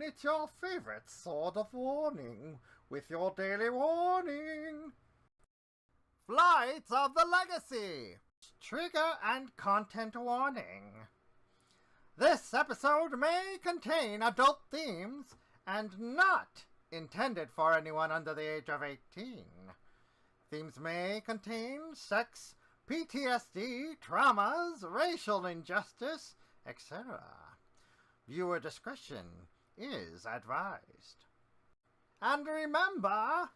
Activate your favorite sword of warning with your daily warning. Flight of the Legacy. Trigger and content warning. This episode may contain adult themes and not intended for anyone under the age of 18. Themes may contain sex, PTSD, traumas, racial injustice, etc. Viewer discretion is advised. And remember,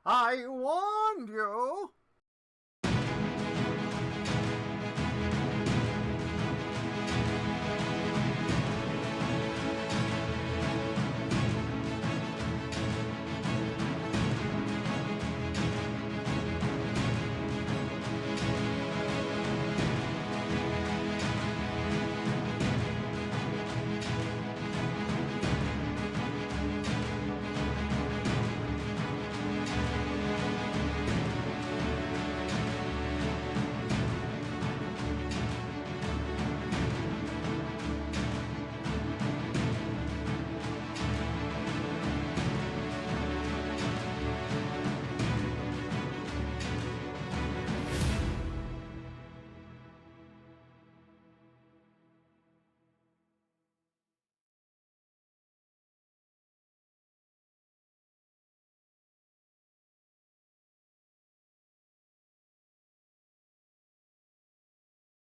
I warned you!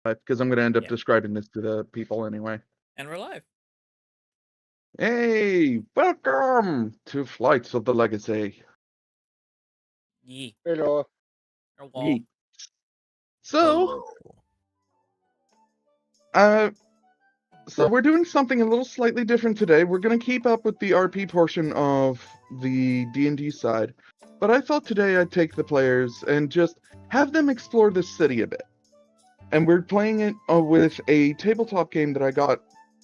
Because I'm going to end up describing this to the people anyway. And we're live. Hey, welcome to Flights of the Legacy. Yee. Hello. Yee. So, we're doing something a little slightly different today. We're going to keep up with the RP portion of the D&D side, but I thought today I'd take the players and just have them explore this city a bit. And we're playing it with a tabletop game that I got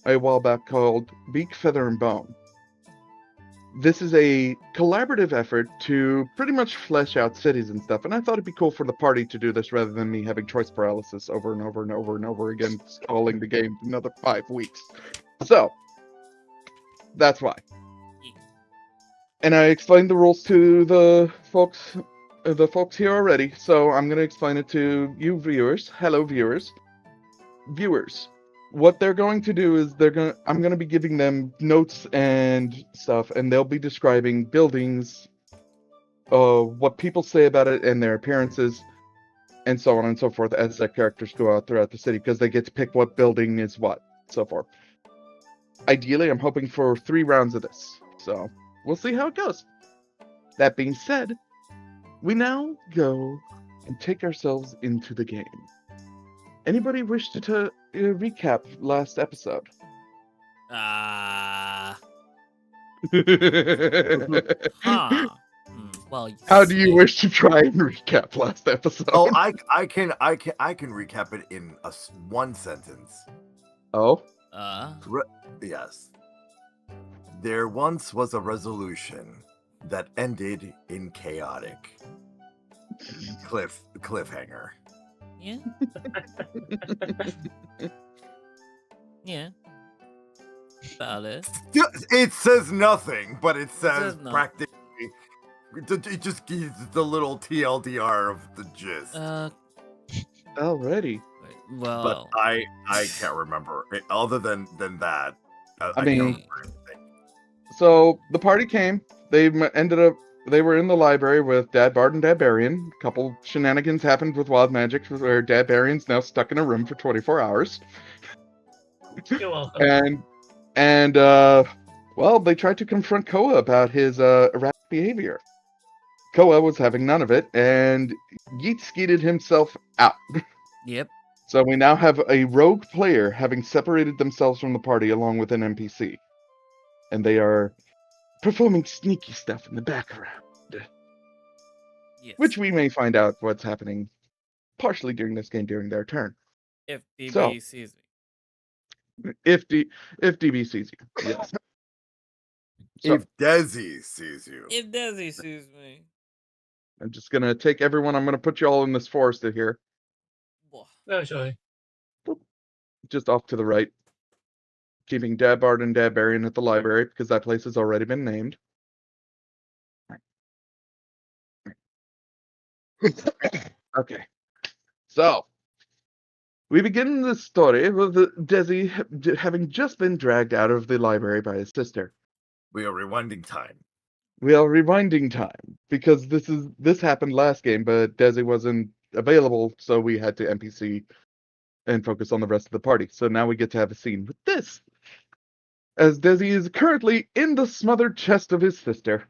a while back called Beak, Feather, and Bone. This is a collaborative effort to pretty much flesh out cities and stuff, and I thought it'd be cool for the party to do this rather than me having choice paralysis over and over and over and over again, stalling the game for another 5 weeks. So, that's why. And I explained the rules to the folks here already, so I'm going to explain it to you viewers. Hello, viewers. Viewers, what they're going to do is I'm going to be giving them notes and stuff, and they'll be describing buildings, what people say about it and their appearances, and so on and so forth as their characters go out throughout the city, because they get to pick what building is what, so forth. Ideally, I'm hoping for 3 rounds of this, so we'll see how it goes. That being said, we now go and take ourselves into the game. Anybody wish to recap last episode? Well, how do you wish to try and recap last episode? Oh, I can recap it in one sentence. Oh? Yes. There once was a resolution that ended in chaotic. Cliffhanger. Yeah. Yeah. About it. It says nothing, but it says nothing. Practically. It just gives the little TLDR of the gist. Alrighty. Well, but I can't remember other than that. I mean, so the party came. They were in the library with Dad Bard and Dad Barian. A couple shenanigans happened with wild magic where Dad Barian's now stuck in a room for 24 hours. You're welcome. And well, they tried to confront Koa about his erratic behavior. Koa was having none of it, and yeet-skeeted himself out. Yep. So we now have a rogue player having separated themselves from the party along with an NPC. And they are performing sneaky stuff in the background. Yes. Which we may find out what's happening partially during this game during their turn. If DB sees me. If DB sees you, yes. If Desi sees you. If Desi sees me. I'm just going to take everyone, I'm going to put you all in this forest here. No, sorry. Just off to the right. keeping Dad Bard and Dad Barian at the library because that place has already been named. Okay. So, we begin the story with Desi having just been dragged out of the library by his sister. We are rewinding time. We are rewinding time because this happened last game, but Desi wasn't available, so we had to NPC and focus on the rest of the party. So now we get to have a scene with this. As Desi is currently in the smothered chest of his sister.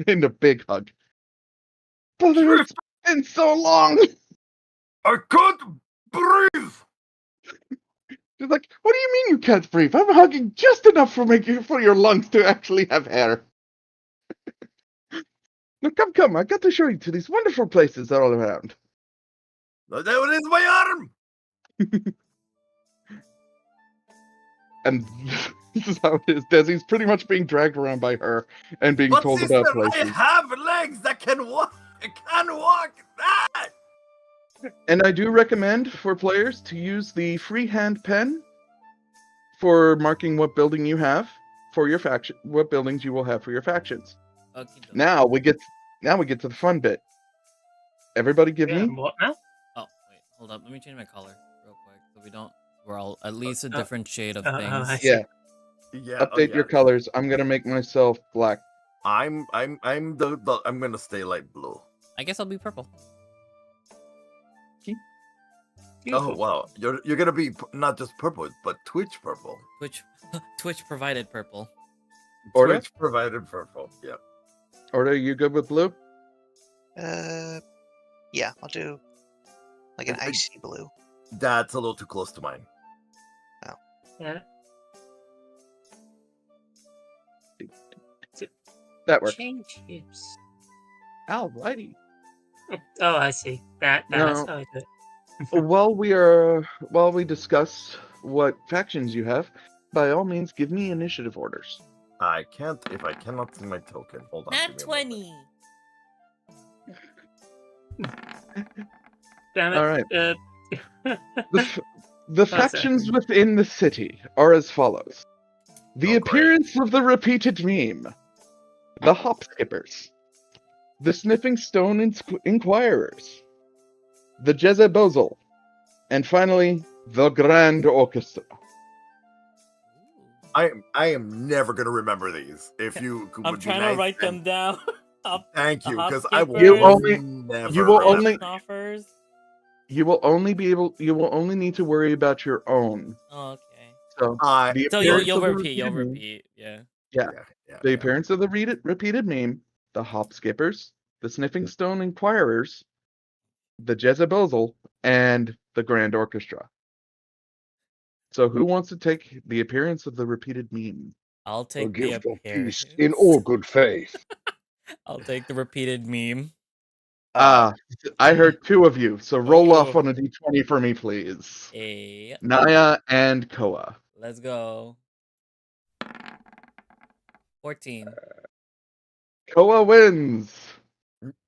In a big hug. Brother, it's been so long! I can't breathe! She's like, what do you mean you can't breathe? I'm hugging just enough for your lungs to actually have air. Now come, I got to show you to these wonderful places all around. That is my arm! And this is how it is. Desi's pretty much being dragged around by her and being But told sister, about places. I have legs that can walk! I can walk that! And I do recommend for players to use the freehand pen for marking what building you have for your faction, what buildings you will have for your factions. Okay. Now we get to the fun bit. Everybody give Yeah, me what now? Oh, wait, hold up. Let me change my color real quick so we're all at least a different shade of I things. see. Yeah. Yeah, Update your colors. I'm gonna make myself black. I'm I'm gonna stay light blue. I guess I'll be purple. Oh wow, you're gonna be not just purple, but Twitch purple. Twitch provided purple. Order? Twitch provided purple. Yeah. Order, you good with blue? Yeah, I'll do like an icy blue. That's a little too close to mine. Yeah. That works. Change hips. Alrighty. Oh, I see. That's No. how I do it. While we discuss what factions you have, by all means, give me initiative orders. I can't if I cannot see my token. Hold on. Nat give me a moment. 20. Damn it. All right. The sorry. factions within the city are as follows: the Oh, great. appearance of the repeated meme, the hop skippers, the sniffing stone inquirers, the Jezebozal, and finally the Grand Orchestra. I am never gonna remember these. If you could, I'm would be trying nice to write and them down. Thank you, the hop because I will skippers, never. you will remember. only- Snuffers. You will only need to worry about your own. Oh, okay. So the So appearance you'll of the repeat. You'll repeated meme- repeat. Yeah. Yeah. Yeah, The yeah. appearance of the repeated meme, the hop skippers, the sniffing stone inquirers, the Jezebozal, and the Grand Orchestra. So who wants to take the appearance of the repeated meme? I'll A take the gift of appearance. peace in all good faith. I'll take the repeated meme. I heard two of you, so roll off Oh. on a d20 for me, please. Hey, Naya and Koa. let's go. 14. Koa wins.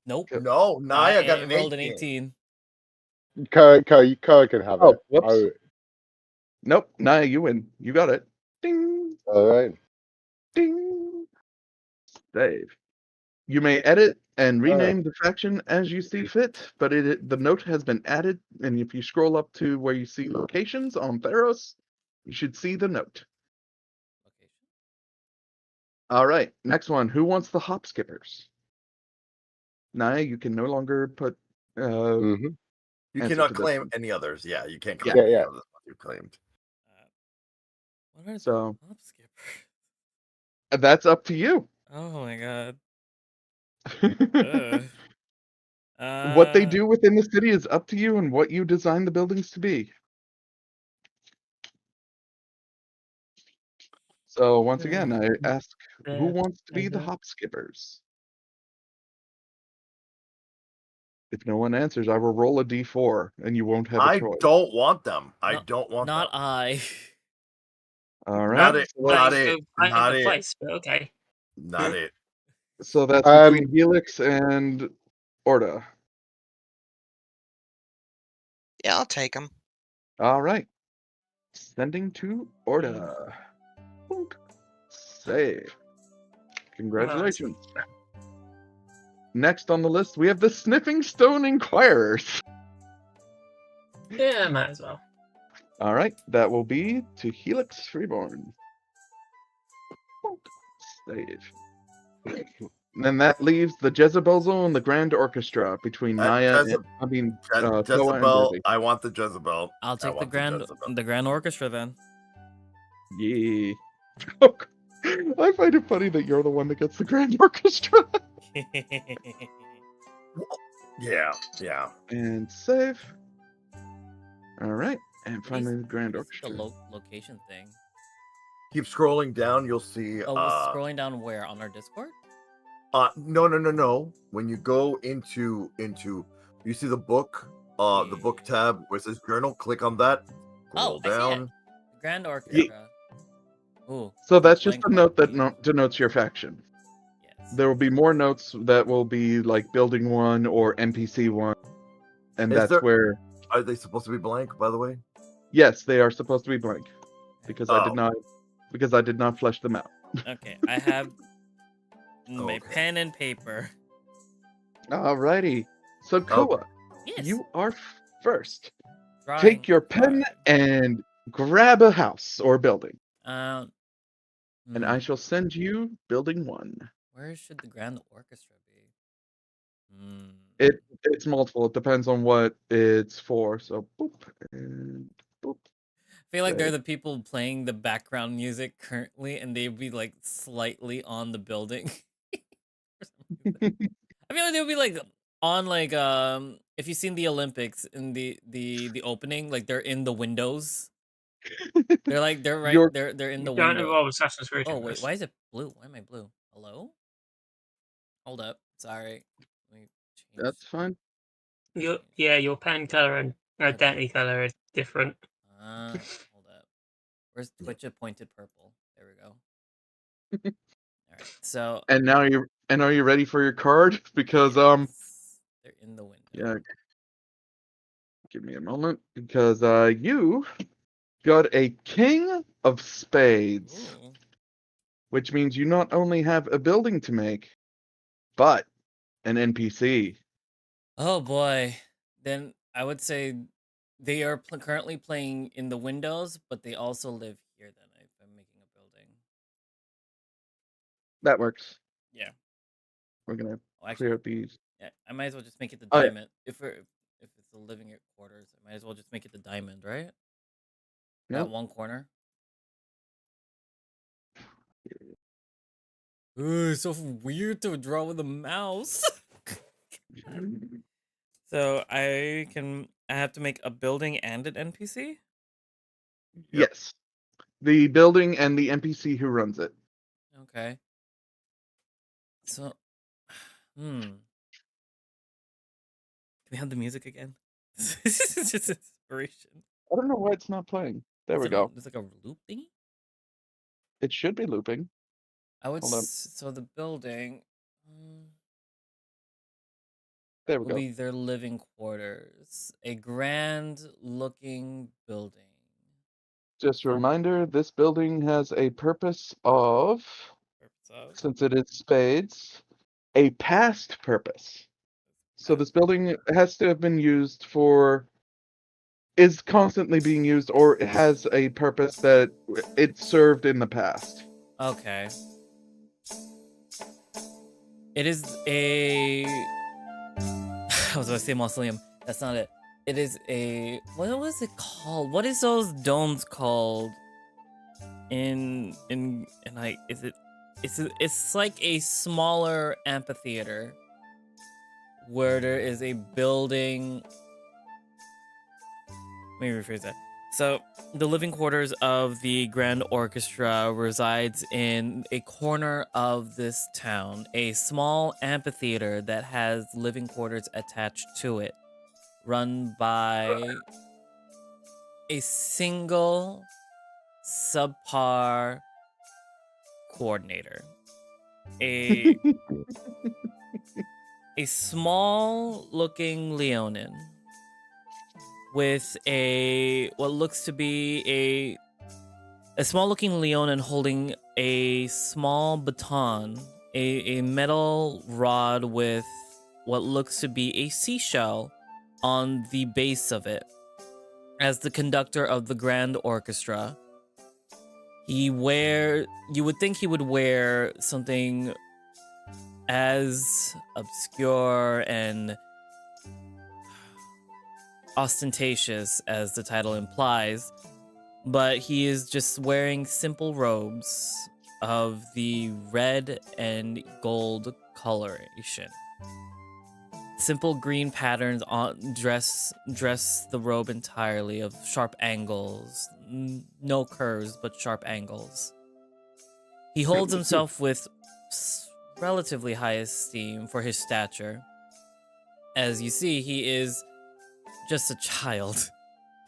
Nope. No, Naya got an rolled an 18. 18. Kerr can have Oh, it. whoops. Nope, Naya, you win. You got it. Ding, All right. ding. Save. You may edit and rename the faction as you see fit, but the note has been added, and if you scroll up to where you see locations on Theros, you should see the note. Okay. All right, next one. Who wants the hop skippers? Naya, you can no longer put. Mm-hmm. You Answer cannot to this claim one. any others. Yeah, you can't claim Yeah, any yeah. others you claimed. What are So- the hop skippers? That's up to you. Oh my god. What they do within the city is up to you and what you design the buildings to be. So once again, I ask, who wants to be the hop skippers? If no one answers, I will roll a d4, and you won't have a I choice. don't want them. I No, don't want Not them. I. All Not right. it. So, Not Like, it. I Not have the it. place, but okay. Not it. so that's Um, between Helix and Orda. Yeah, I'll take them. All right. Sending to order. Boink. Save. Congratulations. Next on the list, we have the Sniffing Stone Inquirers. Yeah, might as well. All right, that will be to Helix Freeborn. Save. And that leaves the Jezebel Zone and the Grand Orchestra between Maya and Toa and Jezebel. Ruby. I want the Jezebel. I'll I take the want Jezebel. grand orchestra then. Yeah. I find it funny that you're the one that gets the Grand Orchestra. Yeah, yeah. And save. All right, and finally the Grand What is the Orchestra. location thing? Keep scrolling down. You'll see. Oh, scrolling down where on our Discord? No. When you go into, you see the book, the book tab where it says journal. Click on that. Scroll I see it. down. Grand orchestra. Ooh. So that's playing just a note that quietly. denotes your faction. Yes. There will be more notes that will be like Building 1 or NPC 1. And Is that's there- where, Are they supposed to be blank? By the way. yes, they are supposed to be blank. Because I did Oh. not flesh them out. Okay, I have my Okay. pen and paper. Alrighty. So Koa, Yes. you are first. Drawing Take your pen card. and grab a house or building. Um. And I shall send you Building 1. Where should the grand orchestra be? It's multiple. It depends on what it's for. So boop and boop. I feel like they're Save. the people playing the background music currently, and they'd be like slightly on the building. For some reason. I feel like they'll be like on like if you've seen the Olympics in the opening, like they're in the windows. They're right they're in the Don't window. involve Assassin's Creed. Oh in wait, this. why is it blue? Why am I blue? Hello? Hold up. Sorry. Let me change. That's fine. Your pen color and demi color are different. Hold up. Where's Twitch pointed purple? There we go. Alright, so And now are you ready for your card? Because yes, they're in the window. yeah. Give me a moment. Because you got a King of Spades. Ooh. Which means you not only have a building to make, but an NPC. Oh boy. Then I would say they are currently playing in the windows, but they also live here then if I'm making a building. That works. Yeah. We're gonna Actually, clear up these. yeah, I might as well just make it the Oh, yeah. diamond. If it's the living quarters, I might as well just make it the diamond, right? That Yep. one corner. Ooh, it's so weird to draw with a mouse. So I have to make a building and an NPC? Yes. The building and the NPC who runs it. Okay. So Can we have the music again? This is just inspiration. I don't know why it's not playing. There we go. It's like a loop thingy? It should be looping. I would Hold on. so the building There we will go. be their living quarters. A grand looking building. Just a reminder, this building has a purpose of, since it is spades, a past purpose. So this building has to have been used is constantly being used, or it has a purpose that it served in the past. Okay. It is a I was gonna say mausoleum. That's not it. It is a what was it called? What is those domes called? In like it's like a smaller amphitheater where there is a building. Let me rephrase that. So the living quarters of the Grand Orchestra resides in a corner of this town, a small amphitheater that has living quarters attached to it, run by a single subpar coordinator. A small looking Leonin with what looks to be a small-looking Leonin holding a small baton, a metal rod with what looks to be a seashell on the base of it. As the conductor of the grand orchestra, you would think he would wear something as obscure and ostentatious as the title implies, but he is just wearing simple robes of the red and gold coloration. Simple green patterns dress the robe entirely of sharp angles, no curves but sharp angles. He holds himself with relatively high esteem for his stature. As you see, he is just a child,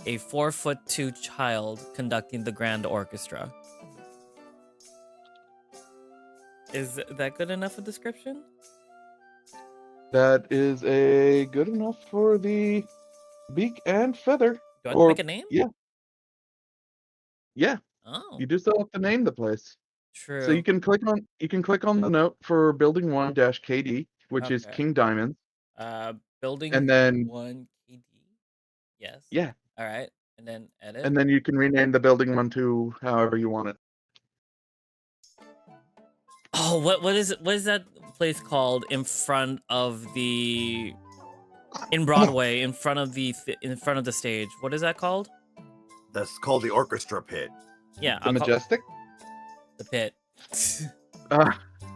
a 4'2" child conducting the grand orchestra. Is that good enough a description? That is a good enough for the beak and feather. Do I have to make a name? Yeah. Yeah. Oh, You do still have to name the place. true. So you can click on the note for building 1-KD, which is Okay. King Diamond. Building And then 1 KD. Yes. yeah. All right. And then edit. And then you can rename the building 1 to however you want it. Oh, what is that place called in front of in Broadway, in front of the stage? What is that called? That's called the orchestra pit. Yeah, The Majestic? the pit.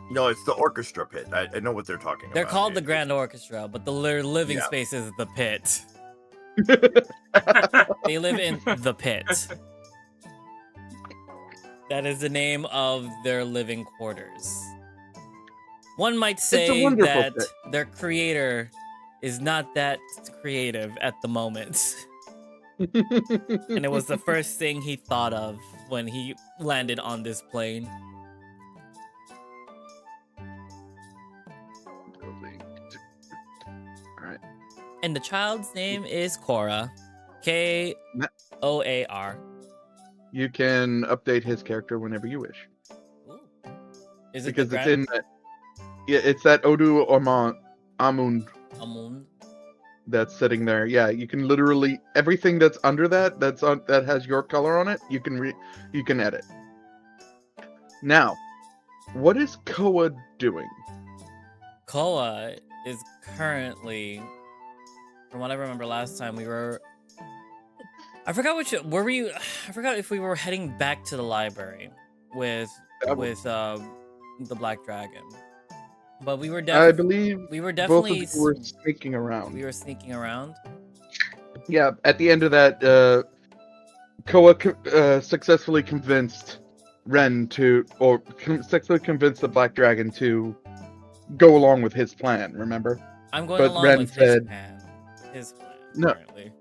No, it's the orchestra pit. I know what they're talking about. They're called the Grand Orchestra, but the living Yeah. space is the pit. They live in the pit. That is the name of their living quarters. One might say wonderful that pit. their creator is not that creative at the moment. And it was the first thing he thought of when he landed on this plane. Alright. And the child's name is Cora. Koar. You can update his character whenever you wish. Ooh. Is it Because the it's in that. Yeah, it's that Odu Amun Amun? that's sitting there. Yeah, you can literally everything that's under that has your color on it. You can edit. Now, what is Koa doing? Koa is currently, from what I remember last time, I forgot if we were heading back to the library with the Black Dragon. But we were I believe we were both of definitely you were sneaking around. we were sneaking around. Yeah, at the end of that, Koa successfully convinced successfully convinced the Black Dragon to go along with his plan. Remember? I'm going But along Ren with said- his plan. No. Apparently.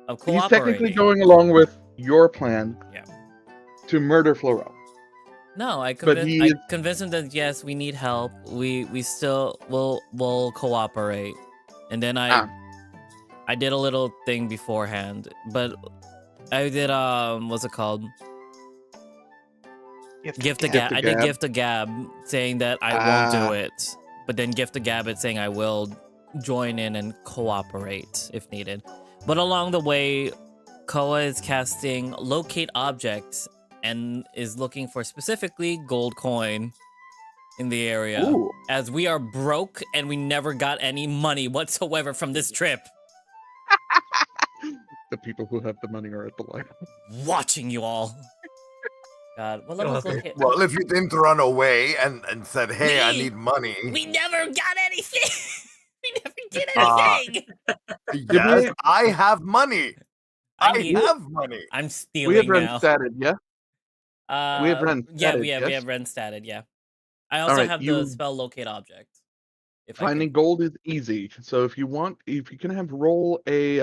Of He's technically cooperating. going along with your plan. Yeah. To murder Floro. No, I But convinced him that yes, we need help. We still will cooperate. And then I did a little thing beforehand, but I did what's it called? Gift a gab. I did gift a gab saying that I won't do it, but then gift a gab it saying I will join in and cooperate if needed. But along the way, Koa is casting locate objects and is looking for specifically gold coin in the area. Ooh. As we are broke and we never got any money whatsoever from this trip. The people who have the money are at the library. Watching you all. God, what level is locate? Well, if you didn't run away and said, "Hey, I We- need money," We never got anything. We never did Ah. anything. yes, I have money. I need- have money. I'm We have stealing Ren now. statted, yeah? we have Ren Yeah, statted, we yes? have Ren statted, yeah. I also Alright, have the you- spell locate object. If I Finding could- gold is easy. So if you can have roll a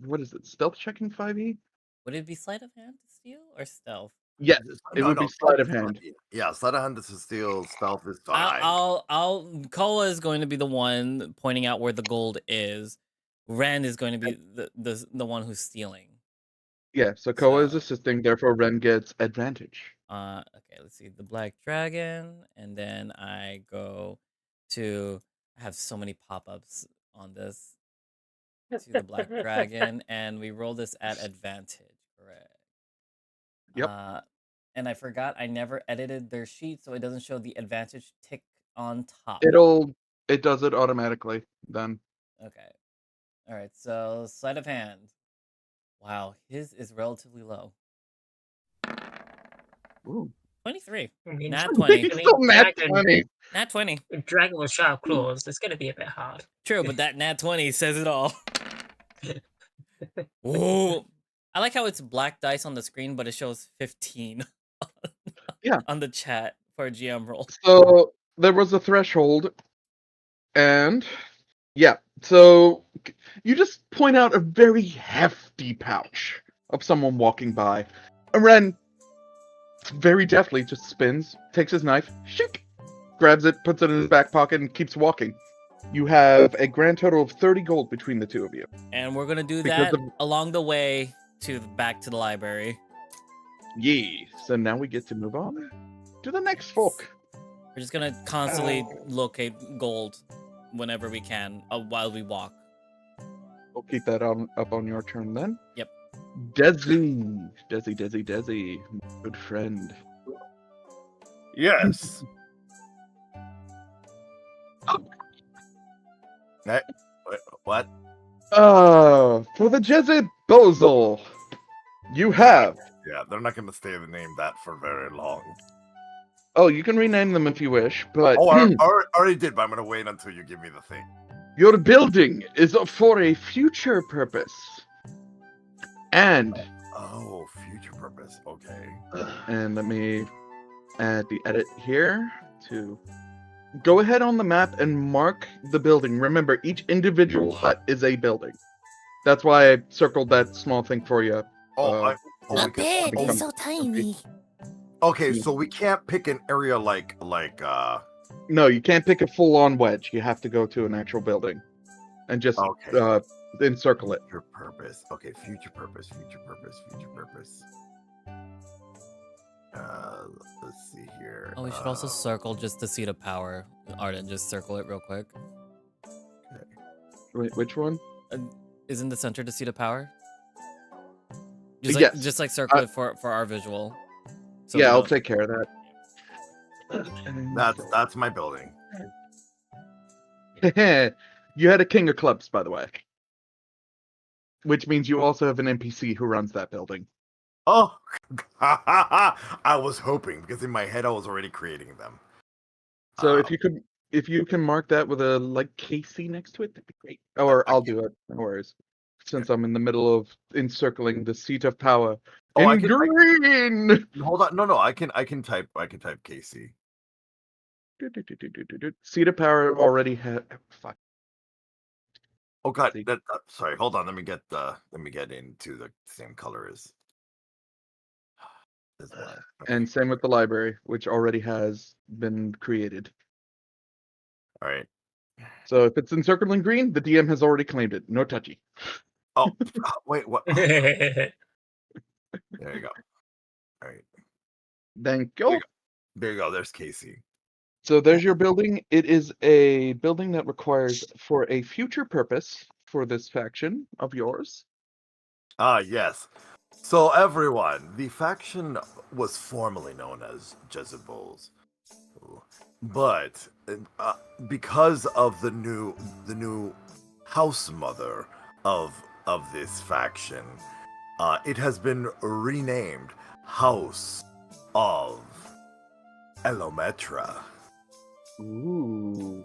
what is it? Stealth checking 5e? Would it be sleight of hand to steal or stealth? Yes, it would be sleight of hand. Yeah, sleight of hand to steal. Stealth is fine. Koa is going to be the one pointing out where the gold is. Ren is going to be the one who's stealing. Yeah, so Koa is So- assisting, therefore Ren gets advantage. Okay, let's see the black dragon, and then I go to. I have so many pop-ups on this. To the black dragon, and we roll this at advantage. Correct. Yep. And I forgot I never edited their sheet, so it doesn't show the advantage tick on top. It does it automatically then. Okay. All right. So sleight of hand. Wow, his is relatively low. Ooh. 23. I mean, Nat 20. I mean, Still nat dragon, 20. Nat 20. dragon with sharp claws. It's gonna be a bit hard. True, but that nat 20 says it all. Ooh. I like how it's black dice on the screen, but it shows 15 Yeah. on the chat for a GM roll. So there was a threshold, and yeah, so you just point out a very hefty pouch of someone walking by. And Ren very deftly just spins, takes his knife, shook, grabs it, puts it in his back pocket, and keeps walking. You have a grand total of 30 gold between the two of you. And we're gonna do Because that of- along the way to back to the library. Yee. So now we get to move on to the next folk. We're just gonna constantly locate gold whenever we can while we walk. We'll keep that up on your turn then. Yep. Desi, good friend. Yes. Hey, what? For the Jezebel, you have. Yeah, they're not going to stay the name that for very long. Oh, you can rename them if you wish, but Oh, I already did, but I'm going to wait until you give me the thing. your building is for a future purpose. And Oh, future purpose. Okay. let me add the edit here to go ahead on the map and mark the building. Remember, each individual hut is a building. That's why I circled that small thing for you. Not bad. become- It's so tiny. Okay, so we can't pick an area like No, you can't pick a full-on wedge. You have to go to an actual building and just okay. encircle it. Future purpose. Okay, future purpose. Let's see here. Oh, we should also circle just the seat of power. Arden, just circle it real quick. Wait, which one? Isn't the center the seat of power? Yes. Just like circle it for our visual. So Yeah, we I'll don't- take care of that. That's my building. You had a king of clubs, by the way. Which means you also have an NPC who runs that building. Oh, I was hoping because in my head I was already creating them. So if you can mark that with a KC next to it, that'd be great. Or I'll do it. No worries. Since I'm in the middle of encircling the seat of power. Oh, in green. Hold on, no, I can type KC. Seat of power already had. Fuck. Oh god, See. sorry. Hold on, let me get into the same color as. This one. Okay. And same with the library, which already has been created. All right. So if it's encircled in green, the DM has already claimed it. No touchy. Oh, wait, what? There you go. All right. Thank you. There you go. There's Casey. So there's your building. It is a building that requires for a future purpose for this faction of yours. Ah, yes. So everyone, the faction was formerly known as Jezebels, but because of the new house mother of this faction, it has been renamed House of Elometra. Ooh.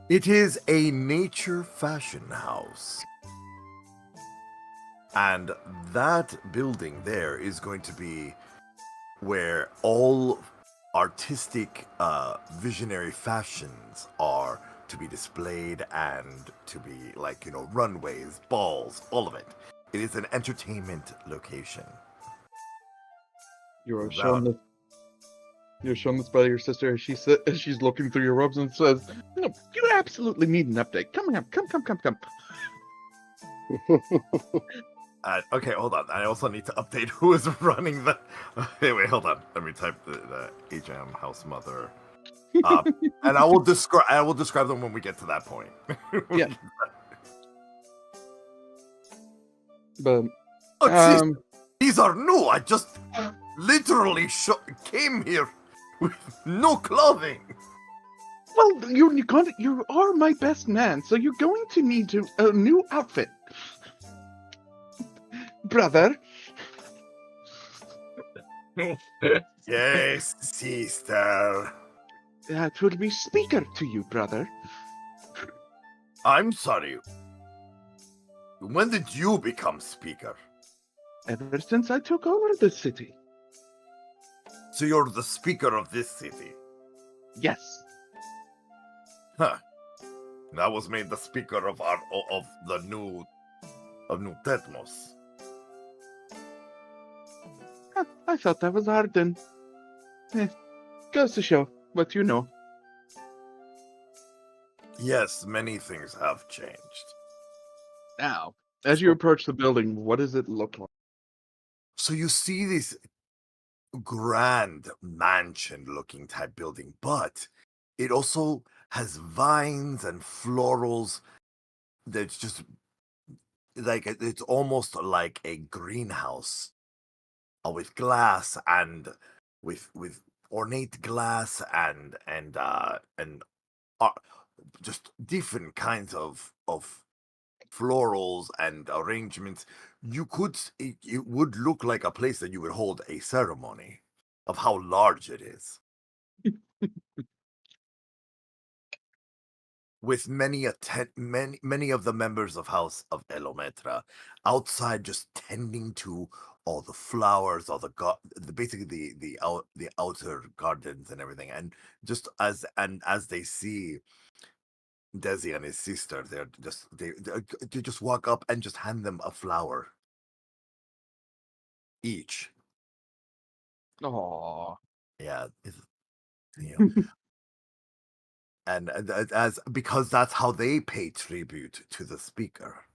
It is a nature fashion house. And that building there is going to be where all artistic, visionary fashions are to be displayed and to be runways, balls, all of it. It is an entertainment location. You are shown the You're shown this by your sister as she's looking through your robes and says, "No, you absolutely need an update. Come on, come. Okay, hold on. I also need to update who is running the. Wait, hold on. Let me type the HM house mother. And I will describe them when we get to that point. Yeah. But Oh, jeez. These are new. I just literally came here with no clothing. well, you are my best man, so you're going to need a new outfit, brother. Yes, sister. That will be speaker to you, brother. I'm sorry. When did you become speaker? Ever since I took over the city. So you're the speaker of this city. Yes. Huh. I was made the speaker of New Tetmos. I thought that was Arden. Goes to show what you know. Yes, many things have changed. Now, as you approach the building, what does it look like? So you see this grand mansion-looking type building, but it also has vines and florals. That's just like it's almost like a greenhouse with glass and with ornate glass and just different kinds of florals and arrangements. It would look like a place that you would hold a ceremony of how large it is. With many of the members of House of Elometra outside just tending to all the flowers, all basically the outer gardens and everything, and just as they see Desi and his sister, they just walk up and just hand them a flower each. Aww. Yeah, you know, and because that's how they pay tribute to the speaker.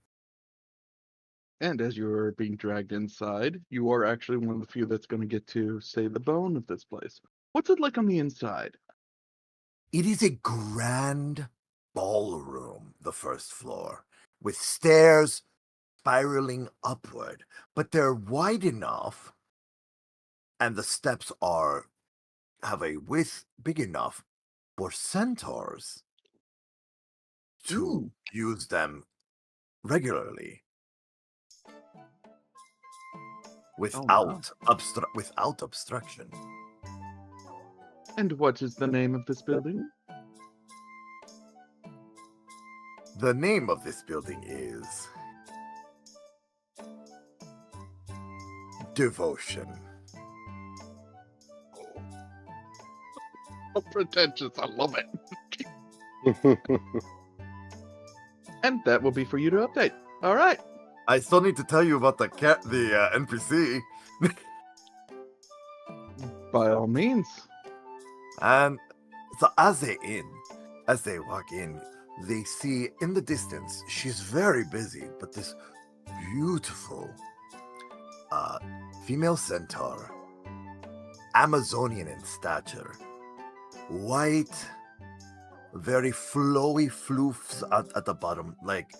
And as you're being dragged inside, you are actually one of the few that's going to get to say the bone of this place. What's it like on the inside? It is a grand ballroom, the first floor, with stairs spiraling upward, but they're wide enough, and the steps have a width big enough for centaurs to use them regularly without obstruction. And what is the name of this building? The name of this building is Devotion. Oh, pretentious. I love it. And that will be for you to update. All right. I still need to tell you about the NPC. By all means. And so as they walk in, they see in the distance, she's very busy, but this beautiful female centaur, Amazonian in stature, white, very flowy floofs at the bottom, like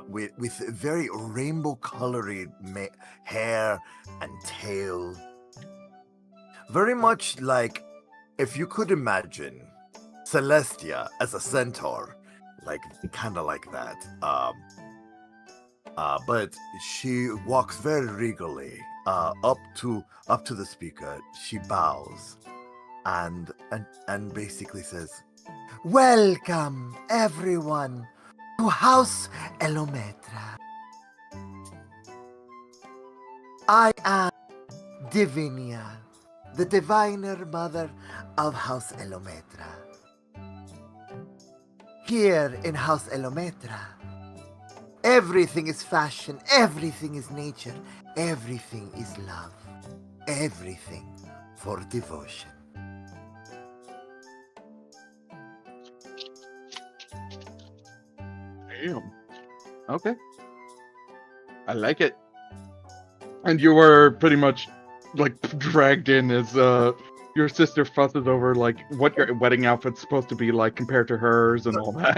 with very rainbow colored hair and tail. Very much like if you could imagine Celestia as a centaur, like kind of like that. But she walks very regally up to the speaker. She bows and basically says, "Welcome, everyone, to House Elometra. I am Divinia, the diviner mother of House Elometra. Here in House Elometra, everything is fashion, everything is nature, everything is love, everything for devotion." Damn. Okay. I like it. And you were pretty much like dragged in as your sister fusses over like what your wedding outfit's supposed to be like compared to hers and all that.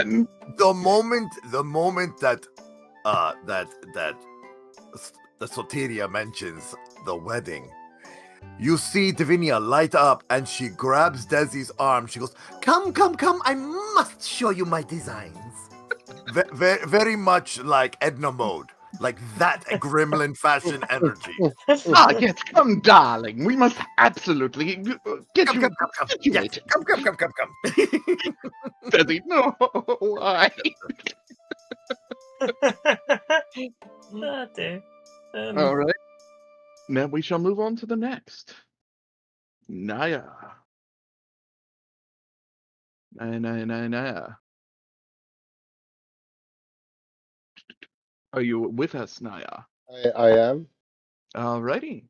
The moment that the Soteria mentions the wedding, you see Davinia light up and she grabs Desi's arm. She goes, "Come, come, come! I must show you my designs." Very much like Edna mode, like that gremlin fashion energy. Yes, come, darling. We must absolutely get Come, you come, come, come! Yes, situated. come, come, come, come, come! Desi, no, why? Oh, dear. All right. Now we shall move on to the next. Naya. Naya. Are you with us, Naya? I am. Alrighty.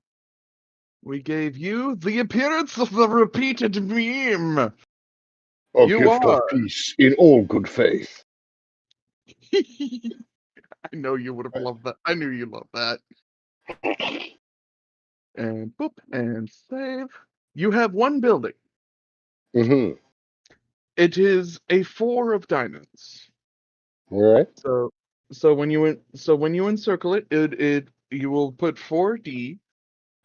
We gave you the appearance of the repeated meme. A You gift are. of peace in all good faith. I know you would have loved that. I knew you loved that. And boop, and save. You have one building. Mm-hmm. It is a 4 of diamonds. All right. So when you encircle it, you will put 4D,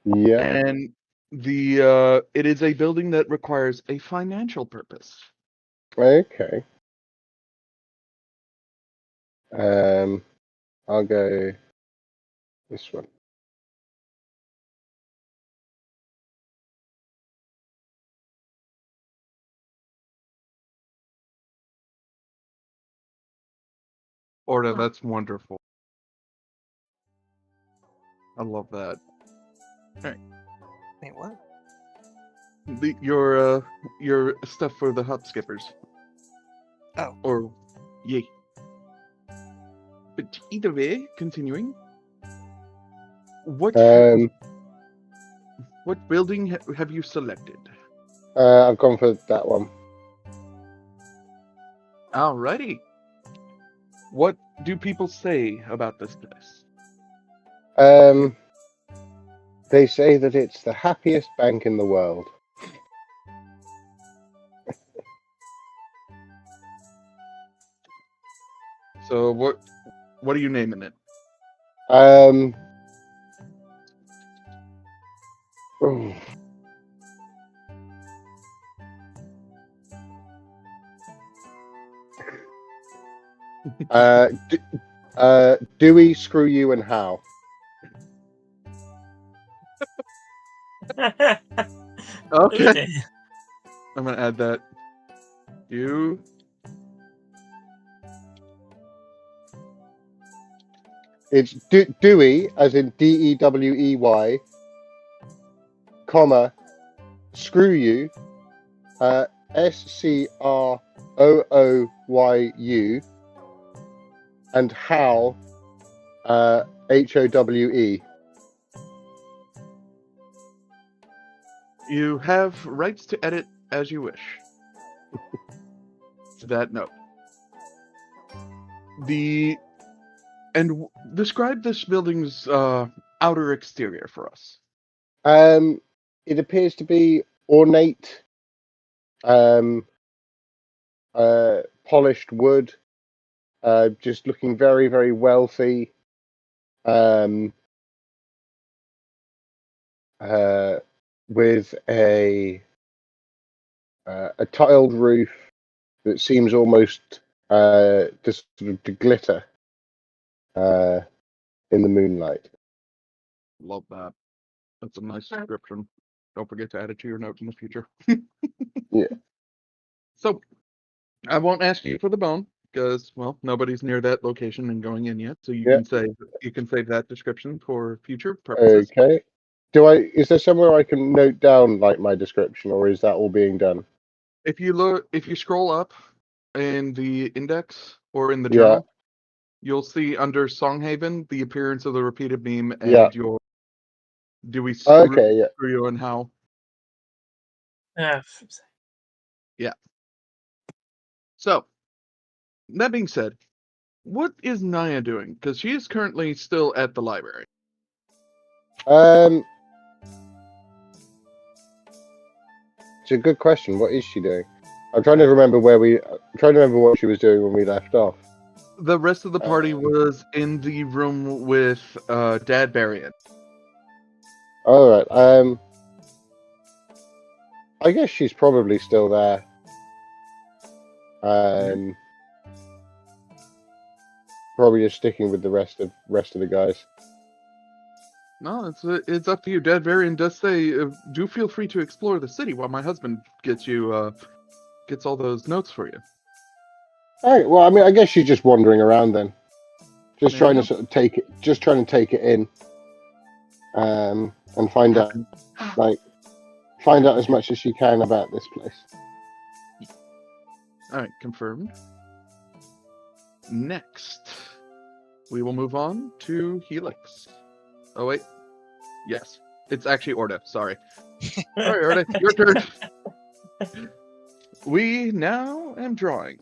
Yeah. and it is a building that requires a financial purpose. Okay. I'll go this one. Orda, that's wonderful. I love that. Wait, what? Your stuff for the hop skippers. Oh. Or yay. But either way, continuing. What building have you selected? I've gone for that one. Alrighty. What do people say about this place? They say that it's the happiest bank in the world. So what are you naming it? ooh. Dewey, screw you, and how? Okay. I'm gonna add that. You. It's Dewey, as in Dewey, comma, screw you, SCROOYU, and how, HOWE. You have rights to edit as you wish. To that note. Describe this building's outer exterior for us. It appears to be ornate, polished wood, just looking very, very wealthy. With a tiled roof that seems almost just sort of to glitter in the moonlight. Love that. That's a nice description. Don't forget to add it to your notes in the future. Yeah. So, I won't ask you for the bone because, well, nobody's near that location and going in yet. So you can save that description for future purposes. Okay. Is there somewhere I can note down like my description, or is that all being done? If you scroll up in the index or in the journal, you'll see under Songhaven the appearance of the repeated meme and your do we screw you and how? Yeah. So that being said, What is Naya doing? Because she is currently still at the library. It's a good question. What is she doing? I'm trying to remember what she was doing when we left off. The rest of the party was in the room with Dad Barian. All right. I guess she's probably still there. Probably just sticking with the rest of the guys. No, it's up to you. Dad Barian does say, do feel free to explore the city while my husband gets all those notes for you. All right. Well, I mean, I guess she's just wandering around then, just There you trying to go. sort of take it in, and find out as much as she can about this place. All right, confirmed. Next, we will move on to Helix. Oh wait, yes, it's actually Orda. Sorry, Orda, your turn. We now am drawing.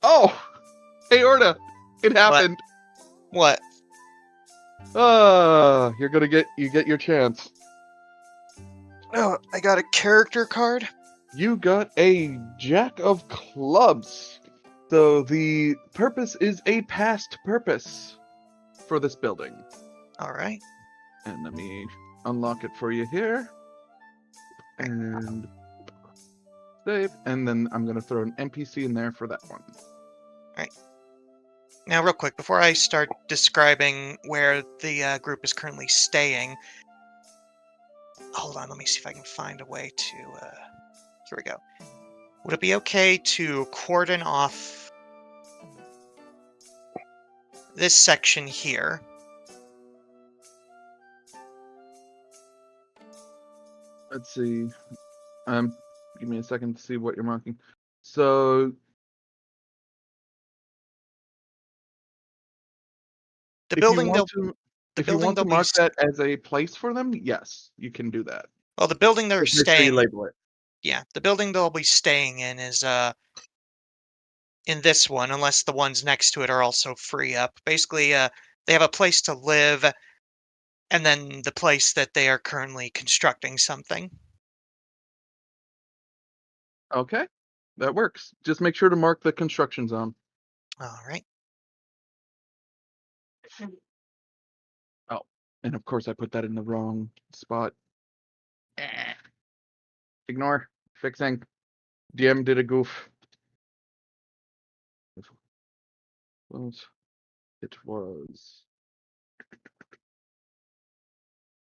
Oh, hey Orda, it happened. What? You're gonna get your chance. Oh, I got a character card. You got a Jack of Clubs. So the purpose is a past purpose for this building. All right. And let me unlock it for you here. And save. And then I'm going to throw an NPC in there for that one. Now, real quick, before I start describing where the group is currently staying, hold on, let me see if I can find a way to... Here we go. Would it be okay to cordon off this section here? Let's see. Give me a second to see what you're marking. So The building if you want to they'll mark be that as a place for them, yes, you can do that. well, the building they're Just make sure you staying. label it. Yeah, the building they'll be staying in is in this one, unless the ones next to it are also free up. Basically, they have a place to live, and then the place that they are currently constructing something. Okay, that works. Just make sure to mark the construction zone. All right. Oh, and of course I put that in the wrong spot. Ignore. Fixing. DM did a goof. It was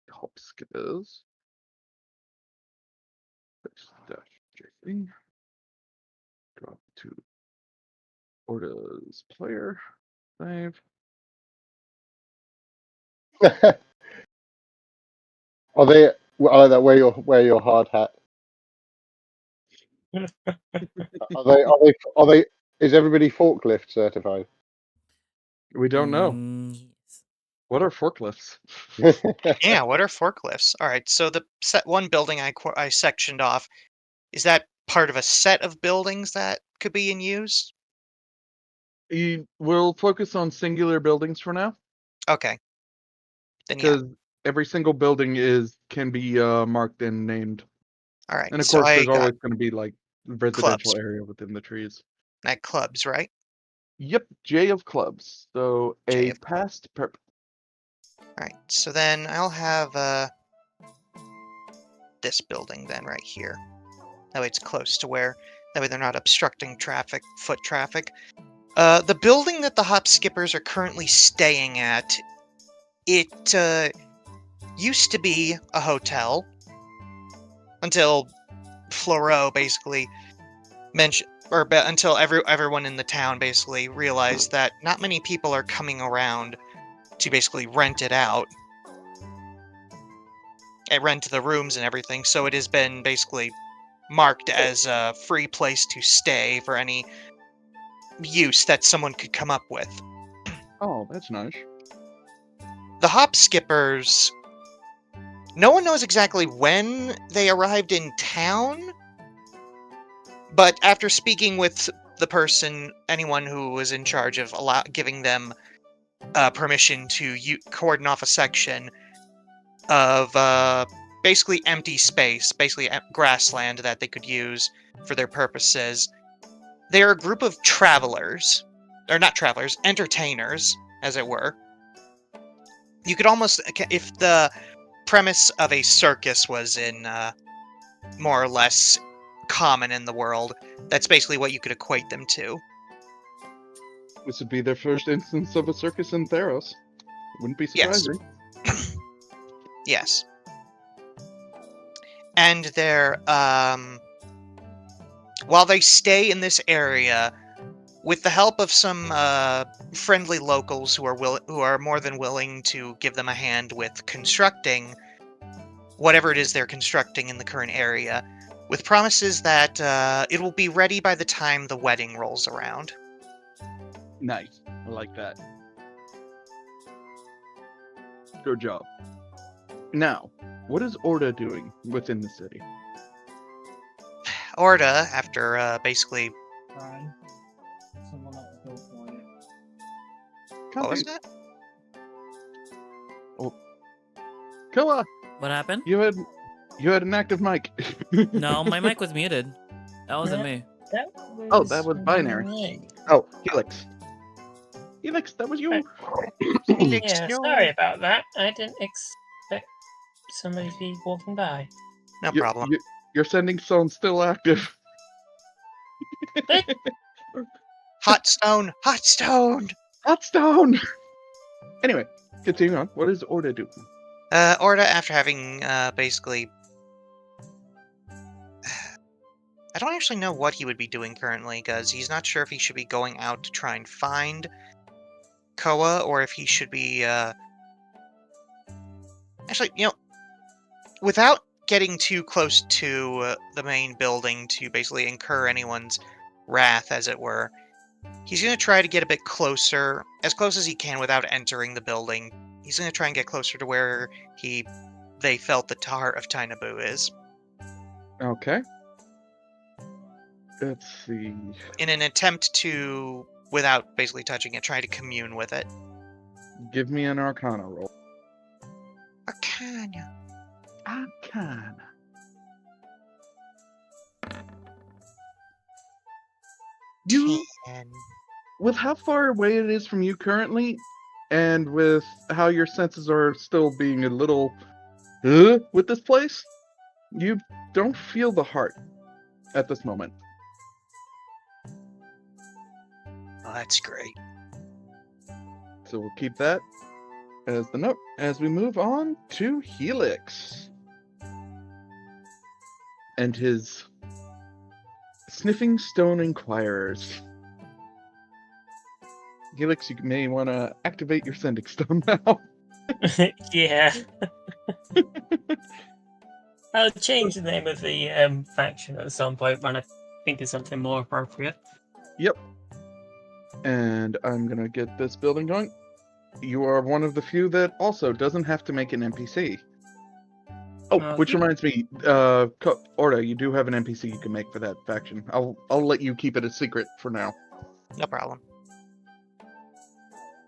hop skippers. JC. Drop to Orda's player. Save. Are they? That wear your hard hat? Are they? Is everybody forklift certified? We don't know. Yes. What are forklifts? Yeah, what are forklifts? All right, so the one building I sectioned off, is that part of a set of buildings that could be in use? We'll focus on singular buildings for now, Okay. Then yeah. because every single building can be marked and named. All right. And of So course, I there's got always going to be like residential clubs. area within the trees. At clubs, right? Yep, J of clubs. So J a of past purpose. All right. So then I'll have this building then right here. That way it's close to where. That way they're not obstructing traffic, foot traffic. The building that the hop skippers are currently staying at, it used to be a hotel until Floro basically mentioned, or until everyone in the town basically realized that not many people are coming around to basically rent it out and rent the rooms and everything. So it has been basically marked as a free place to stay for any use that someone could come up with. Oh, that's nice. The hop skippers, no one knows exactly when they arrived in town, but after speaking with the person, anyone who was in charge of giving them permission to cordon off a section of basically empty space, basically grassland that they could use for their purposes. They're a group of travelers, or not travelers, entertainers, as it were. You could almost, if the premise of a circus was in more or less common in the world, that's basically what you could equate them to. This would be their first instance of a circus in Theros. Wouldn't be Yes. surprising. Yes. And they're, while they stay in this area, with the help of some friendly locals who are more than willing to give them a hand with constructing whatever it is they're constructing in the current area, with promises that it will be ready by the time the wedding rolls around. Nice. I like that. Good job. Now, what is Orda doing within the city? Orda, after basically... Fine. Someone else go for it. What was that? Killa, What happened? you had an active mic. No, my mic was muted. That wasn't me. That Oh, that was binary. me. Oh, Helix. Helix, that was you. Yeah, sorry about that. I didn't expect somebody to be walking by. No problem. You're sending stone still active. Hot stone! Hot stone! Hot stone! Anyway, continue on. What is Orda doing? Orda, after having basically... I don't actually know what he would be doing currently, because he's not sure if he should be going out to try and find Koa, or if he should be... Actually, without getting too close to the main building to basically incur anyone's wrath, as it were, he's going to try to get a bit closer, as close as he can without entering the building. He's going to try and get closer to where they felt the heart of Tainabu is. Okay. Let's see. In an attempt to, without basically touching it, try to commune with it. Give me an Arcana roll. Arcana. Arcana. You, 10. with how far away it is from you currently, and with how your senses are still being a little with this place, you don't feel the heart at this moment. Oh, that's great. So we'll keep that as the note as we move on to Helix and his sniffing stone inquirers. Helix, you may want to activate your sending stone now. Yeah. I'll change the name of the faction at some point when I think of something more appropriate. Yep. And I'm gonna get this building going. You are one of the few that also doesn't have to make an NPC. Oh, which reminds me, Orda, you do have an NPC you can make for that faction. I'll let you keep it a secret for now. No problem.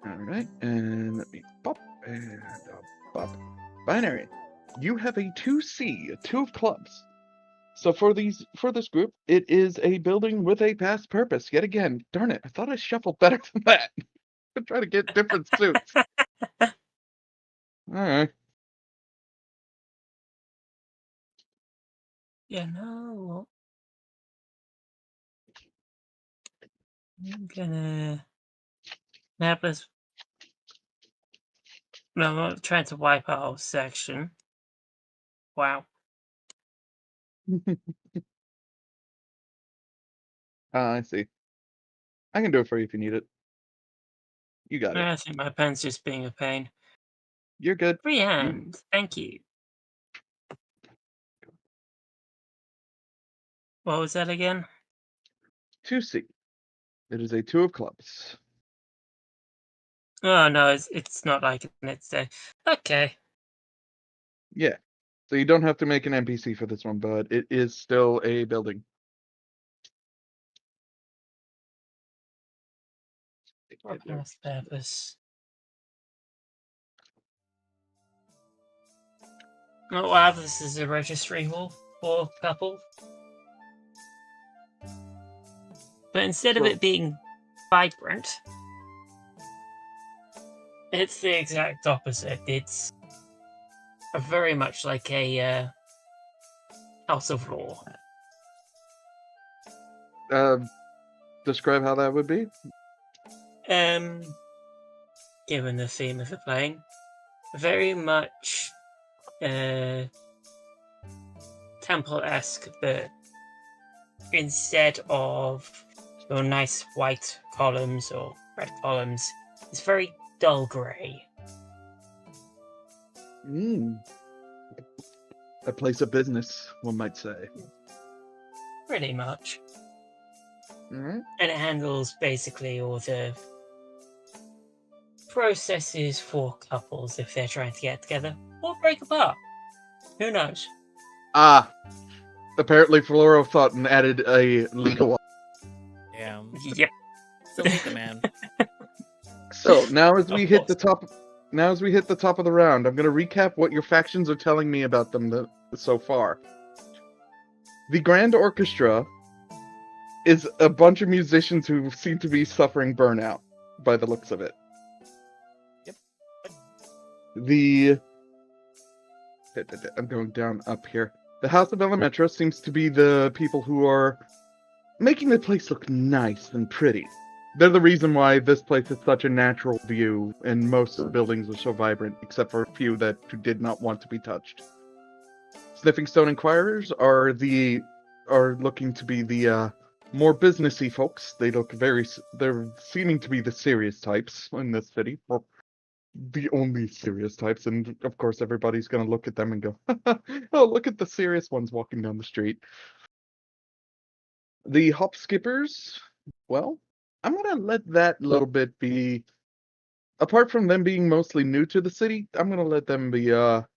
Alright, and let me pop and pop. Binary. You have a 2C, a 2 of clubs. So for this group, it is a building with a past purpose. Yet again, darn it, I thought I shuffled better than that. I'm trying to get different suits. Alright. Yeah, no. I'm gonna have this. No, I'm trying to wipe our whole section. Wow. I see. I can do it for you if you need it. You got it. I think my pen's just being a pain. You're good. Free hand. Thank you. What was that again? 2C. It is a 2 of clubs. Oh no, it's not like it. It's okay. Yeah. So you don't have to make an NPC for this one, but it is still a building. For past purpose. Oh wow, this is a registry hall for couples. But instead of Sure. it being vibrant, it's the exact opposite. It's very much like a House of Law. Describe how that would be. Given the theme of the playing, very much temple-esque, but instead of your nice white columns or red columns, it's very dull grey. A place of business, one might say. Pretty much. Mm-hmm. And it handles basically all the processes for couples if they're trying to get together or break apart. Who knows? Ah, apparently Floro thought and added a legal. Damn. Yep. Still hate the man. So now as we Of hit the course. top of the round, I'm going to recap what your factions are telling me about them so far. The Grand Orchestra is a bunch of musicians who seem to be suffering burnout, by the looks of it. Yep. I'm going down up here. The House of Elementra seems to be the people who are making the place look nice and pretty. They're the reason why this place is such a natural view, and most of the buildings are so vibrant, except for a few that did not want to be touched. Sniffing Stone Inquirers are looking to be the more businessy folks. They're seeming to be the serious types in this city, or the only serious types, and of course everybody's gonna look at them and go, oh, look at the serious ones walking down the street. The Hop Skippers, well, I'm gonna let that little bit be, apart from them being mostly new to the city, I'm gonna let them be a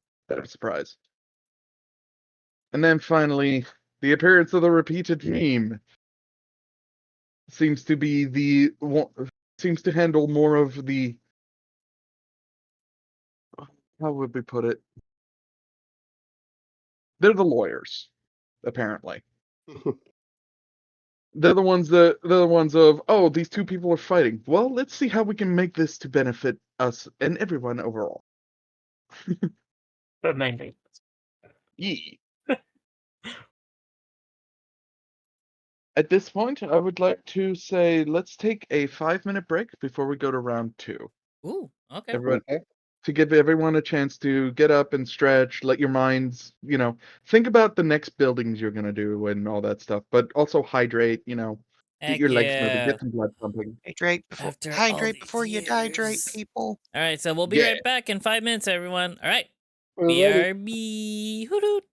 surprise. And then finally, the appearance of the repeated meme seems to handle more of the, how would we put it? They're the lawyers, apparently. They're the ones of, oh, these two people are fighting. Well, let's see how we can make this to benefit us and everyone overall. But mainly. Yee. At this point, I would like to say let's take a 5-minute break before we go to round 2. Ooh, okay. Everyone, Okay. to give everyone a chance to get up and stretch, let your minds, think about the next buildings you're gonna do and all that stuff, but also hydrate, get Heck your legs moving, yeah. get some blood pumping. Hydrate After before you dehydrate, people. All right, so we'll be Yeah. right back in 5 minutes, everyone. All right. We're ready. BRB. Hoot hoot.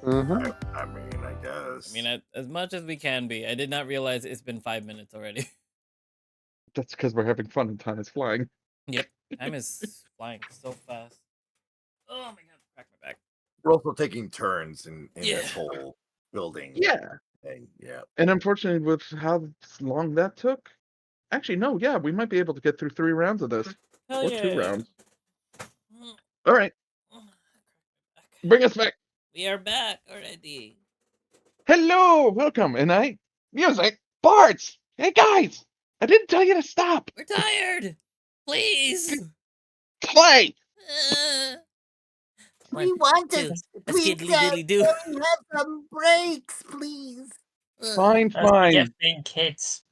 Mm-hmm. I mean, I guess. I mean, as much as we can be. I did not realize it's been 5 minutes already. That's because we're having fun and time is flying. Yep, time is flying so fast. Oh my god, crack my back. We're also taking turns in Yeah. this whole building Yeah. thing. Yeah. And unfortunately, with how long that took, actually, no, yeah, we might be able to get through 3 rounds of this. Hell Or yeah. 2 rounds. All right, bring us back. We are back already. Hello, welcome. And music, Bards. Hey guys, I didn't tell you to stop. We're tired. Please. Play. We One, want two, to. a Please, skiddly diddly do. can we have some breaks, please? Fine, That's what you fine. get for being kids.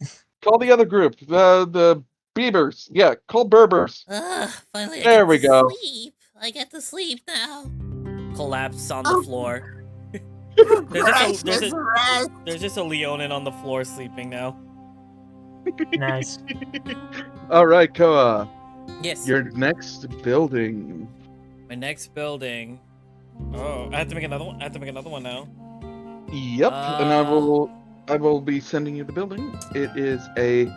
Call the other group, the Beavers. Yeah, call Berbers. Finally, There we go. Sleep. I get to sleep now. Collapse on the floor. Precious rest. There's just a Leonin on the floor sleeping now. Nice. All right, Koa. Yes. Your next building. My next building. Oh, I have to make another one. Now. Yep, and I will be sending you the building. It is a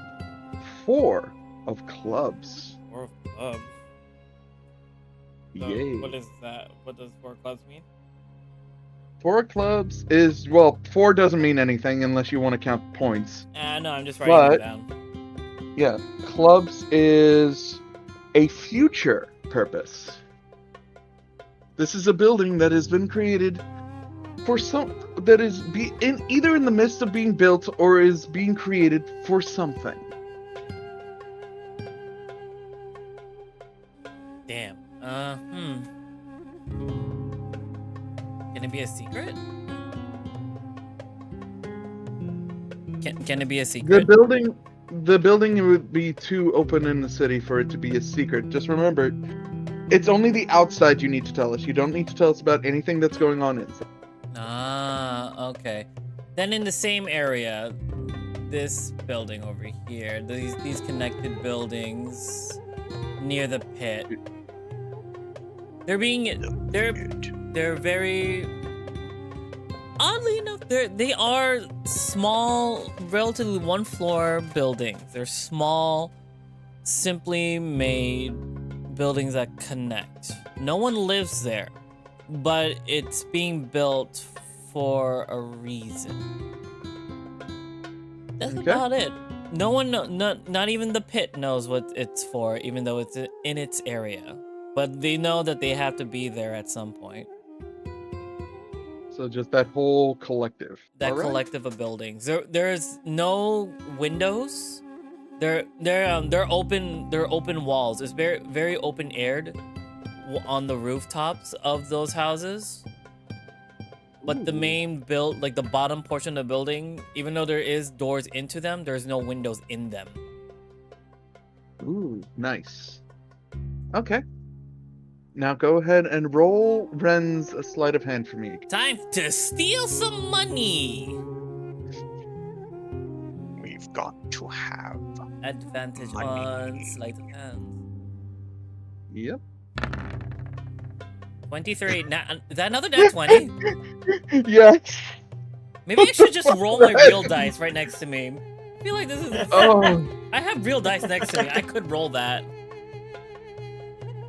4 of clubs. 4 of clubs. So Yay. what is that? What does 4 clubs mean? 4 of clubs is, well, 4 doesn't mean anything unless you want to count points. No, I'm just writing it down. Yeah, clubs is a future purpose. This is a building that has been created for that is either in the midst of being built or is being created for something. Damn. Can it be a secret? Can it be a secret? The building would be too open in the city for it to be a secret. Just remember, it's only the outside you need to tell us. You don't need to tell us about anything that's going on inside. Okay. Then in the same area, this building over here, these connected buildings near the pit. They're very, oddly enough, they are small, relatively 1-floor buildings. They're small, simply made buildings that connect. No one lives there, but it's being built for a reason. That's about it. No one, not even the pit knows what it's for, even though it's in its area. But they know that they have to be there at some point. So just that whole collective. That All right. collective of buildings. There's no windows. They're open walls. It's very open aired on the rooftops of those houses. But the main like the bottom portion of the building, even though there is doors into them, there's no windows in them. Ooh, nice. Okay. Now go ahead and roll Ren's a sleight of hand for me. Time to steal some money. We've got to have Advantage money. on sleight of hand. Yep. 23. Is that another nat 20? Yes. Maybe I should just roll my real dice right next to me. I feel like this is. Oh, I have real dice next to me. I could roll that.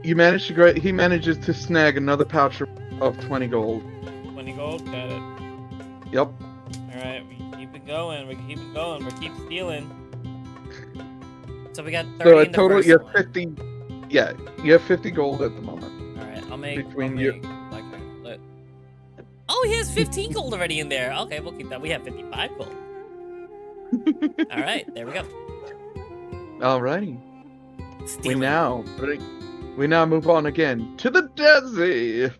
you managed to he manages to snag another pouch of 20 gold. 20 gold, got it. Yep. Alright, we keep it going. We keep stealing. So we got 30 So in a the total, first you have one. 50. Yeah, you have 50 gold at the moment. Alright, I'll make. Between I'll you- make like lit. Oh, he has 15 gold already in there. Okay, we'll keep that. We have 55 gold. Alright, there we go. Alrighty. Stealing. We now move on again to the Desi.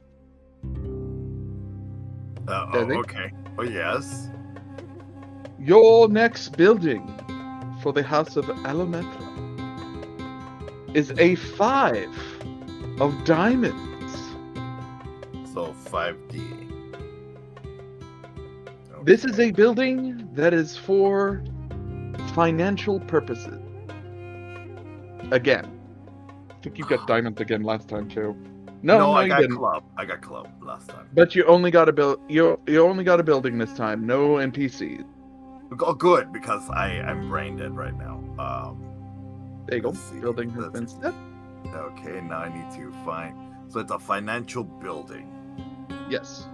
Desi? Okay. Oh, yes. Your next building for the House of Alumetra is a 5 of diamonds. So 5D. This is a building that is for financial purposes. Again. I think you got diamonds again last time too. No, I you got didn't. club. I got club last time. But you only got a build. You only got a building this time. No NPCs. Oh, good, because I'm brain dead right now. There you go. Let's see. Building has been set. Okay, now I need to find. So it's a financial building. Yes,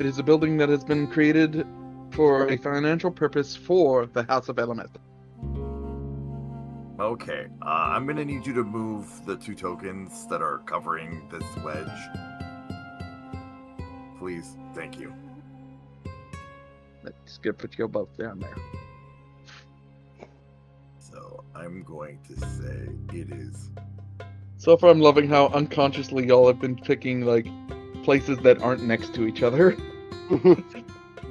it is a building that has been created for a financial purpose for the House of Elemental. Okay, I'm gonna need you to move the 2 tokens that are covering this wedge. Please, thank you. Let's get put you both down there. So I'm going to say it is. So far, I'm loving how unconsciously y'all have been picking like places that aren't next to each other.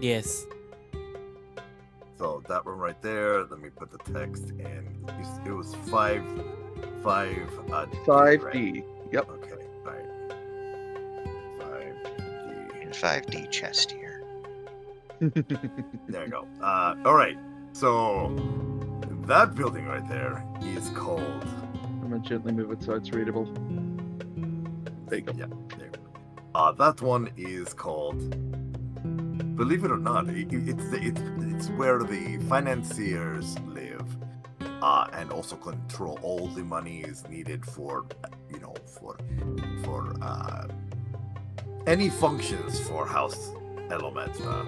Yes. So that one right there. Let me put the text in. It was 5D. 5D. Yep. Okay. All right. 5D. And 5D chest here. There you go. All right. So that building right there is called. I'm gonna gently move it so it's readable. There you go. Yeah. There you go. That one is called. Believe it or not, it's where the financiers live, and also control all the monies needed for any functions for House Elementa,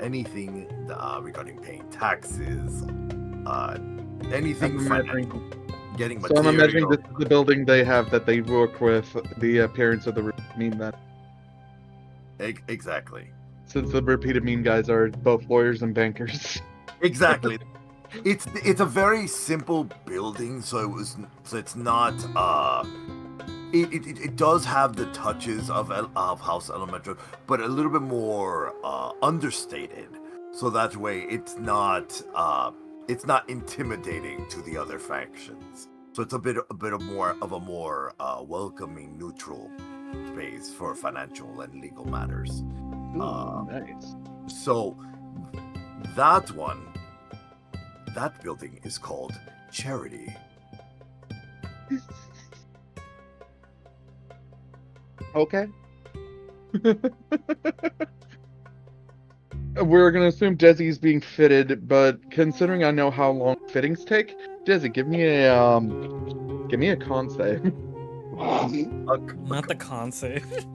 anything regarding paying taxes, anything getting So material. I'm imagining this is the building they have that they work with. The appearance of the mean that. Exactly. Since the repeated mean guys are both lawyers and bankers. Exactly. It's a very simple building, so it's not it does have the touches of House Elemental, but a little bit more understated. So that way it's not intimidating to the other factions. So it's a bit more of a more welcoming, neutral space for financial and legal matters. Nice. So that building is called Charity. Okay. We're gonna assume Desi's being fitted, but considering I know how long fittings take, Desi, give me a con save. Not the con save.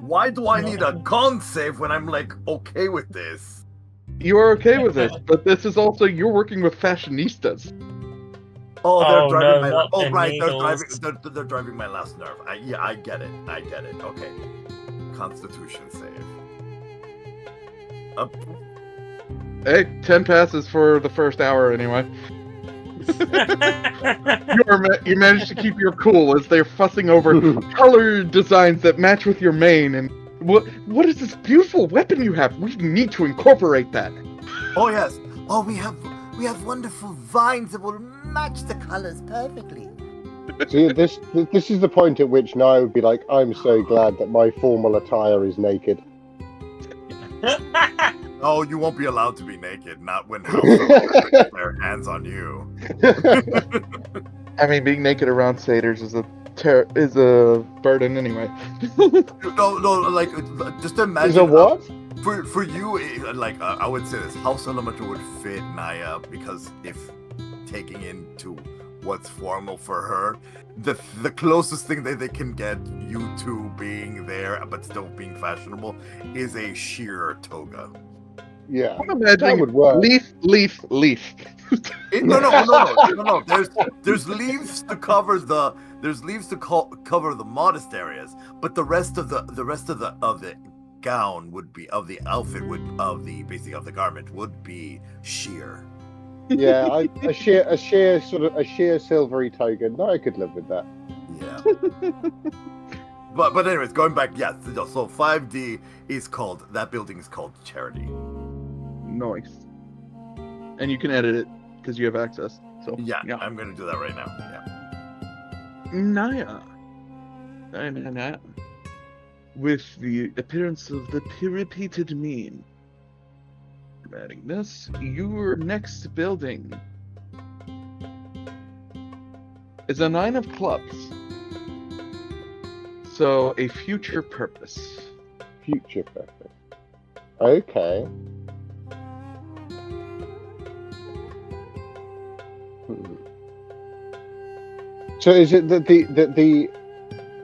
Why do I need a con save when I'm like okay with this? You are okay with this, but this is also you're working with fashionistas. Oh, they're Oh, driving no, my. not Oh, the right, needles. they're driving my last nerve. I get it. Okay, Constitution save. Up. Hey, 10 passes for the first hour anyway. You managed to keep your cool as they're fussing over color designs that match with your mane and what is this beautiful weapon you have? We need to incorporate that. Oh yes. Oh, we have wonderful vines that will match the colors perfectly. See, this is the point at which Naya would be like, I'm so glad that my formal attire is naked. Oh, you won't be allowed to be naked. Not when House get their hands on you. I mean, being naked around satyrs is a burden anyway. No, like just imagine. Is a what? For you, like I would say this, House Elemental would fit Naya because if taking into what's formal for her, the closest thing that they can get you two being there but still being fashionable is a sheer toga. Yeah, I'm imagining that would work. Leaf. No. There's leaves to cover cover the modest areas, but the rest of the gown would be of the garment would be sheer. Yeah, a sheer silvery toga. No, I could live with that. Yeah. But anyways, going back, yes. So 5D is called, that building is called Charity. Nice. And you can edit it because you have access. So Yeah, I'm gonna do that right now. Yeah. Naya. With the appearance of the repeated mean. Adding this, your next building is a 9 of clubs. So, a future purpose. Future purpose. Okay. So is it that the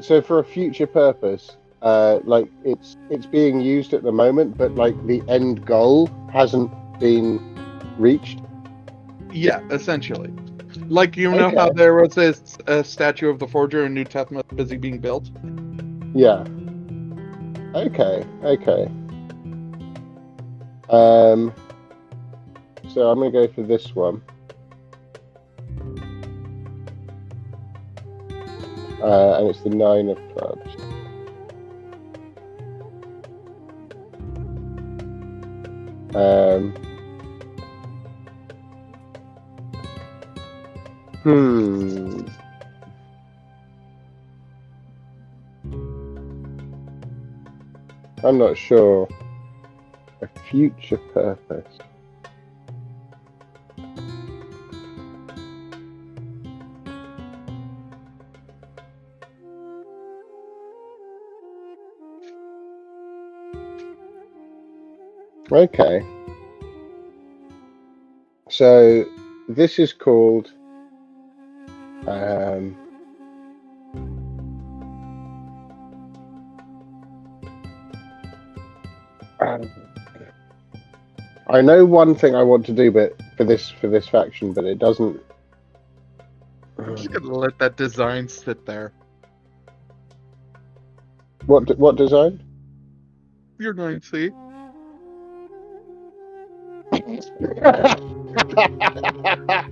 so for a future purpose, like it's being used at the moment, but like the end goal hasn't been reached? Yeah, essentially. Like, you know how Okay. there was a statue of the forger in New Testament busy being built? Yeah. Okay. So I'm gonna go for this one. And it's the 9 of clubs. I'm not sure. A future purpose. Okay. So this is called I know one thing I want to do, but for this faction, but it doesn't. I'm just gonna let that design sit there. What design? You're going to see.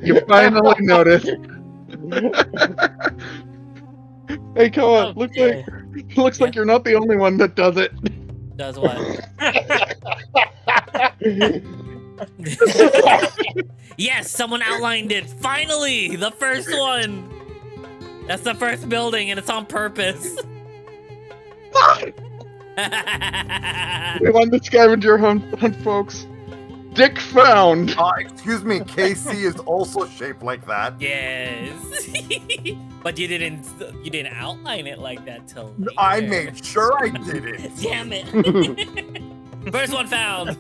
You finally noticed. Hey, Koa, Okay. looks like you're not the only one that does it. Does what? Yes, someone outlined it. Finally, the first one. That's the first building, and it's on purpose. We won the scavenger hunt, folks. Dick found. Excuse me, KC is also shaped like that. Yes. But you didn't outline it like that till later. I made sure I did it. Damn it. First one found.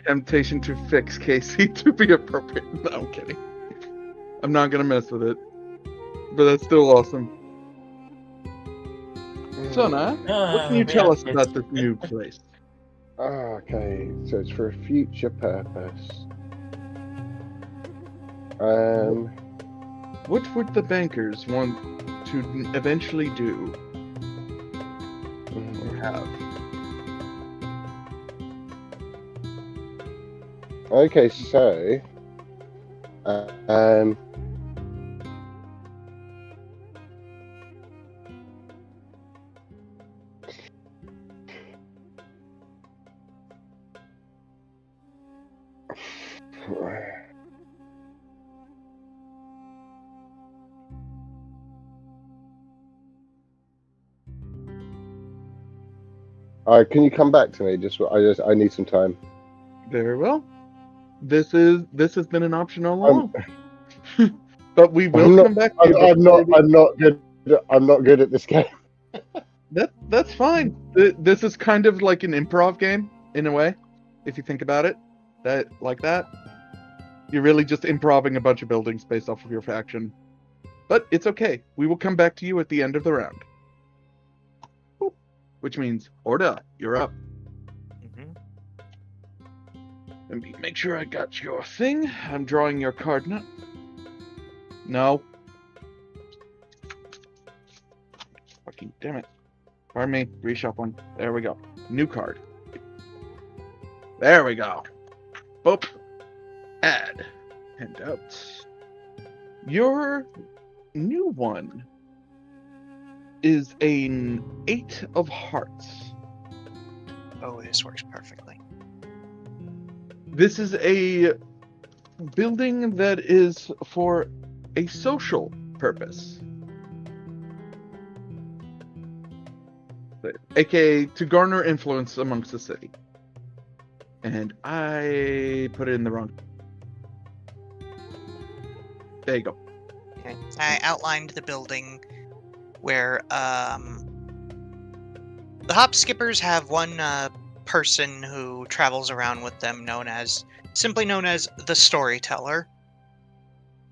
Temptation to fix KC to be appropriate. No, I'm kidding. I'm not gonna mess with it. But that's still awesome. So, Nah, what can you tell us about this new place? Okay, so it's for a future purpose. What would the bankers want to eventually do or have? Okay, so can you come back to me? I need some time. Very well. This has been an option all along. But we will come back to you. I'm not good at this game. That's fine. This is kind of like an improv game in a way, if you think about it. That you're really just improving a bunch of buildings based off of your faction. But it's okay. We will come back to you at the end of the round. Which means, Orda, you're up. Let me make sure I got your thing. I'm drawing your card now. No. Fucking damn it. Pardon me. Reshuffling. There we go. New card. There we go. Boop. Add. Handouts. Your new one is an 8 of hearts. Oh, this works perfectly. This is a building that is for a social purpose. AKA to garner influence amongst the city. And I put it in the wrong. There you go. Okay. I outlined the building where The hop skippers have one person who travels around with them, simply known as the storyteller.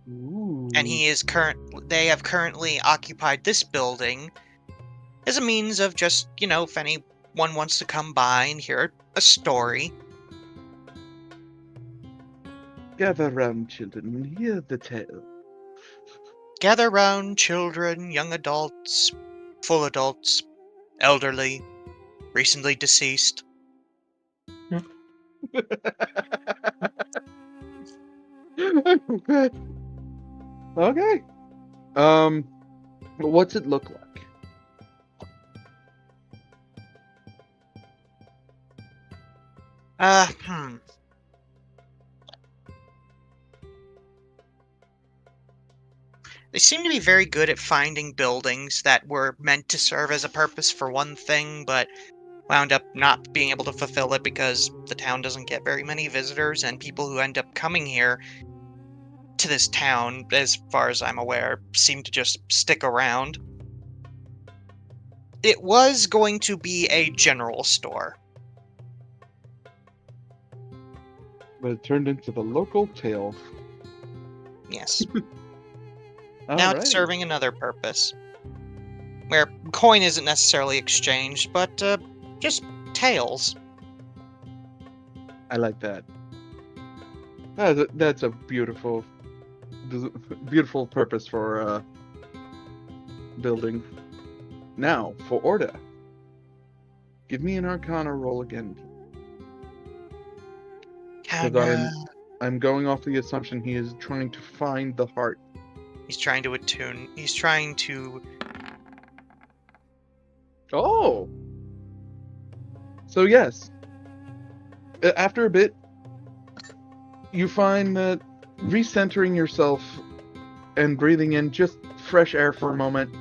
Ooh. And they have currently occupied this building as a means of just, if anyone wants to come by and hear a story. Gather round, children, and hear the tale. Gather round, children, young adults, full adults, elderly, recently deceased. Okay. Okay. What's it look like? They seem to be very good at finding buildings that were meant to serve as a purpose for one thing, but wound up not being able to fulfill it because the town doesn't get very many visitors, and people who end up coming here to this town, as far as I'm aware, seem to just stick around. It was going to be a general store. But it turned into the local tale. Yes. Now it's Alrighty. serving another purpose. Where coin isn't necessarily exchanged, but just tales. I like that. That's a beautiful purpose for building. Now, for Orda. Give me an Arcana roll again. Because I'm going off the assumption he is trying to find the heart. He's trying to attune. He's trying to... Oh! So yes. After a bit, you find that recentering yourself and breathing in just fresh air for a moment,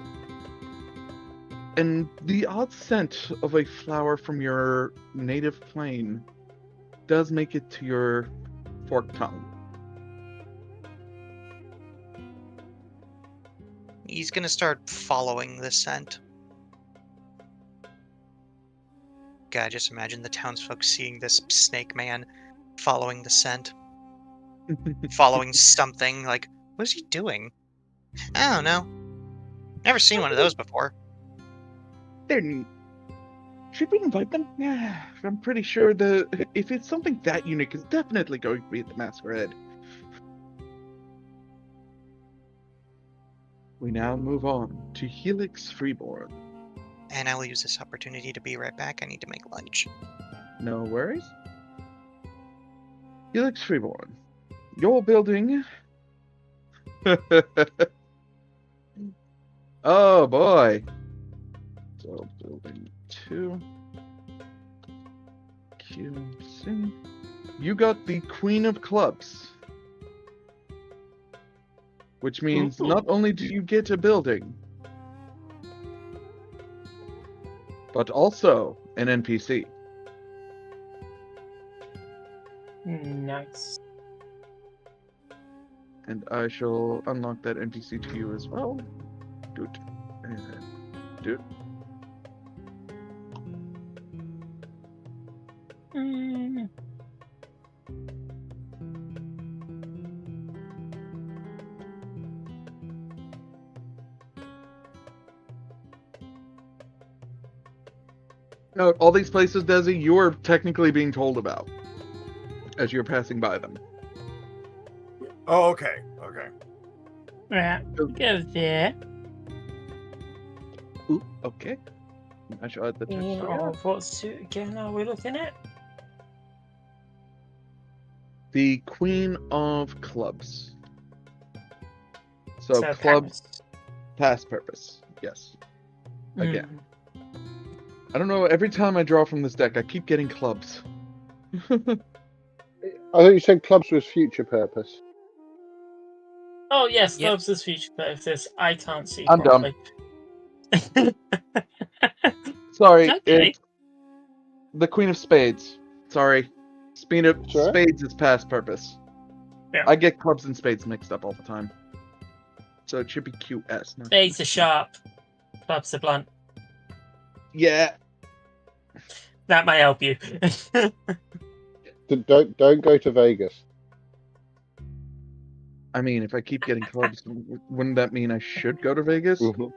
and the odd scent of a flower from your native plane does make it to your forked tongue. He's gonna start following the scent. God, just imagine the townsfolk seeing this snake man following the scent. Following something, like, what is he doing? I don't know. Never seen one of those before. They're neat. Should we invite them? Yeah, I'm pretty sure if it's something that unique, it's definitely going to be at the masquerade. We now move on to Helix Freeborn. And I will use this opportunity to be right back. I need to make lunch. No worries. Helix Freeborn. Your building. Oh boy. So building 2. QC. You got the Queen of Clubs. Which means not only do you get a building, but also an NPC. Nice. And I shall unlock that NPC to you as well. Doot. And doot. No, all these places, Desi, you are technically being told about as you're passing by them. Oh, okay. Okay. Right, go there. Ooh, okay. I shall add the text. What suit again are we looking at? The Queen of Clubs. So clubs, past purpose. Yes. Again. I don't know, every time I draw from this deck, I keep getting clubs. I thought you said clubs was future purpose. Oh yes, Yep. clubs is future purpose. I can't see. I'm properly. Sorry, Okay. it's the Queen of Spades. Sorry. Sure. Spades is past purpose. Yeah. I get clubs and spades mixed up all the time. So it should be QS. Not Spades are QS. sharp. Clubs are blunt. Yeah. That might help you. Don't go to Vegas. I mean, if I keep getting clubs, wouldn't that mean I should go to Vegas? Mhm.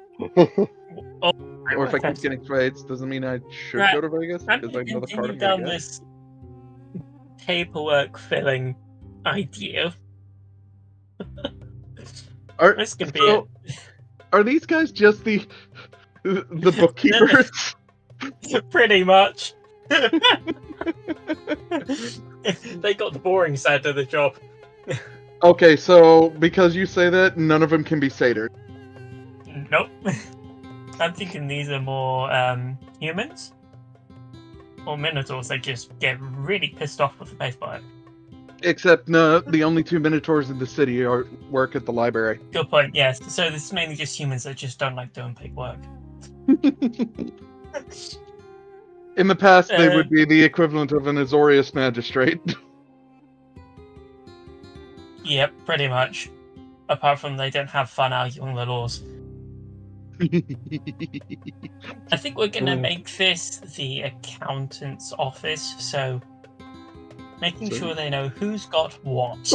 Or if I keep getting trades, doesn't mean I should Right. go to Vegas? I'm Because going I to know the card continue I'm gonna down get. this paperwork filling idea. Are, This could be so, are these guys just the bookkeepers? it. Pretty much. They got the boring side of the job. Okay, so because you say that, none of them can be satyrs. Nope. I'm thinking these are more humans or minotaurs. They just get really pissed off with the paperwork. Except no, the only two minotaurs in the city work at the library. Good point. Yes. So this is mainly just humans that just don't like doing paperwork. In the past, they would be the equivalent of an Azorius magistrate. Yep, pretty much. Apart from they don't have fun arguing the laws. I think we're gonna make this the accountant's office, so making sure they know who's got what.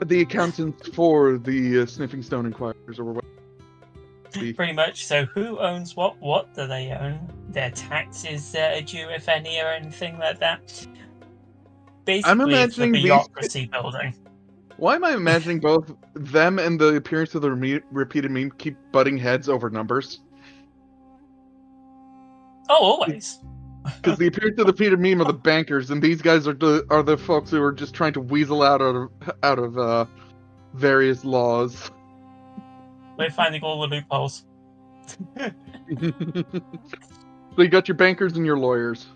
The accountants for the Sniffing Stone Inquirers, or what? Pretty much. So who owns what? What do they own? Their taxes that are due, if any, or anything like that. Basically, I'm imagining it's a bureaucracy building. Why am I imagining both them and the appearance of the repeated meme keep butting heads over numbers? Oh, always. Because the appearance of the repeated meme are the bankers, and these guys are the folks who are just trying to weasel out of various laws. We're finding all the loopholes. So you got your bankers and your lawyers.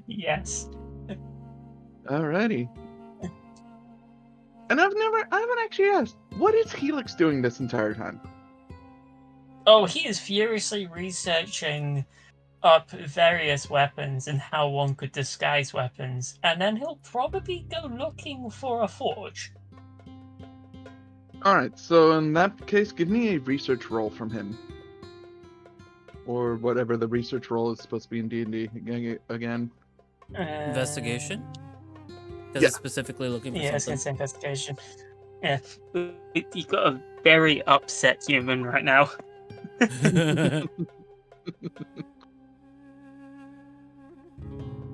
Yes. Alrighty. And I haven't actually asked, what is Helix doing this entire time? Oh, he is furiously researching up various weapons and how one could disguise weapons, and then he'll probably go looking for a forge. Alright, so in that case, give me a research roll from him. Or whatever the research roll is supposed to be in D&D again. Investigation? Because Yeah. it's specifically looking for Yeah, it's something. investigation. Yeah, you've got a very upset human right now.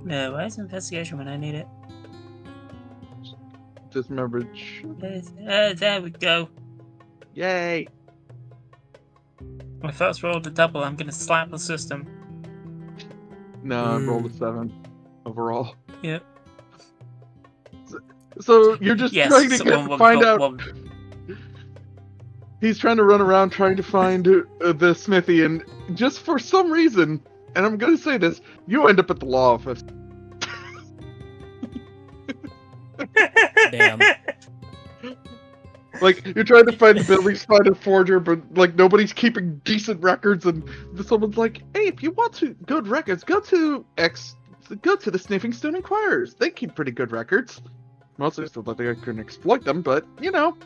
Where's investigation when I need it? Just remember. There we go. Yay! My first roll to double. I'm gonna slap the system. No, I rolled a 7 overall. Yep. So you're just Yes. trying to so find out. He's trying to run around trying to find the smithy, and just for some reason, and I'm going to say this, you end up at the law office. Damn. Like, you're trying to find the building spot and forger, but like nobody's keeping decent records, and someone's like, "Hey, if you want good records, go to the Sniffing Stone Inquirers. They keep pretty good records." Mostly so that they can exploit them, but you know.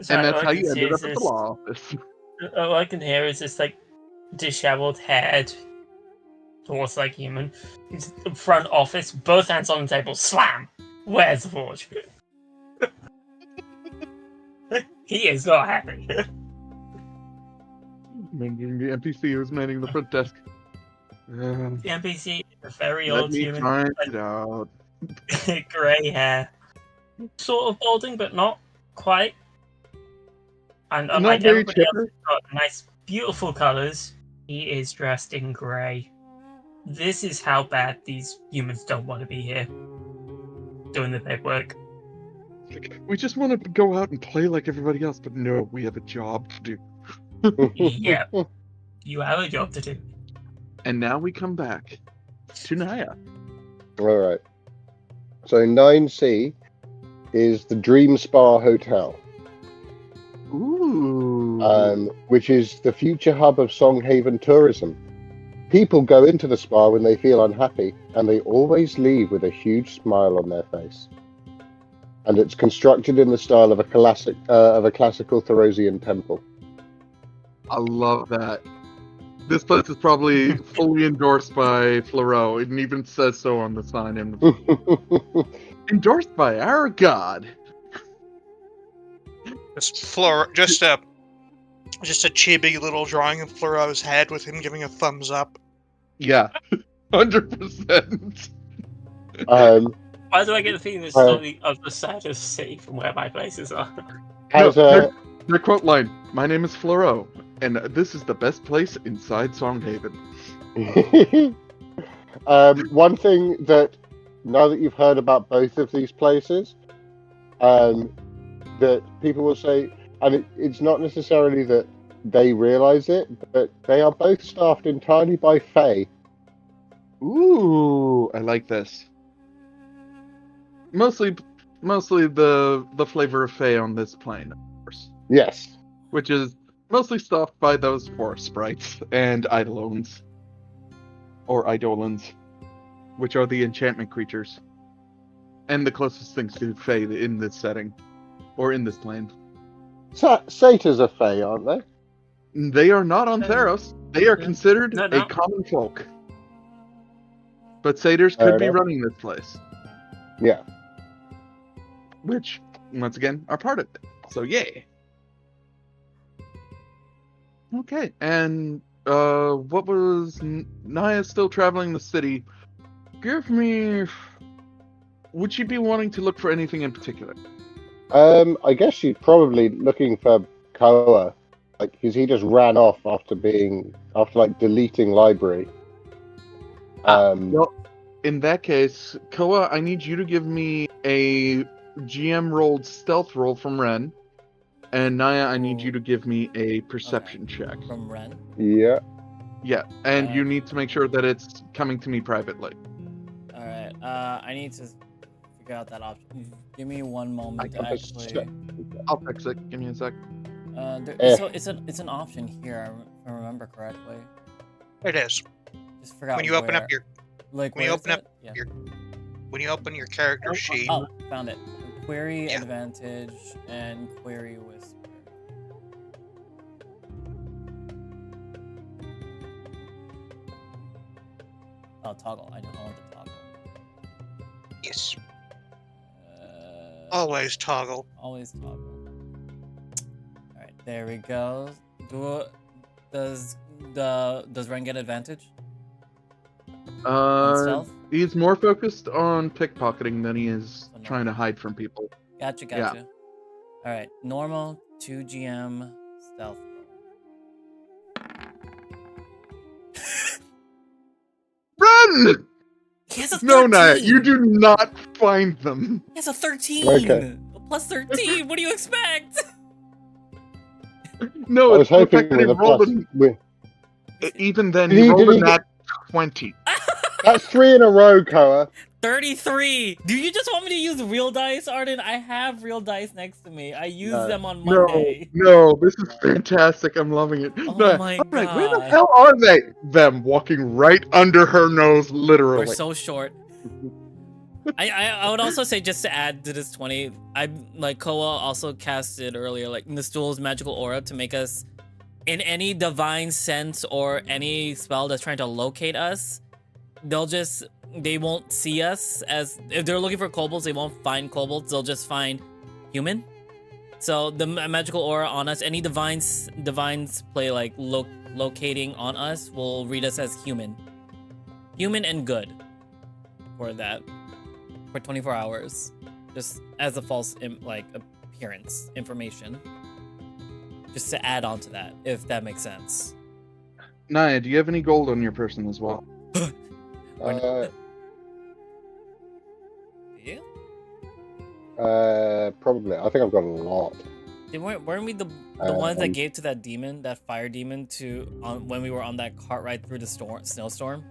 Sorry, And that's all I how can you see ended is up at the this- law office. All I can hear is this like disheveled head, horse like human, front office, both hands on the table, slam. Where's the forge? He is not happy. Managing the NPC who's manning the front desk. The NPC, a very Let old me human, find it out. grey hair, sort of balding, but not quite. And Not unlike very everybody else, chipper. who's got nice, beautiful colours, he is dressed in grey. This is how bad these humans don't want to be here, doing the paperwork. We just want to go out and play like everybody else, but no, we have a job to do. Yeah, you have a job to do. And now we come back to Naya. All right. So 9C is the Dream Spa Hotel, Ooh. which is the future hub of Songhaven tourism. People go into the spa when they feel unhappy, and they always leave with a huge smile on their face. and it's constructed in the style of a classical Therosian temple. I love that. This place is probably fully endorsed by Fleuro. It even says so on the sign. Endorsed by our god. Just a chibi little drawing of Flero's head with him giving a thumbs up. Yeah, 100%. Why do I get the feeling it's slightly of the side of sea from where my places are? Their quote line, "My name is Fleuro, and this is the best place inside Songhaven." One thing that, now that you've heard about both of these places, that people will say, and it's not necessarily that they realize it, but they are both staffed entirely by Fae. Ooh, I like this. Mostly the flavor of Fae on this plane, of course. Yes. Which is mostly staffed by those forest sprites and eidolons. Or eidolons. Which are the enchantment creatures. And the closest things to Fae in this setting. Or in this plane. Satyrs are Fae, aren't they? They are not on Theros. They are considered No. a common folk. But satyrs could be running this place. Yeah. Which, once again, are part of it. So, yay. Okay, and what was Naya still traveling the city? Give me... Would she be wanting to look for anything in particular? I guess she's probably looking for Koa, because he just ran off after deleting library. Well, in that case, Koa, I need you to give me a GM rolled stealth roll from Ren. And Naya, I need you to give me a perception check. From Ren? Yeah. Yeah, and you need to make sure that it's coming to me privately. Alright, I need to figure out that option. Give me one moment to actually... I'll fix it. Give me a sec. So it's an option here, if I remember correctly. It is. Just forgot When you open up your when you open your character sheet. Oh, found it. Query advantage and query whisper. Oh, toggle. I want the toggle. Yes. Always toggle. Always toggle. Alright, there we go. Does Ren get advantage? Stealth? He's more focused on pickpocketing than he is trying to hide from people. Gotcha. Yeah. Alright, normal, 2 GM, stealth. Run! He has a 13! No, Naya, you do not find them. He has a 13! Okay. A plus 13! What do you expect? No, I was it's the hoping fact that with he a rolled plus. even then, Did he he- rolled did a he nat 20. That's 3 in a row, Koa. 33! Do you just want me to use real dice, Arden? I have real dice next to me. I used No. them on No, Monday. no, this is fantastic. I'm loving it. Oh Naya, my alright, where the God. hell are they? Them walking right under her nose, literally. We're so short. I would also say, just to add to this 20, Koa also casted earlier, Nistul's magical aura to make us, in any divine sense or any spell that's trying to locate us, they won't see us as, if they're looking for kobolds, they won't find kobolds, they'll just find human. So the magical aura on us, any divines play locating on us will read us as human. Human and good for that. For 24 hours, just as a false appearance information, just to add on to that, if that makes sense. Naya, do you have any gold on your person as well? Do you? Probably. I think I've got a lot. Weren't we the ones that gave to that demon, that fire demon, when we were on that cart ride through the snowstorm?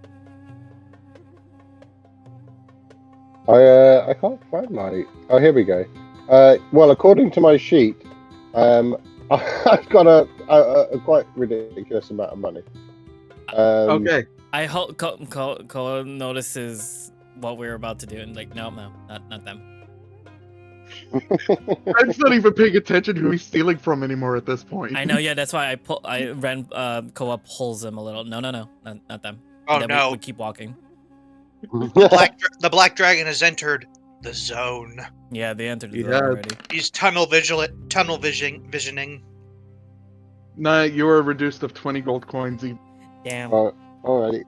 I can't find my... Oh, here we go. Well, according to my sheet, I've got a quite ridiculous amount of money. Okay. I hope Koa notices what we're about to do and no, not them. Red's not even paying attention to who he's stealing from anymore at this point. I know, yeah, that's why Koa pulls him a little. No, not them. Oh And then no! we keep walking. The black dragon has entered the zone. Yeah, they entered the Yeah. zone already. He's visioning. Nah, you are reduced of 20 gold coins. Damn. Alrighty.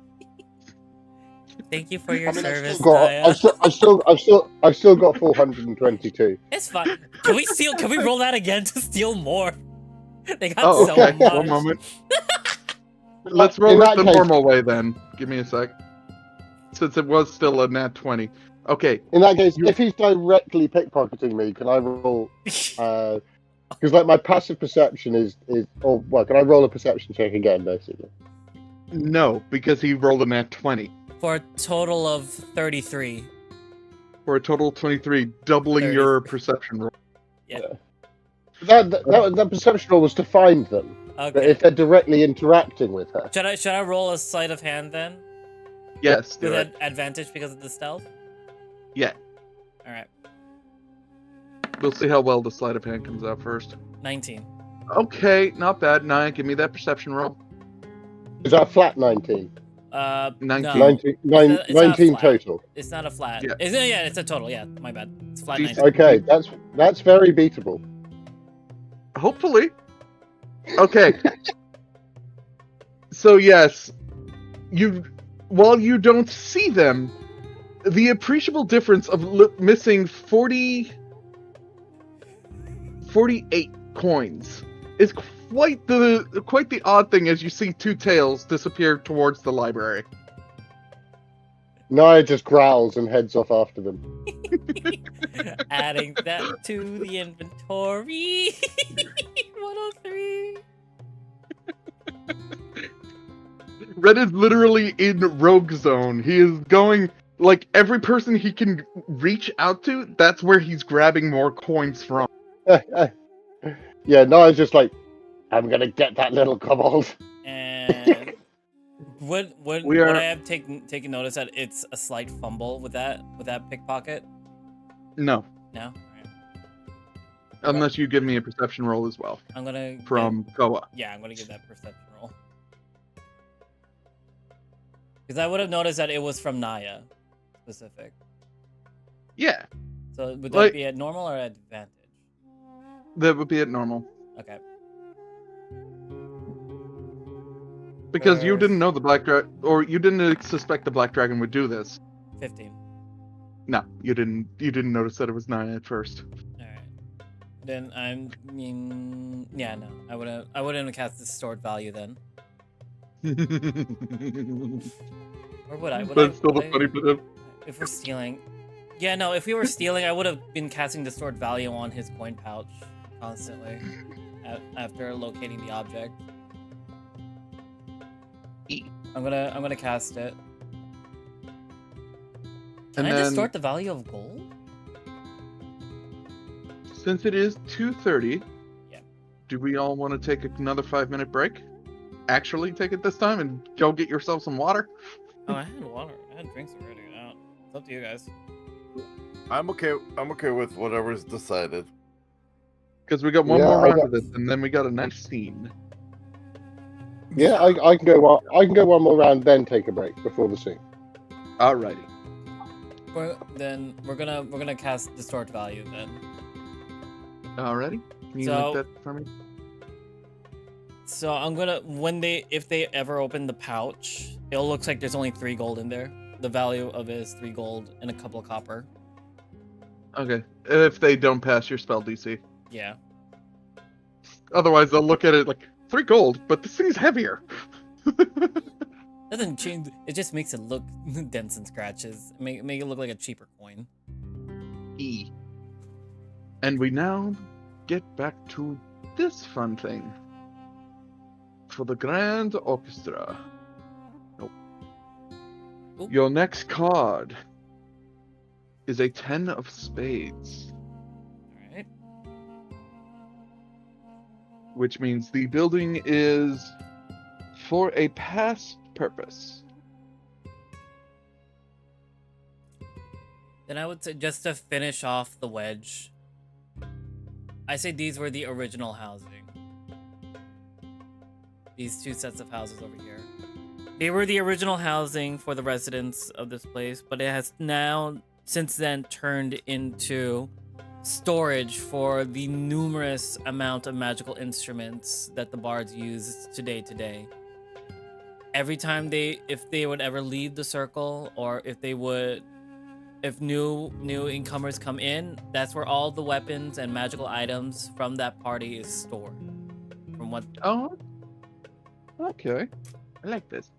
Thank you for your I mean, service, I've still got 422. It's fine. Can we steal? Can we roll that again to steal more? They got Oh, so okay. much. One moment. Let's roll it the normal way then. Give me a sec. Since it was still a nat 20. Okay. In that case, if he's directly pickpocketing me, can I roll? Because like my passive perception is, or well, can I roll a perception check again, basically? No, because he rolled a nat 20. For a total of 33. For a total of 23, doubling 30. your perception roll. Yeah. That perception roll was to find them. But Okay. if they're directly interacting with her, Should I roll a sleight of hand then? Yes, do With it. advantage because of the stealth? Yeah. Alright. We'll see how well the sleight of hand comes out first. 19. Okay, not bad. Naya, give me that perception roll. is that a flat 19? 19. No. 19, nine- It's not 19 flat. total. It's not a flat. Yeah. Yeah, it's a total. Yeah, my bad. It's flat Decent. 19. Okay, that's very beatable. Hopefully. Okay. So yes, while you don't see them, the appreciable difference of missing 48 coins is quite the odd thing as you see two tails disappear towards the library. Naya just growls and heads off after them. Adding that to the inventory. 103. Red is literally in rogue zone. He is going, like, every person he can reach out to, that's where he's grabbing more coins from. Yeah, Naya's just like, I'm gonna get that little kobold. And would I have taken notice that it's a slight fumble with that pickpocket? No, No? Alright. unless you give me a perception roll as well. I'm gonna From Koa. Yeah, I'm gonna give that perception roll. Because I would have noticed that it was from Naya specific. Yeah, So would that Like- be at normal or at advantage? that would be at normal. Okay. Because you didn't know the black dragon, or you didn't suspect the black dragon would do this. 15. No, you didn't. You didn't notice that it was Naya at first. Alright. Then yeah, no. I wouldn't have cast the stored value then. Or would I? But it's still the funny bit of. If we're stealing. Yeah, no, if we were stealing, I would have been casting the stored value on his coin pouch constantly after locating the object. I'm gonna cast it. Can And I then, distort the value of gold? since it is 2:30, Yeah. do we all want to take another 5-minute break? Actually, take it this time and go get yourself some water. Oh, I had water. I had drinks already. It's up to you guys. I'm okay with whatever's decided. Because we got one Yeah, more I round got- of this, and then we got a nice scene. Yeah, I can go one more round, then take a break before the scene. Alrighty. Then we're gonna cast distort value then. Alrighty. Can you So- make that for me? So I'm gonna if they ever open the pouch, it looks like there's only 3 gold in there. The value of it is 3 gold and a couple of copper. Okay. If they don't pass your spell DC. Yeah. Otherwise, they'll look at it like 3 gold, but this thing's heavier. Doesn't change. It just makes it look dents and scratches. Make it look like a cheaper coin. E. And we now get back to this fun thing. For the Grand Orchestra. Nope. Oop. Your next card is a 10 of spades, All right. which means the building is for a past purpose. Then I would say just to finish off the wedge, I say these were the original housing. These two sets of houses over here. They were the original housing for the residents of this place, but it has now, since then, turned into storage for the numerous amount of magical instruments that the bards use today. Every time if they would ever leave the circle, or if new incomers come in, that's where all the weapons and magical items from that party is stored. From what? Oh, okay. I like this.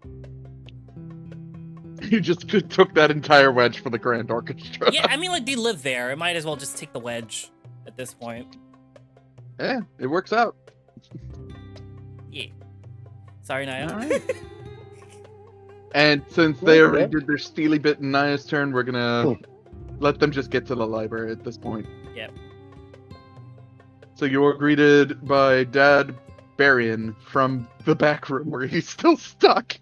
You just took that entire wedge for the Grand Orchestra. Yeah, I mean, like, they live there. It might as well just take the wedge at this point. Yeah, it works out. Yeah. Sorry, Naya. All right. And since they already did their steely bit in Naya's turn, we're gonna let them just get to the library at this point. Yep. So you are greeted by Dad Barian from the back room where he's still stuck.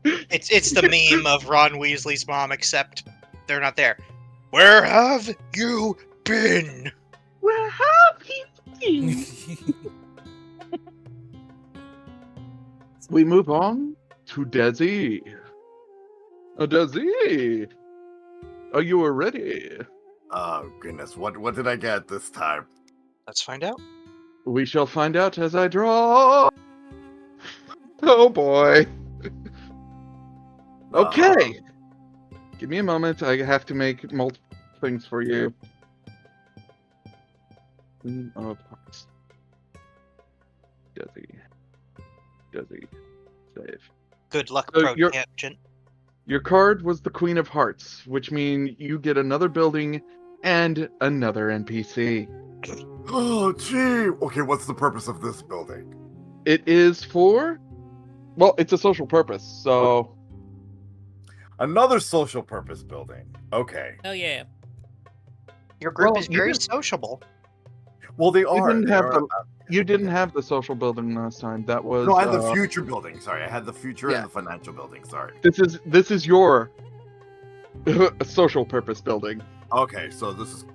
It's the meme of Ron Weasley's mom, except they're not there. Where have you been? Where have you been? We move on to Desi. Oh, Desi! Are you ready? Oh, goodness. What did I get this time? Let's find out. We shall find out as I draw. Oh, boy. Okay. Give me a moment. I have to make multiple things for you. Queen of Hearts. Desi. Save. Good luck, So Pro Tangent. Your card was the Queen of Hearts, which means you get another building and another NPC. Oh, gee. Okay, what's the purpose of this building? It is for... Well, it's a social purpose, so... Another social purpose building. Okay. Oh, yeah. Your group Well, is very sociable. Well, they You are. didn't they have are- You didn't have the social building last time. That was... No, I had the future building. Sorry, I had the future yeah. and the financial building. Sorry. This is your social purpose building. Okay, so this is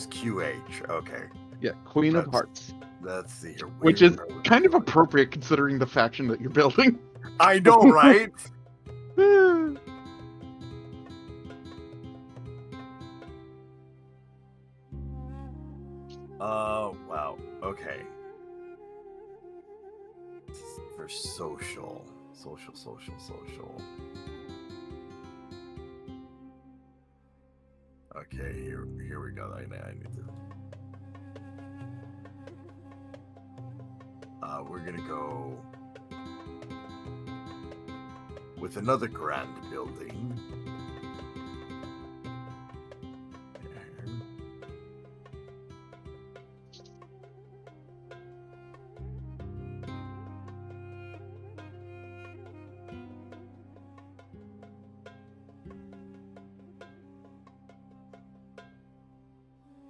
QH. Okay, Yeah, Queen of That's- Hearts. let's see here. Which is kind of appropriate considering the faction that you're building. I know, right? Oh, wow. Okay. For social. Okay, here we go. I need to. We're gonna go with another grand building.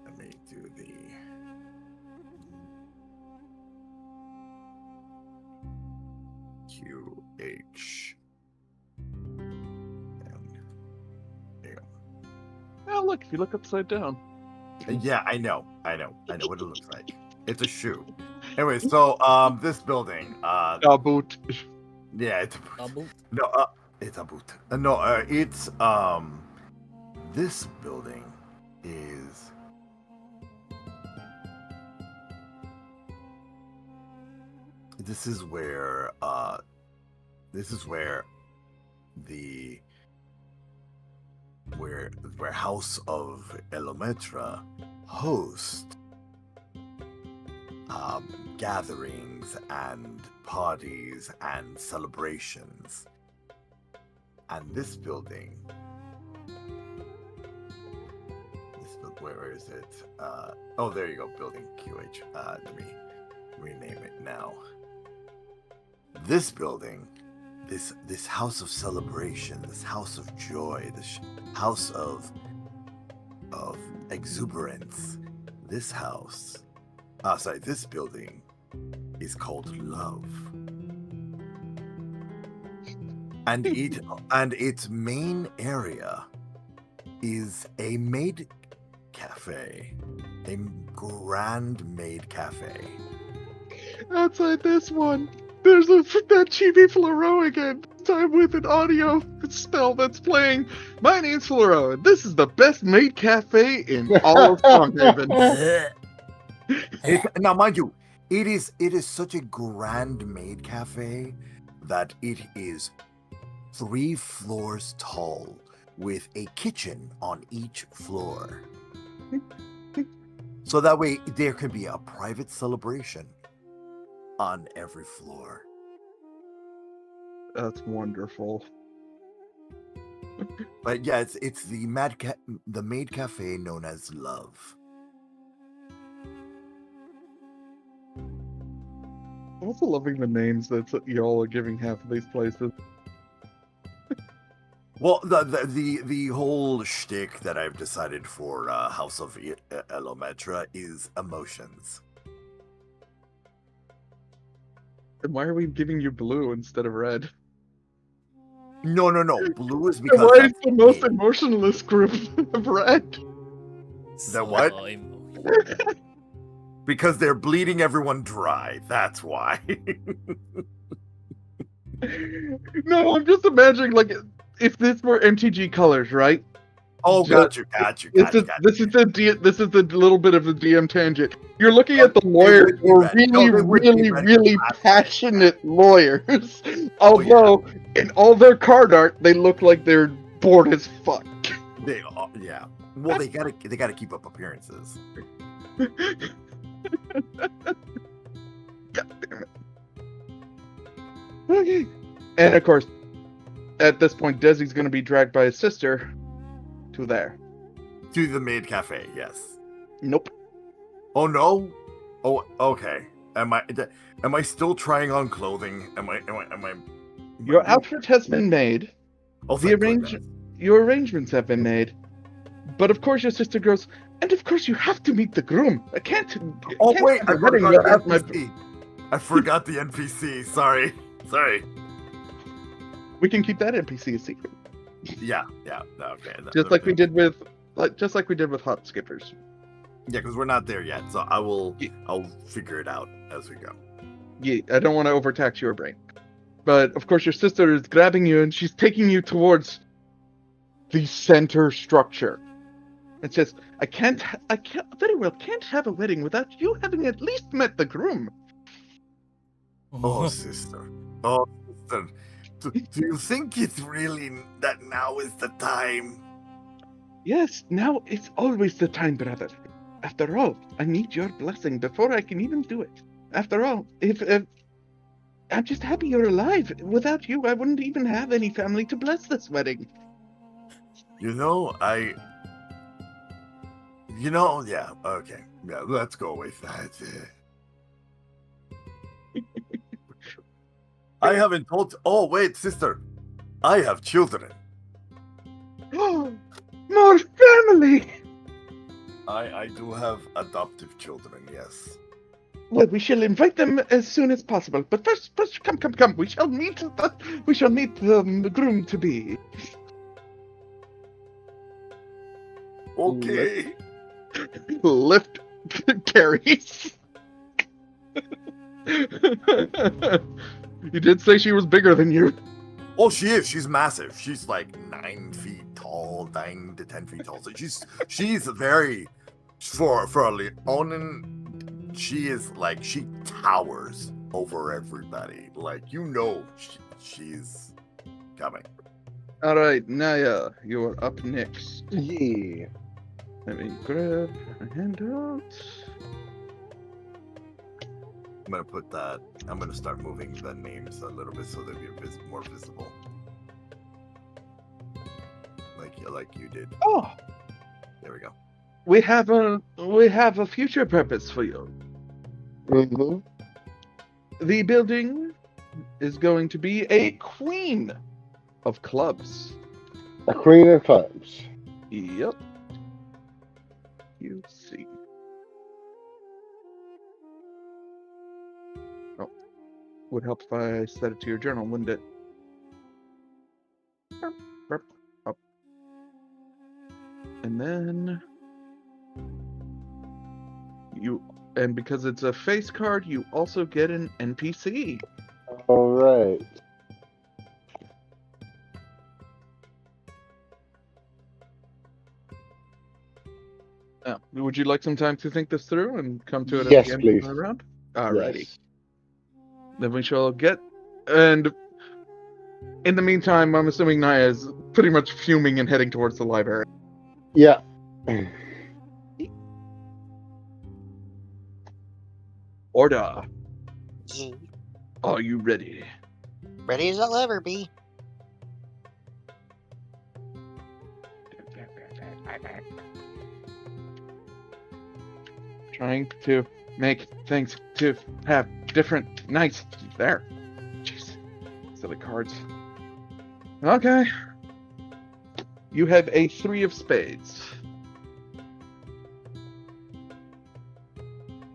Let me do the QH. Oh, look, if you look upside down. Yeah, I know what it looks like. It's a shoe. Anyway, so this building, Boot. yeah, it's a A boot. no, it's a boot. No, it's this building is this is where the where House of Elometra host gatherings and parties and celebrations. And this building, where is it? Oh, there you go, building QH. Let me rename it now. This building, this house of celebration, this house of joy, this house of exuberance, this building is called Love. And its main area is a cafe. A grand maid cafe. Outside this one, there's that chibi Floro again. This time with an audio spell that's playing. My name's Floro, and this is the best maid cafe in all of Stronghaven. Now, mind you, it is such a grand maid cafe that it is 3 floors tall with a kitchen on each floor. So that way there can be a private celebration on every floor. That's wonderful. But yeah, it's the maid cafe known as Love. I'm also loving the names that y'all are giving half of these places. Well, the whole shtick that I've decided for House of Elometra is emotions. And why are we giving you blue instead of red? No. Blue is because Why is that's the most me. emotionless group of red? The what? So emo- Because they're bleeding everyone dry. That's why. No, I'm just imagining, like, if this were MTG colors, right? Oh, got you. This is the little bit of the DM tangent. You're looking at the They lawyers would be who are red. No, they would be red. really passionate lawyers. Although, in all their card art, they look like they're bored as fuck. Yeah. Well, they gotta keep up appearances. God damn it. Okay. And of course, at this point, Desi's going to be dragged by his sister to there. To the maid cafe, yes. Nope. Oh no. Oh, okay. Am I still trying on clothing? Am I? Your outfit has been made. Oh, thank goodness. Your arrangements have been made. But of course, your sister goes, and of course, you have to meet the groom. I can't. Oh can't wait, have I a wedding forgot the without NPC. I forgot the NPC. Sorry. We can keep that NPC a secret. Yeah. Okay. Just like we did with Hot Skippers. Yeah, because we're not there yet, so I'll figure it out as we go. Yeah, I don't want to overtax your brain. But of course, your sister is grabbing you and she's taking you towards the center structure. It says, I can't very well can't have a wedding without you having at least met the groom. Oh, sister. Oh, sister. Do you think it's really that now is the time? Yes, now it's always the time, brother. After all, I need your blessing before I can even do it. After all, if I'm just happy you're alive. Without you, I wouldn't even have any family to bless this wedding. Yeah, okay. Yeah, let's go with that. I haven't told... Oh, wait, sister. I have children. More family! I do have adoptive children, yes. Well, we shall invite them as soon as possible. But first, come. We shall meet the groom to be. Okay. Lift carries. You did say she was bigger than you. Oh, she is. She's massive. She's like 9 feet tall, 9 to 10 feet tall. So she's very for a Leonin. She is like she towers over everybody. Like she's coming. All right, Naya, you are up next. Yeah. Let me grab a handout. I'm gonna start moving the names a little bit so they'll be more visible. Like you did. Oh, There we go. we have a future purpose for you. Mm-hmm. The building is going to be a queen of clubs. A queen of clubs. Yep. You see. Oh, would help if I set it to your journal, wouldn't it? Burp, burp, up. And then And because it's a face card, you also get an NPC. All right. Would you like some time to think this through and come to it at Yes, the end please. of the round? Alrighty. Yes. Then we shall get. And in the meantime, I'm assuming Naya is pretty much fuming and heading towards the library. Yeah. Order. Ye- Are you ready? Ready as I'll ever be. Trying to make things to have different nights. There. Jeez. Silly cards. Okay. You have a 3 of spades.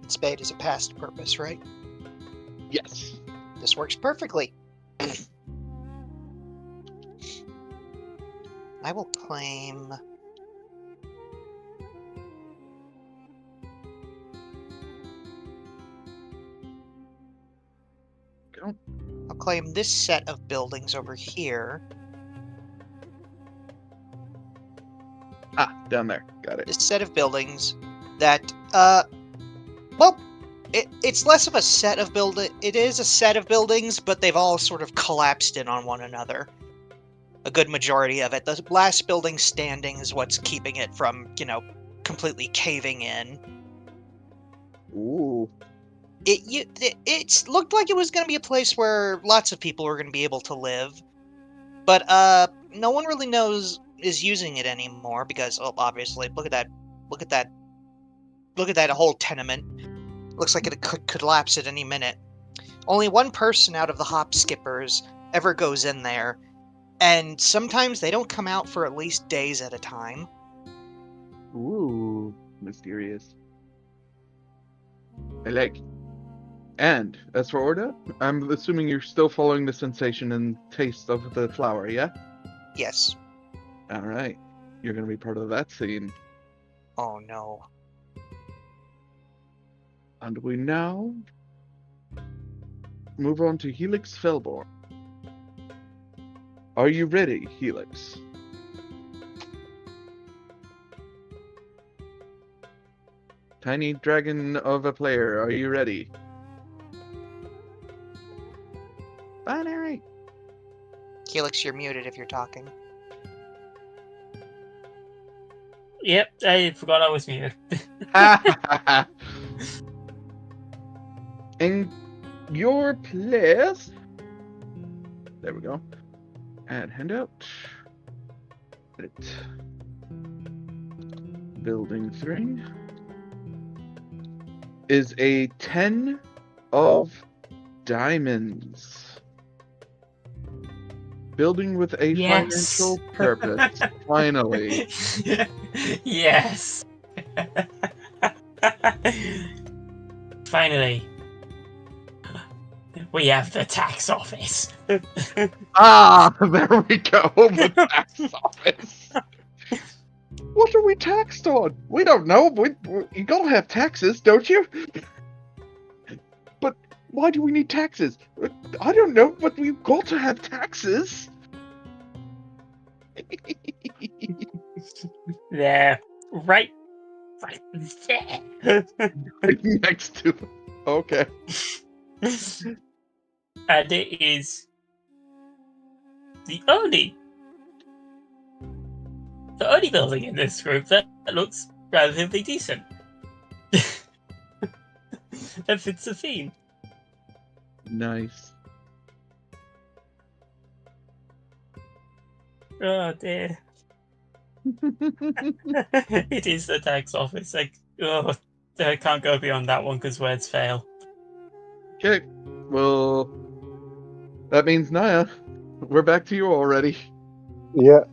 Spade is a past purpose, right? Yes. This works perfectly. I will claim... Go. I'll claim this set of buildings over here. Ah, down there. Got it. This set of buildings that, well, it's less of a set of it is a set of buildings, but they've all sort of collapsed in on one another. A good majority of it. The last building standing is what's keeping it from, completely caving in. Ooh. It looked like it was going to be a place where lots of people were going to be able to live, but no one really is using it anymore because, obviously, look at that whole tenement. Looks like it could collapse at any minute. Only one person out of the hop skippers ever goes in there, and sometimes they don't come out for at least days at a time. Ooh. Mysterious. I like. And as for Orda, I'm assuming you're still following the sensation and taste of the flower, yeah? Yes. Alright. You're gonna be part of that scene. Oh no. And we now move on to Helix Felborn. Are you ready, Helix? Tiny dragon of a player, are you ready? Binary. Helix, you're muted if you're talking. Yep, I forgot I was muted. In your place. There we go. Add handout. Edit. Building 3 is a 10 of diamonds. Building with a Yes. financial purpose. Finally. Yes. Finally. We have the tax office. Ah, there we go. The tax office. What are we taxed on? We don't know. You gotta have taxes, don't you? But why do we need taxes? I don't know, but we've got to have taxes. There. Right there. Next to. Okay. And it is the only building in this group that looks relatively decent. That fits the theme. Nice. Oh dear. It is the tax office. I can't go beyond that one because words fail. Okay. Well, that means Naya, we're back to you already. Yeah.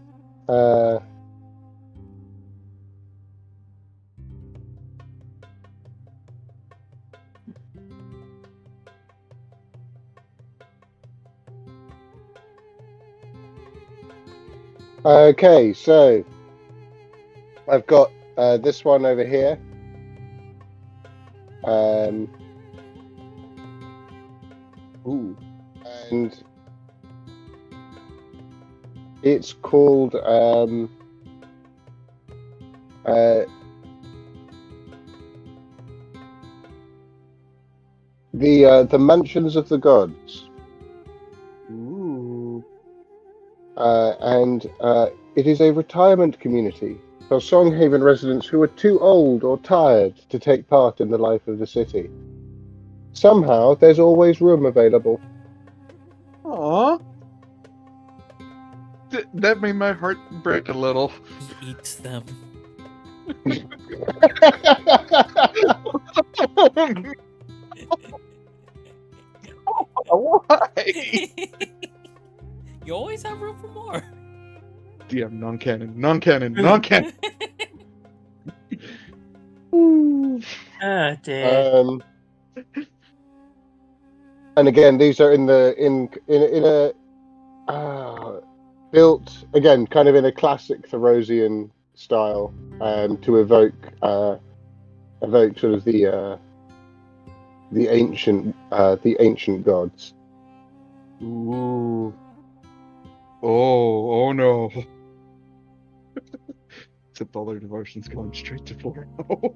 Okay, so I've got This one over here. Ooh. And it's called the Mansions of the Gods. Ooh. And it is a retirement community for Songhaven residents who are too old or tired to take part in the life of the city. Somehow, there's always room available. Aww. That made my heart break a little. He eats them. Why? You always have room for more. DM non-canon, non-canon, non-canon. Ooh. Oh dear. And again, these are in a built again, kind of in a classic Therosian style, to evoke sort of the ancient gods. Ooh. Oh no. Except all their devotions going straight to 4-0.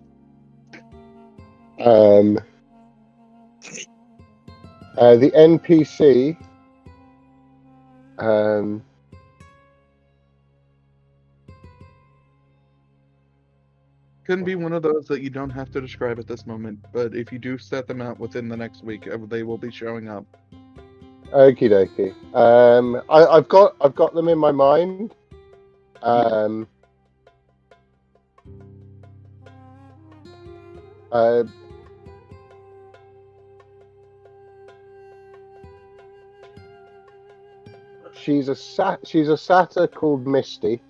The NPC Couldn't be one of those that you don't have to describe at this moment, but if you do set them out within the next week, they will be showing up. Okie dokie. I've got them in my mind. She's a satyr called Misty.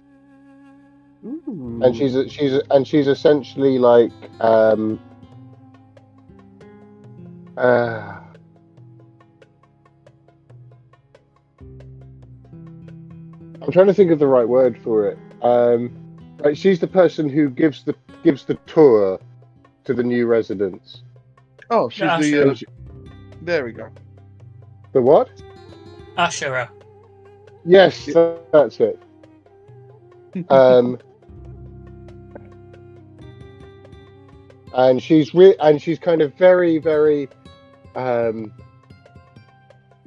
Ooh. And she's essentially like I'm trying to think of the right word for it. Like she's the person who gives the tour to the new residents. Oh, she's Usher. There we go. The what? Usherer. Yes, that's it. And she's kind of very, very.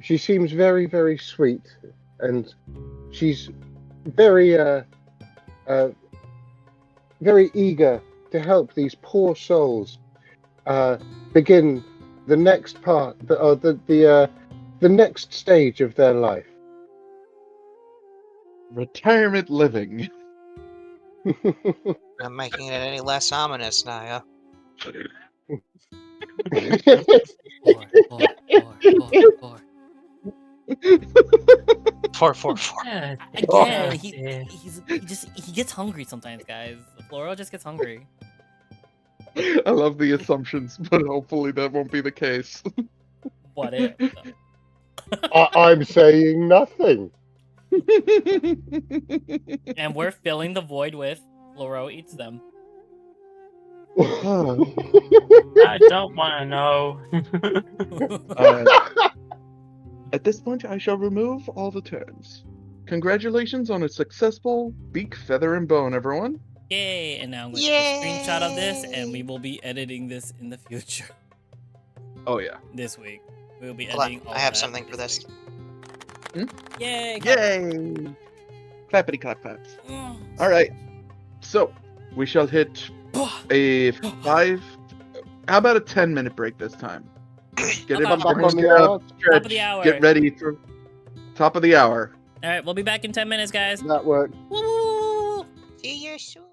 She seems very, very sweet, and she's very, very eager to help these poor souls begin the next part, the next stage of their life. Retirement living. Not making it any less ominous, Naya. Four. 4. Again, dear. he gets hungry sometimes, guys. Floro just gets hungry. I love the assumptions, but hopefully that won't be the case. What if? I'm saying nothing. And we're filling the void with Floro eats them. I don't want to know. At this point, I shall remove all the turns. Congratulations on a successful beak, feather, and bone, everyone. Yay! And now I'm going to take a screenshot of this, and we will be editing this in the future. Oh yeah. This week. We will be Hold editing on, all I have that something for this. week. Yay! Yay! Clappity clap claps. Mm. All right. So we shall hit a 5. How about a 10-minute break this time? Get Okay. it Back on the hour. stretch, Top of the hour. Get ready for top of the hour. All right, we'll be back in 10 minutes, guys. That worked. Woo! See you soon.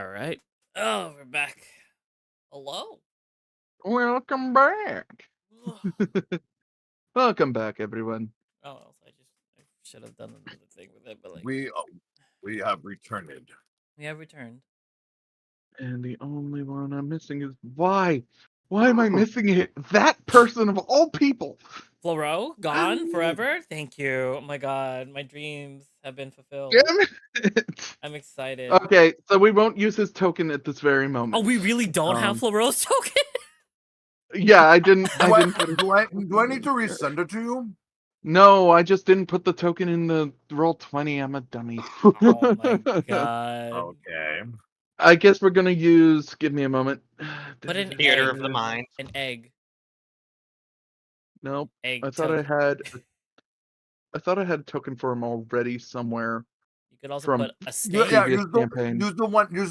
All right. Oh, we're back. Hello. Welcome back. Oh, Welcome back, everyone. I should have done another thing with it, but like We have returned. we have returned. And the only one I'm missing is why? Why am I missing it? That person of all people. Floro, gone forever? Thank you. Oh my god, my dreams have been fulfilled. Damn it. I'm excited. Okay, so we won't use his token at this very moment. Oh, we really don't have Floro's token? Yeah, I didn't put it. Do I need to resend it to you? No, I just didn't put the token in the Roll20. I'm a dummy. Oh my god. Okay. I guess we're gonna use. Give me a moment. Put an Theater egg. of the mind. An egg. Nope. Egg. I thought token. I thought I had a token for him already somewhere. You could also from put a steak. Yeah, previous campaign. use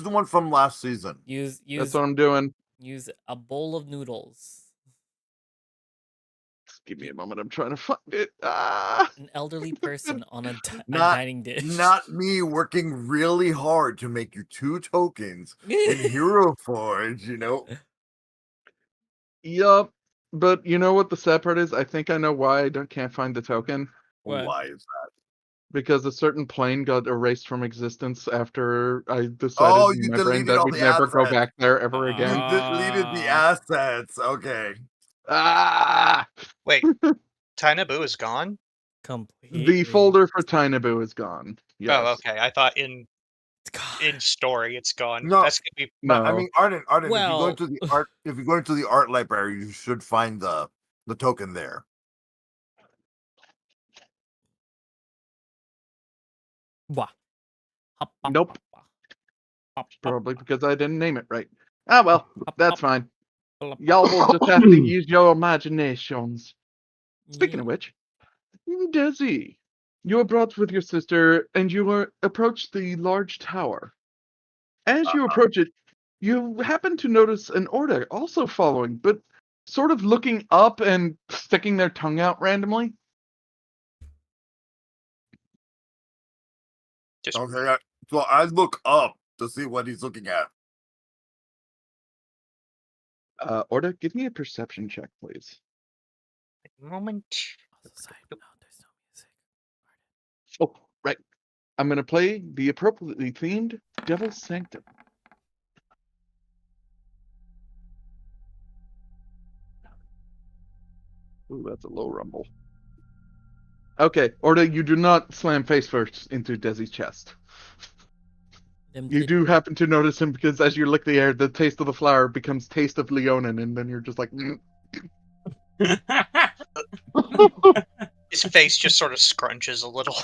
the one from last season. Use That's what I'm doing. use a bowl of noodles. Just give me a moment. I'm trying to find it. Ah! An elderly person on a Not- dining dish. Not me working really hard to make you 2 tokens in Hero Forge, you know? Yup. But you know what the sad part is? I think I know why I can't find the token. What? Why is that? Because a certain plane got erased from existence after I decided Oh, in you my brain deleted that all we'd the never go assets. back there ever You again. deleted the assets. Okay. Ah! Wait, Tainabu is gone? Completely. The folder for Tainabu is gone. Yes. Oh, okay. I thought in God. story it's gone. No. That's gonna be No. I mean, Arden, Well- if you go into the art library, you should find the token there. Wah. Hop, hop, Nope. hop, hop, Probably because I didn't name it right. Ah, well, hop, that's hop, fine. hop, Y'all will just have to use your imaginations. Speaking Yeah. of which, Desi, you were brought with your sister and you were approached the large tower. As you approach it, you happen to notice an order also following, but sort of looking up and sticking their tongue out randomly. just Okay, so I look up to see what he's looking at. Orda, give me a perception check, please. a moment. Also, side note, there's no music. Oh, right. I'm going to play the appropriately themed Devil's Sanctum. Ooh, that's a low rumble. Okay, Orda, you do not slam face first into Desi's chest. You do happen to notice him because as you lick the air, the taste of the flower becomes taste of Leonin, and then you're just like, His face just sort of scrunches a little.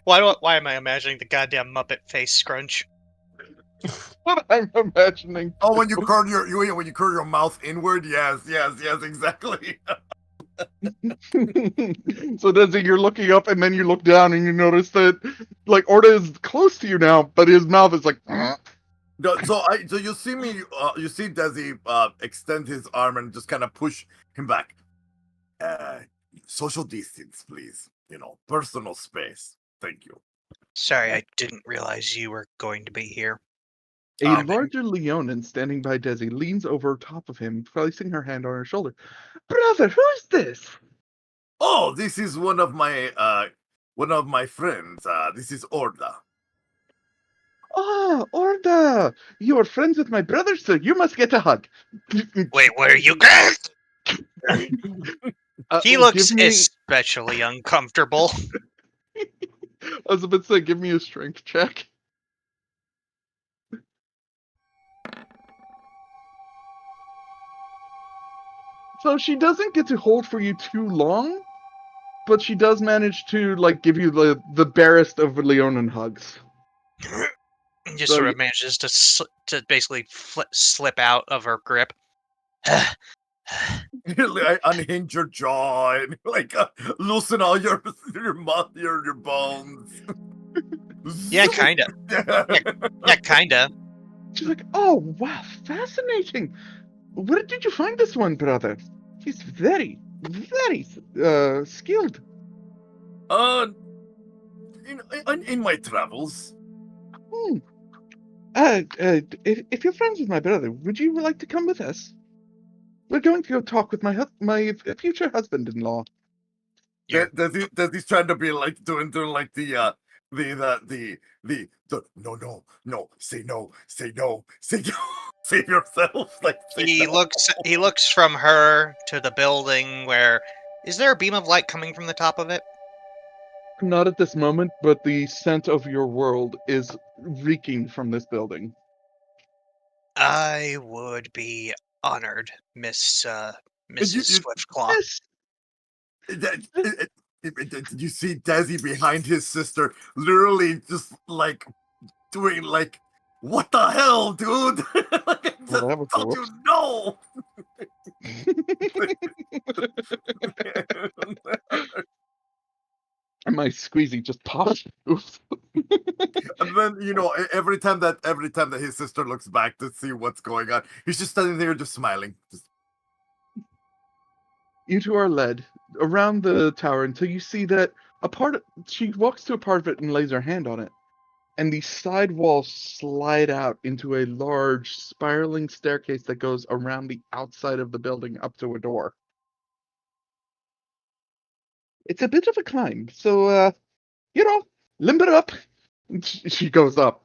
Why am I imagining the goddamn Muppet face scrunch? what I'm imagining. Oh, when you curl your mouth inward, yes, exactly. So Desi, you're looking up and then you look down and you notice that like Orda is close to you now, but his mouth is like No, so you see me, you see Desi extend his arm and just kind of push him back. Social distance, please. Personal space. Thank you. Sorry, I didn't realize you were going to be here. A larger Leonin standing by Desi leans over top of him, placing her hand on her shoulder. Brother, who's this? Oh, this is one of my friends. This is Orda. Oh, Orda! You're friends with my brother, so you must get a hug. Wait, where are you guys? He looks give me- especially uncomfortable. I was about to say, give me a strength check. So she doesn't get to hold for you too long, but she does manage to like give you the barest of Leonin hugs. He just So sort of manages to basically slip out of her grip. Like, unhinge your jaw and loosen all your bones. Yeah, kinda. Yeah, kinda. She's like, oh wow, fascinating. Where did you find this one, brother? He's very, very skilled. In my travels. If you're friends with my brother, would you like to come with us? We're going to go talk with my future husband-in-law. Does he's trying to be like doing like the no, say no, say no, say no, save yourself. Like say He no. looks from her to the building where is there a beam of light coming from the top of it? Not at this moment, but the scent of your world is reeking from this building. I would be honored, Mrs. Swiftclaw. Yes. You see Desi behind his sister, literally just like doing like, what the hell, dude? Like, Well, that was don't you whoops. know? And my squeezy just popped. Oops. And then every time that his sister looks back to see what's going on, he's just standing there just smiling. You two are led around the tower until you see that she walks to a part of it and lays her hand on it. And the side walls slide out into a large spiraling staircase that goes around the outside of the building up to a door. It's a bit of a climb, so, limber up. She goes up.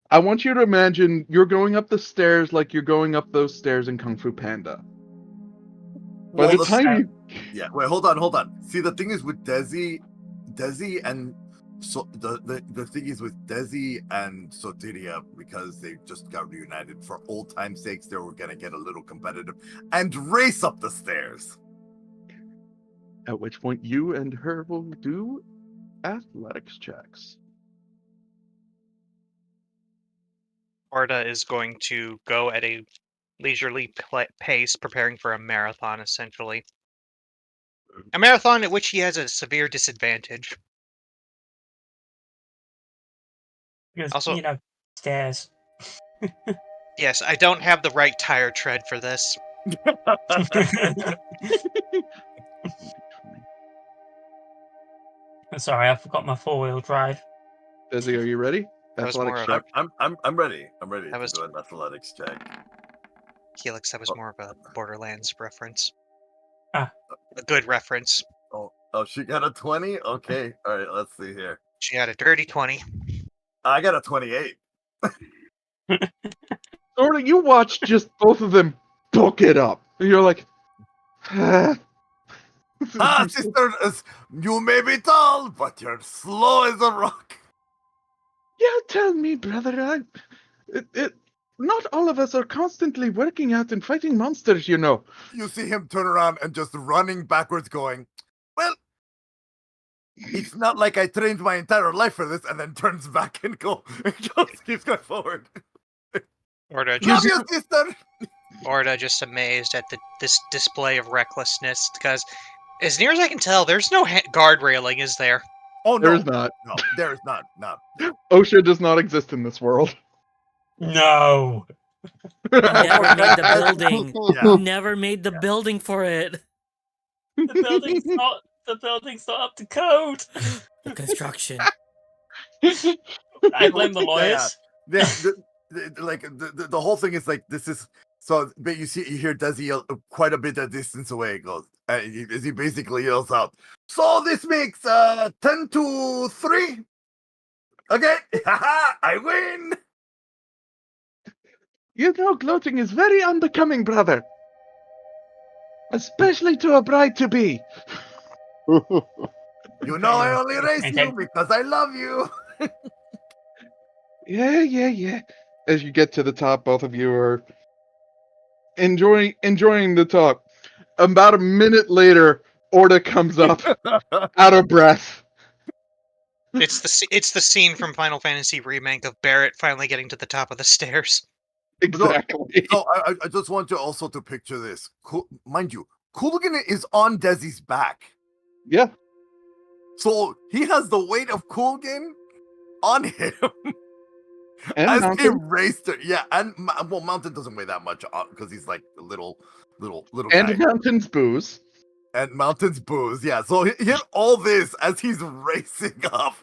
I want you to imagine you're going up the stairs like you're going up those stairs in Kung Fu Panda. By the time you... Yeah, wait, hold on. See, the thing is with Desi and so the thing is with Desi and Sotiria, because they just got reunited, for old time's sakes, they were gonna get a little competitive and race up the stairs. At which point you and her will do athletics checks. Orda is going to go at a leisurely pace, preparing for a marathon, essentially. A marathon at which he has a severe disadvantage. Because, Also- stairs. Yes, I don't have the right tire tread for this. Sorry, I forgot my 4-wheel drive. Desi, are you ready? That was more Athletics of check. I'm ready. I'm ready That to was- do an athletics check. Helix, that was more of a Borderlands reference. Ah. A good reference. Oh, she got a 20? Okay, all right, let's see here. She got a dirty 20. I got a 28. Orda, you watch just both of them book it up. And you're like, Sister, you may be tall, but you're slow as a rock. You tell me, brother. Not all of us are constantly working out and fighting monsters, you know. You see him turn around and just running backwards, going, well, it's not like I trained my entire life for this, and then turns back and keeps going forward. Orda Love just, you, sister. Orda just amazed at this display of recklessness, because as near as I can tell, there's no guard railing, is there? Oh, no. There's not. No, there is not. No. OSHA does not exist in this world. No. Never made the building. Yeah. Never made the building for it. The building's not up to code. The construction. I blame the lawyers. Yeah, the whole thing is like, this is so, but you hear Desi yell quite a bit of distance away. It goes, as he basically yells out, so this makes 10-3. Okay, haha, I win. You know, gloating is very unbecoming, brother. Especially to a bride-to-be. You know I only race you because I love you. Yeah. As you get to the top, both of you are enjoying the top. About a minute later, Orda comes up, out of breath. It's the scene from Final Fantasy Remake of Barrett finally getting to the top of the stairs. Exactly. So I just want you also to picture this. Mind you, Cooligan is on Desi's back. Yeah. So he has the weight of Cooligan on him. And as Mountain. he raced her. Yeah, and Mountain doesn't weigh that much because he's like a little And guy. Mountain's booze. And Mountain's booze. Yeah, so he hit all this as he's racing up.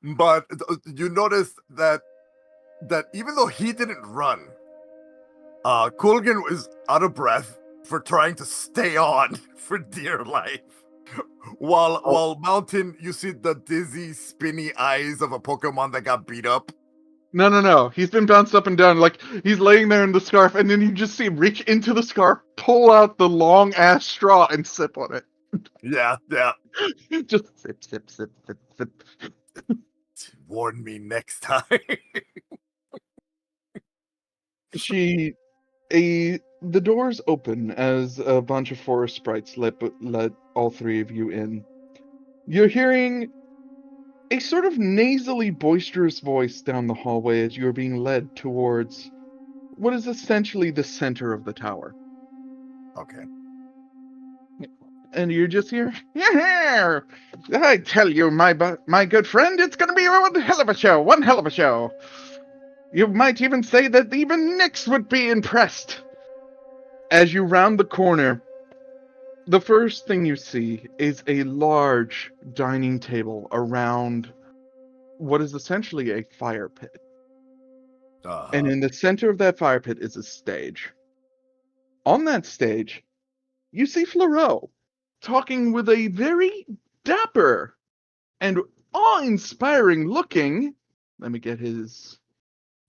But you notice that even though he didn't run, Kulgan was out of breath for trying to stay on for dear life. While Mountain, you see the dizzy, spinny eyes of a Pokemon that got beat up. No. He's been bounced up and down. Like, he's laying there in the scarf, and then you just see him reach into the scarf, pull out the long-ass straw, and sip on it. Yeah. Just sip. Warn me next time. The doors open as a bunch of forest sprites let all three of you in. You're hearing a sort of nasally boisterous voice down the hallway as you're being led towards what is essentially the center of the tower. Okay. And you're just here. Yeah, I tell you, my good friend, it's gonna be one hell of a show. One hell of a show. You might even say that even Nyx would be impressed. As you round the corner, the first thing you see is a large dining table around what is essentially a fire pit. And in the center of that fire pit is a stage. On that stage, you see Fleurot talking with a very dapper and awe-inspiring looking, let me get his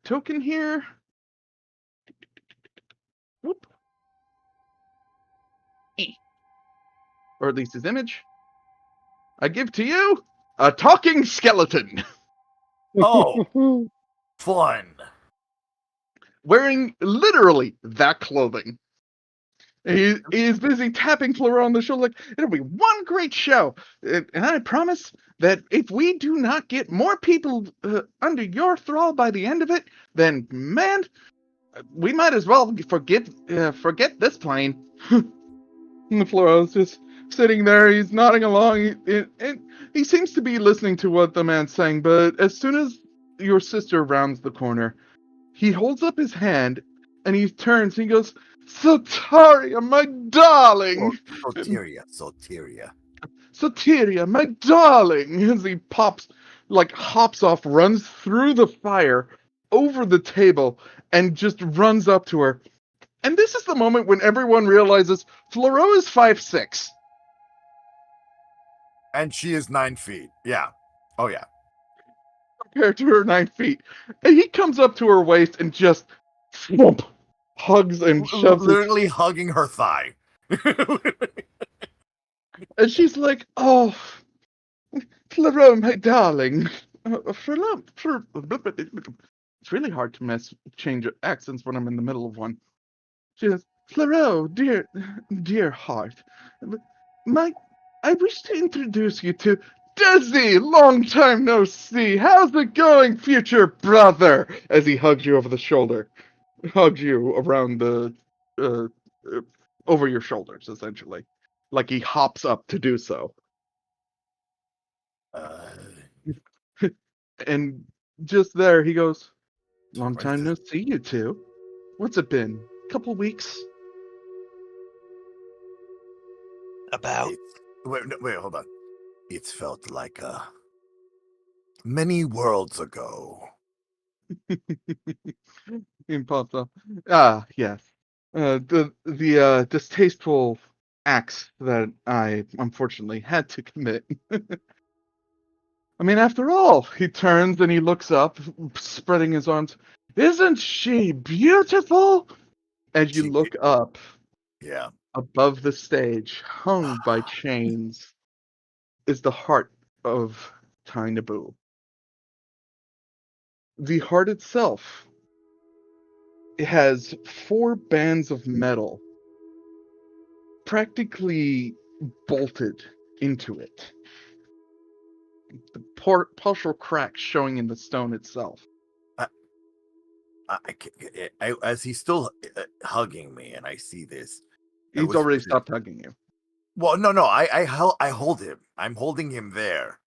token here. Whoop. Or at least his image. I give to you a talking skeleton. Oh, fun. Wearing literally that clothing. He is busy tapping Flora on the shoulder like, it'll be one great show. And I promise that if we do not get more people under your thrall by the end of it, then, man, we might as well forget this plane. And Flora's just sitting there. He's nodding along. He seems to be listening to what the man's saying, but as soon as your sister rounds the corner, he holds up his hand and he turns and he goes, Soteria, my darling! Soteria, my darling! As he hops off, runs through the fire, over the table, and just runs up to her. And this is the moment when everyone realizes Fleurot is 5'6". And she is 9 feet. Yeah. Oh, yeah. Compared to her 9 feet. And he comes up to her waist and just thwomp, hugs and shoves literally hugging her thigh. And she's like, oh, Fleurot, my darling. Fleurot. It's really hard to change accents when I'm in the middle of one. She says, Fleurot, dear heart, I wish to introduce you to Desi, long time no see. How's it going, future brother? As he hugs you over the shoulder. Hugs you around the, over your shoulders, essentially. Like he hops up to do so. And just there, he goes, long time no see, you two. What's it been? Couple weeks? About. Wait, hold on. It's felt like many worlds ago. He pops up. Ah, yes. The distasteful acts that I unfortunately had to commit. I mean, after all, he turns and he looks up, spreading his arms. Isn't she beautiful? As you look up, yeah, above the stage, hung by chains, is the heart of Tai Naboo. The heart itself, it has 4 bands of metal practically bolted into it. The partial cracks showing in the stone itself. As he's still hugging me, and I see this. He's already stopped hugging you. Well, no, I hold him. I'm holding him there.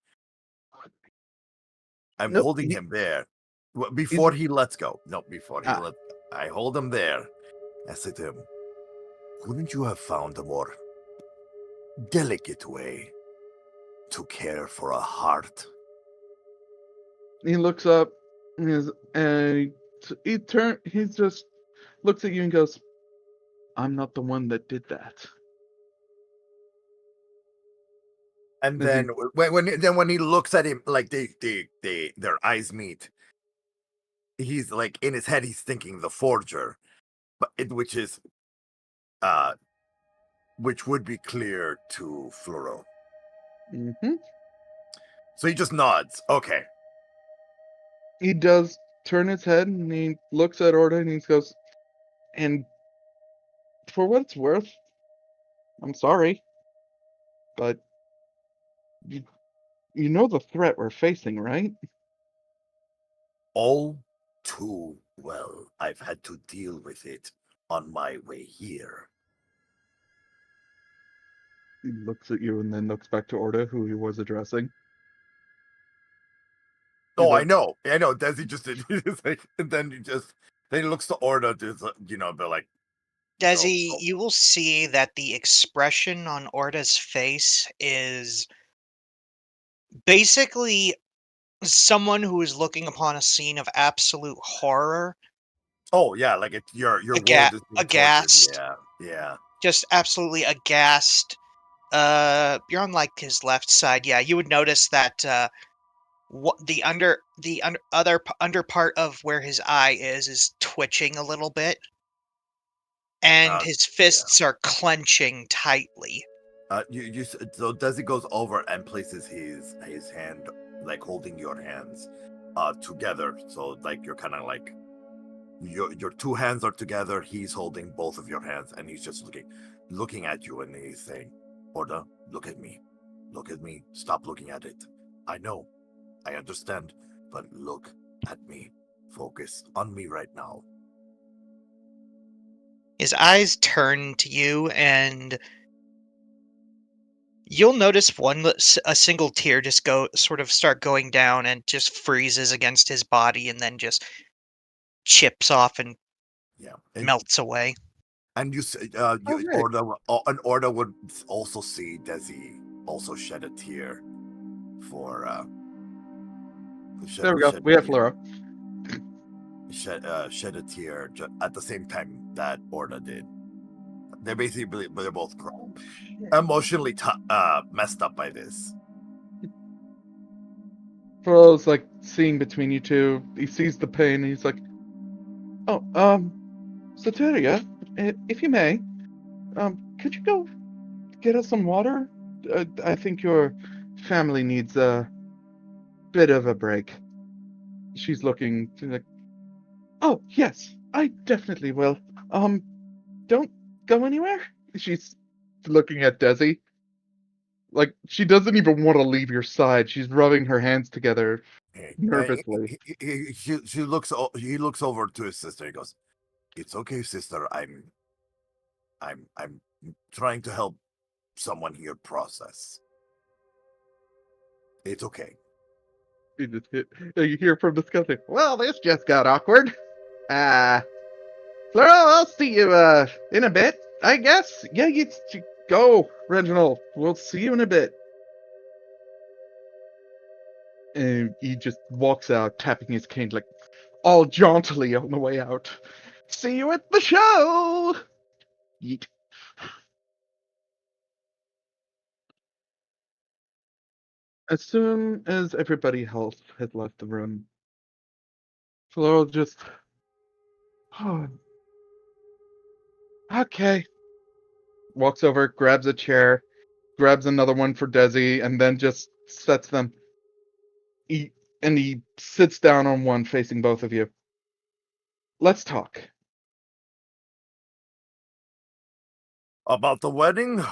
I'm holding him there. Before he lets go. No, before he lets go. I hold him there. I said to him, couldn't you have found a more delicate way to care for a heart? He looks up, and he just looks at you and goes, "I'm not the one that did that." And As he, then when he looks at him, like their eyes meet, he's like in his head he's thinking the forger, which is which would be clear to Floro. mm-hmm. So he just nods. Okay. He does turn his head and he looks at Orda and he goes, "And for what it's worth, I'm sorry, but you know the threat we're facing, right?" All too well. I've had to deal with it on my way here. He looks at you and then looks back to Orda, who he was addressing. Oh, I know. Desi just did. And then then he looks to Orda to, be like, Desi, you will see that the expression on Orda's face is basically someone who is looking upon a scene of absolute horror. oh yeah, like your Aga- world is being aghast. tortured. Yeah. Just absolutely aghast. You're on like his left side. Yeah, you would notice that what the under part of where his eye is twitching a little bit, and his fists are clenching tightly. So Desi goes over and places his hand, like holding your hands together, so like you're kind of like your two hands are together, he's holding both of your hands, and he's just looking at you, and he's saying, Orda, look at me, stop looking at it. I know, I understand, but look at me, focus on me right now. His eyes turn to you, and you'll notice a single tear just start going down and just freezes against his body, and then just chips off and melts away. And Orda would also see Desi also shed a tear for there we go. We have Flora. Shed a tear at the same time that Orda did. They're both emotionally messed up by this. Floro's like seeing between you two. He sees the pain and he's like, "Oh, Soteria, if you may, could you go get us some water? I think your family needs a bit of a break." She's looking like, "Oh, yes, I definitely will. Don't go anywhere." She's looking at Desi. Like, she doesn't even want to leave your side. She's rubbing her hands together nervously. He looks over to his sister. He goes, "It's okay, sister. I'm trying to help someone here process. It's okay." You hear from the sky, "Well, this just got awkward. Flora, I'll see you in a bit, I guess. Yeah, you go, Reginald. We'll see you in a bit." And he just walks out, tapping his cane like all jauntily on the way out. "See you at the show." Yeet. As soon as everybody else had left the room, Flora just, oh, okay. Walks over, grabs a chair, grabs another one for Desi, and then just sets them. He sits down on one facing both of you. "Let's talk." About the wedding,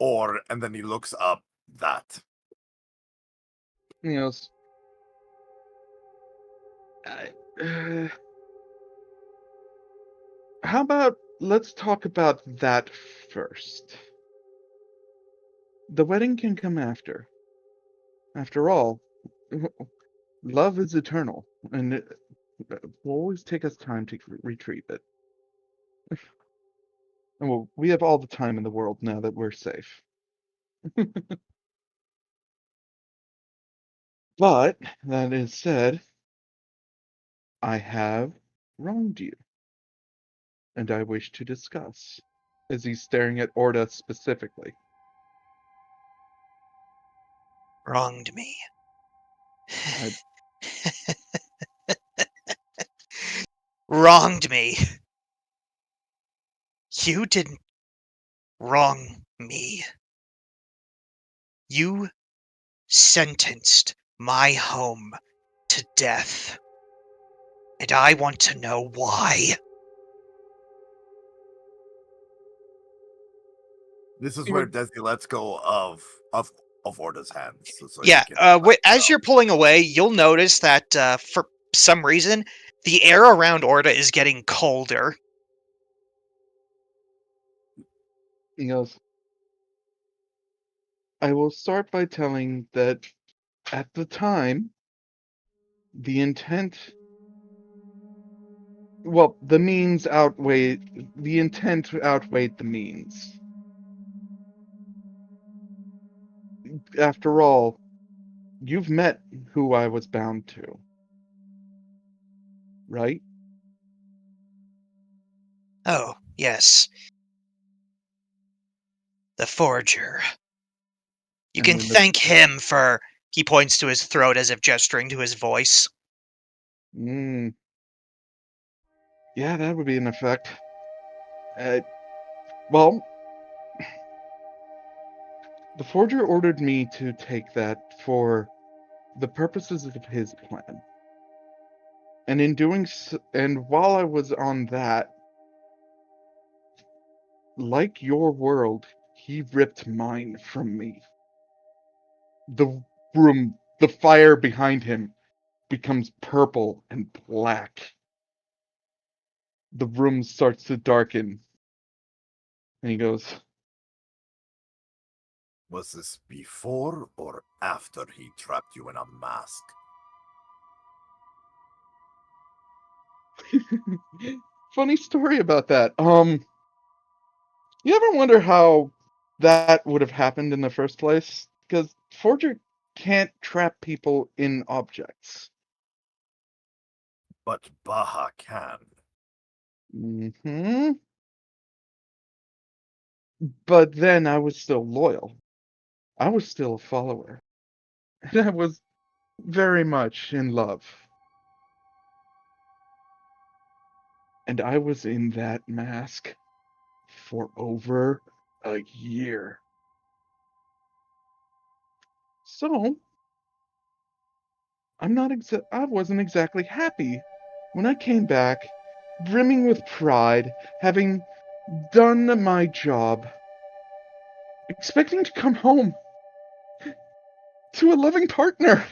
and then he looks up that. He goes, "How about let's talk about that first? The wedding can come after. After all, love is eternal, and it will always take us time to retrieve it. And well, we have all the time in the world now that we're safe." But, that is said, I have wronged you. And I wish to discuss. As he's staring at Orda specifically. Wronged me. I- Wronged me. You didn't wrong me. You sentenced my home to death. And I want to know why. This is where Desi lets go of Orda's hands. So Yeah, he can as you're pulling away, you'll notice that for some reason, the air around Orda is getting colder. He goes, I will start by telling that at the time, the intent. Well, the means outweighed. The intent outweighed the means. After all, you've met who I was bound to. Right? Oh, yes. The Forger. You And can when thank him for... He points to his throat as if gesturing to his voice. Yeah, that would be an effect. Well, the Forger ordered me to take that for the purposes of his plan. And in doing so, and while I was on that, like your world, he ripped mine from me. The the fire behind him becomes purple and black. The room starts to darken. And he goes, Was this before or after he trapped you in a mask? funny story about that. You ever wonder how that would have happened in the first place? Because Forger can't trap people in objects. But Baha can. Mm-hmm. But then I was still loyal. I was still a follower. And I was very much in love. And I was in that mask for over a year. So, I wasn't exactly happy when I came back, brimming with pride, having done my job, expecting to come home to a loving partner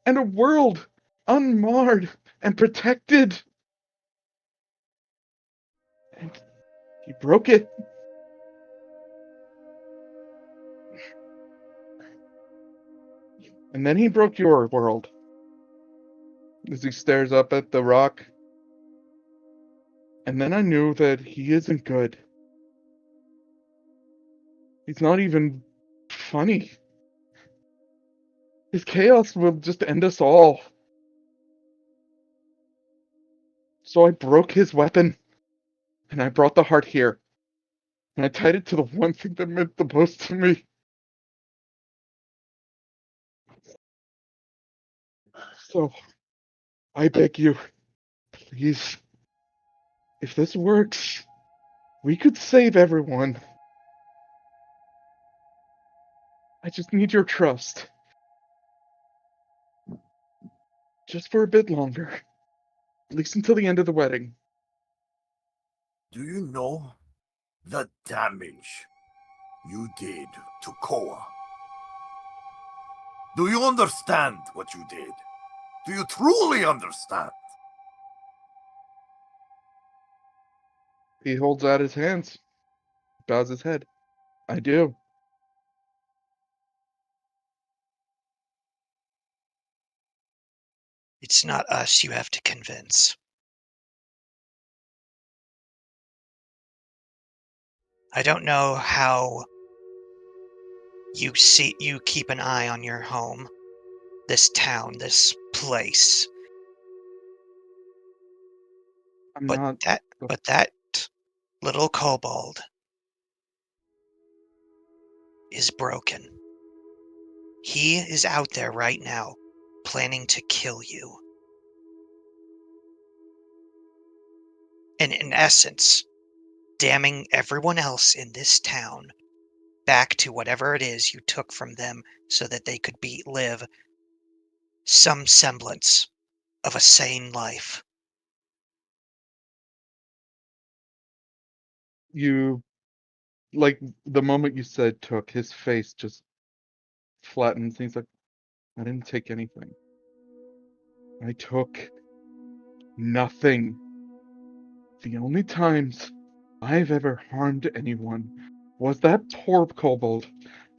and a world unmarred and protected. And he broke it. And then he broke your world. As he stares up at the rock. And then I knew that he isn't good. He's not even funny. His chaos will just end us all. So I broke his weapon. And I brought the heart here. And I tied it to the one thing that meant the most to me. So, I beg you, please, if this works, we could save everyone. I just need your trust. Just for a bit longer. At least until the end of the wedding. Do you know the damage you did to Koa? Do you understand what you did? Do you truly understand? He holds out his hands, bows his head. I do. It's not us you have to convince. I don't know how you keep an eye on your home, this town, this place. I'm But not. that little kobold is broken. He is out there right now, planning to kill you. And in essence, damning everyone else in this town back to whatever it is you took from them so that they could live some semblance of a sane life. You, like, the moment you said took, his face just flattens. He's like, I didn't take anything. I took nothing. The only times I've ever harmed anyone was that poor kobold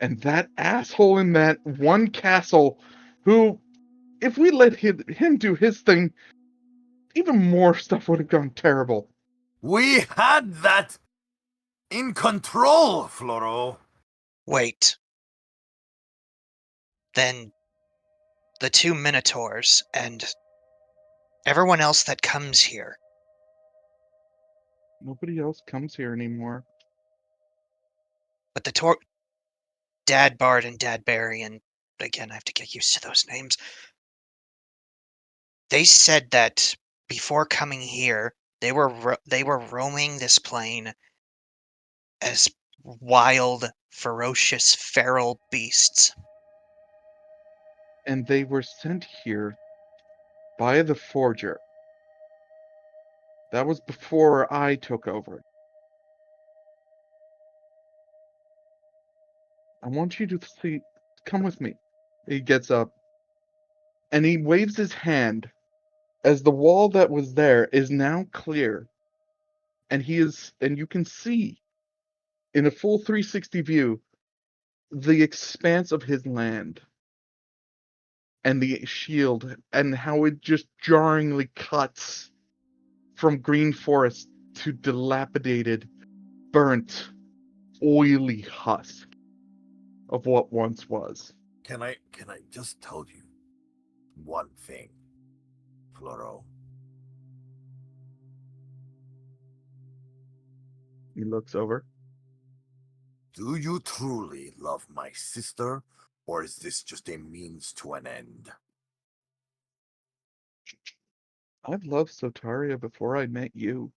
and that asshole in that one castle who, if we let him do his thing, even more stuff would have gone terrible. We had that in control, Floro. Wait. Then the two minotaurs and everyone else that comes here. Nobody else comes here anymore. But the Dad Bard and Dad Barry, and again, I have to get used to those names. They said that before coming here, they were roaming this plane as wild, ferocious, feral beasts. And they were sent here by the Forger. That was before I took over. I want you to see. Come with me. He gets up and he waves his hand as the wall that was there is now clear. And you can see in a full 360 view the expanse of his land and the shield and how it just jarringly cuts from green forest to dilapidated, burnt, oily husk of what once was. Can I just tell you one thing, Floro? He looks over. Do you truly love my sister, or is this just a means to an end? I've loved Sotaria before I met you.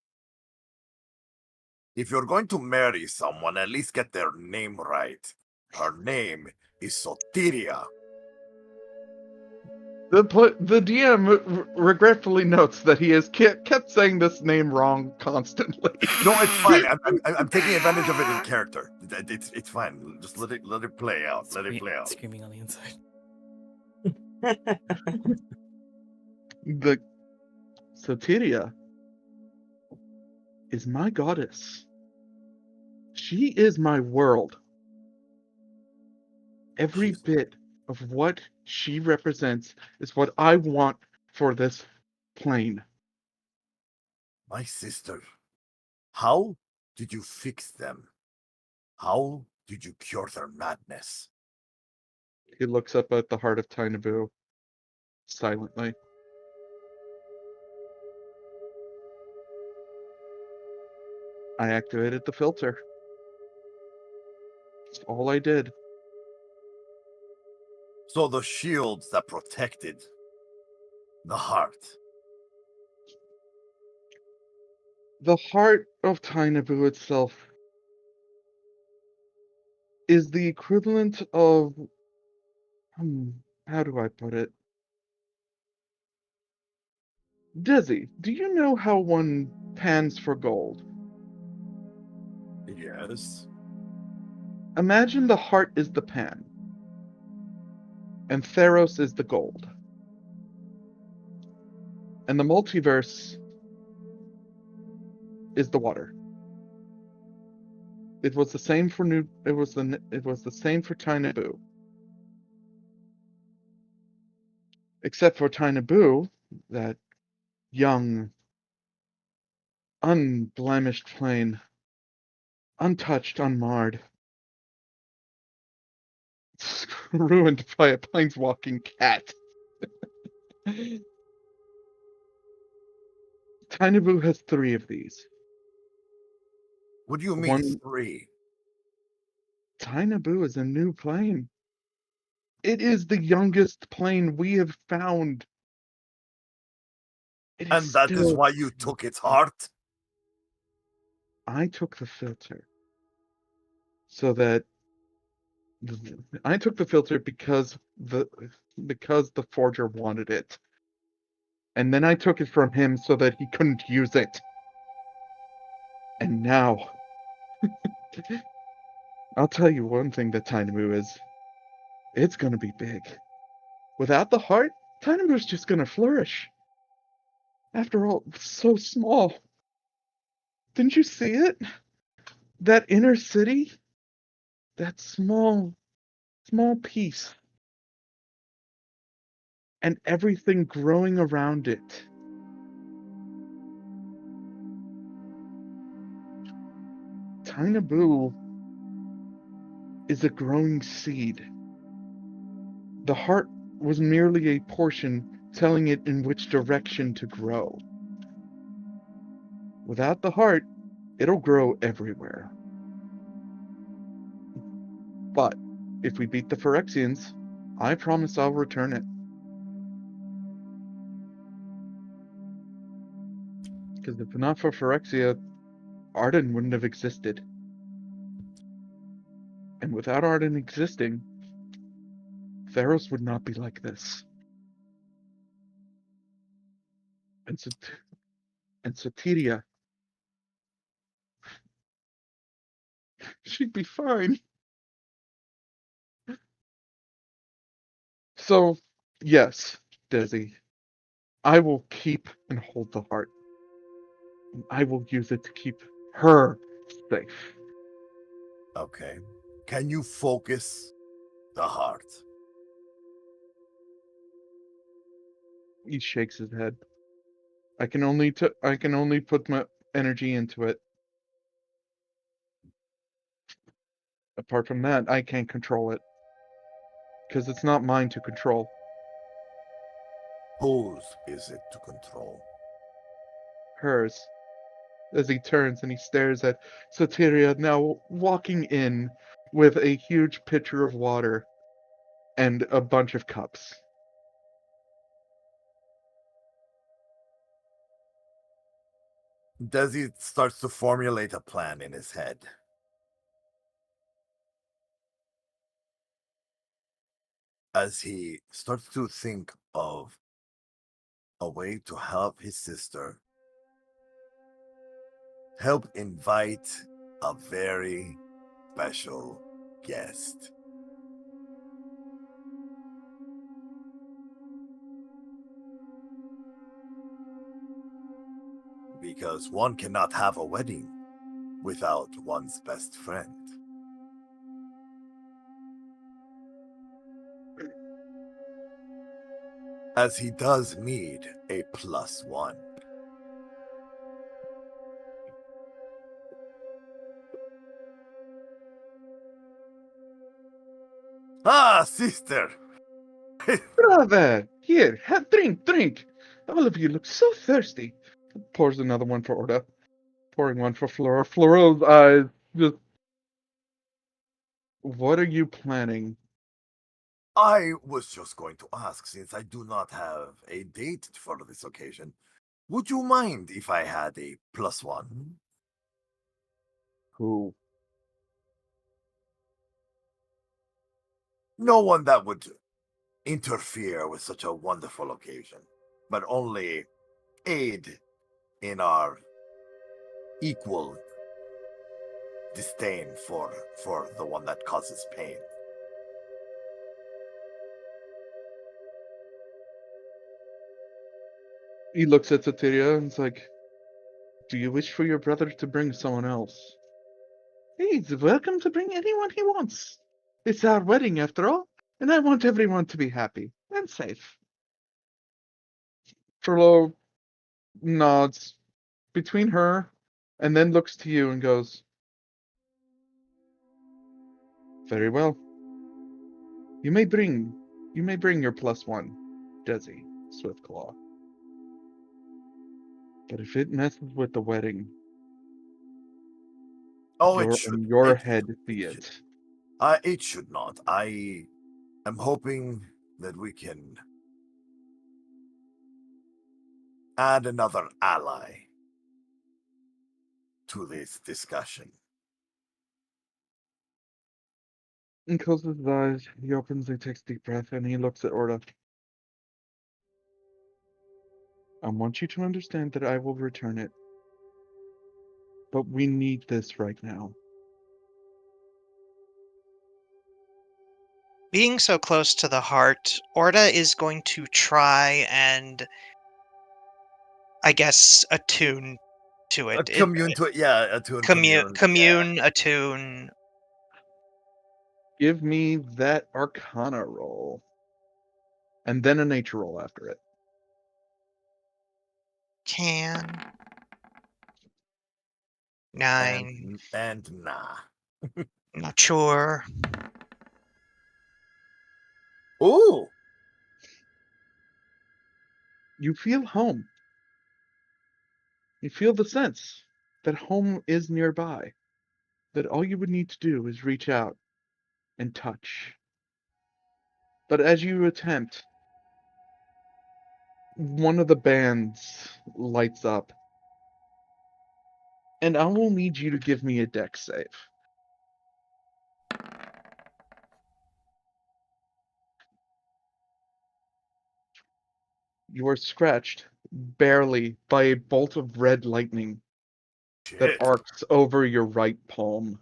If you're going to marry someone, at least get their name right. Her name is Sotiria. The DM regretfully notes that he has kept saying this name wrong constantly. No, it's fine. I'm taking advantage of it in character. It's fine. Just let it play out. Let it play out. Screaming on the inside. The Sotiria is my goddess. She is my world. Every bit of what she represents is what I want for this plane. My sister. How did you fix them? How did you cure their madness? He looks up at the heart of Tainabu silently. I activated the filter. That's all I did. So the shields that protected the heart. The heart of Tainabu itself is the equivalent of... how do I put it? Desi, do you know how one pans for gold? Yes. Imagine the heart is the pan, and Theros is the gold. And the multiverse is the water. It was the same for it was the same for Tainabu. Except for Tainabu, that young, unblemished plane, untouched, unmarred, ruined by a planeswalking cat. Tiny Boo has 3 of these. What do you mean One 3? Tiny Boo is a new plane. It is the youngest plane we have found. It is And that is still. why you took its heart? I took the filter so that I took the filter because the forger wanted it. And then I took it from him so that he couldn't use it. And now I'll tell you one thing that Tiny Moo is. It's gonna be big. Without the heart, Tiny Moo's just gonna flourish. After all, it's so small. Didn't you see it? That inner city? That small piece. And everything growing around it. Tiny Boo is a growing seed. The heart was merely a portion telling it in which direction to grow. Without the heart, it'll grow everywhere. But if we beat the Phyrexians, I promise I'll return it. Because if not for Phyrexia, Arden wouldn't have existed. And without Arden existing, Theros would not be like this. And Soteria, she'd be fine. So, yes, Desi, I will keep and hold the heart. And I will use it to keep her safe. Okay. Can you focus the heart? He shakes his head. I can only put my energy into it. Apart from that, I can't control it. Because it's not mine to control. Whose is it to control? Hers. As he turns and he stares at Soteria, now walking in with a huge pitcher of water and a bunch of cups. Desi starts to formulate a plan in his head. As he starts to think of a way to help his sister, help invite a very special guest. Because one cannot have a wedding without one's best friend. As he does need a +1. Ah, sister! Brother! Here, drink! All of you look so thirsty. Pours another one for Orda. Pouring one for Flora. Flora's eyes just... What are you planning? I was just going to ask, since I do not have a date for this occasion, would you mind if I had a +1? Who? No one that would interfere with such a wonderful occasion, but only aid in our equal disdain for the one that causes pain. He looks at Soteria and is like, do you wish for your brother to bring someone else? He's welcome to bring anyone he wants. It's our wedding after all, and I want everyone to be happy and safe. Trello nods between her and then looks to you and goes, very well. You may bring your +1, Desi. Swiftclaw. But if it messes with the wedding, Oh, your, it should. your It, head be should. it. It should not. I am hoping that we can add another ally to this discussion. He closes his eyes, he opens, he takes a deep breath, and he looks at Orda. I want you to understand that I will return it. But we need this right now. Being so close to the heart, Orda is going to try and, I guess, attune to it. Commune to it, yeah. Attune, Commune, attune. Give me that Arcana roll. And then a nature roll after it. Can. 9. And nah. Not sure. Ooh! You feel home. You feel the sense that home is nearby. That all you would need to do is reach out and touch. But as you attempt, one of the bands lights up. And I will need you to give me a dex save. You are scratched, barely, by a bolt of red lightning Shit. that arcs over your right palm.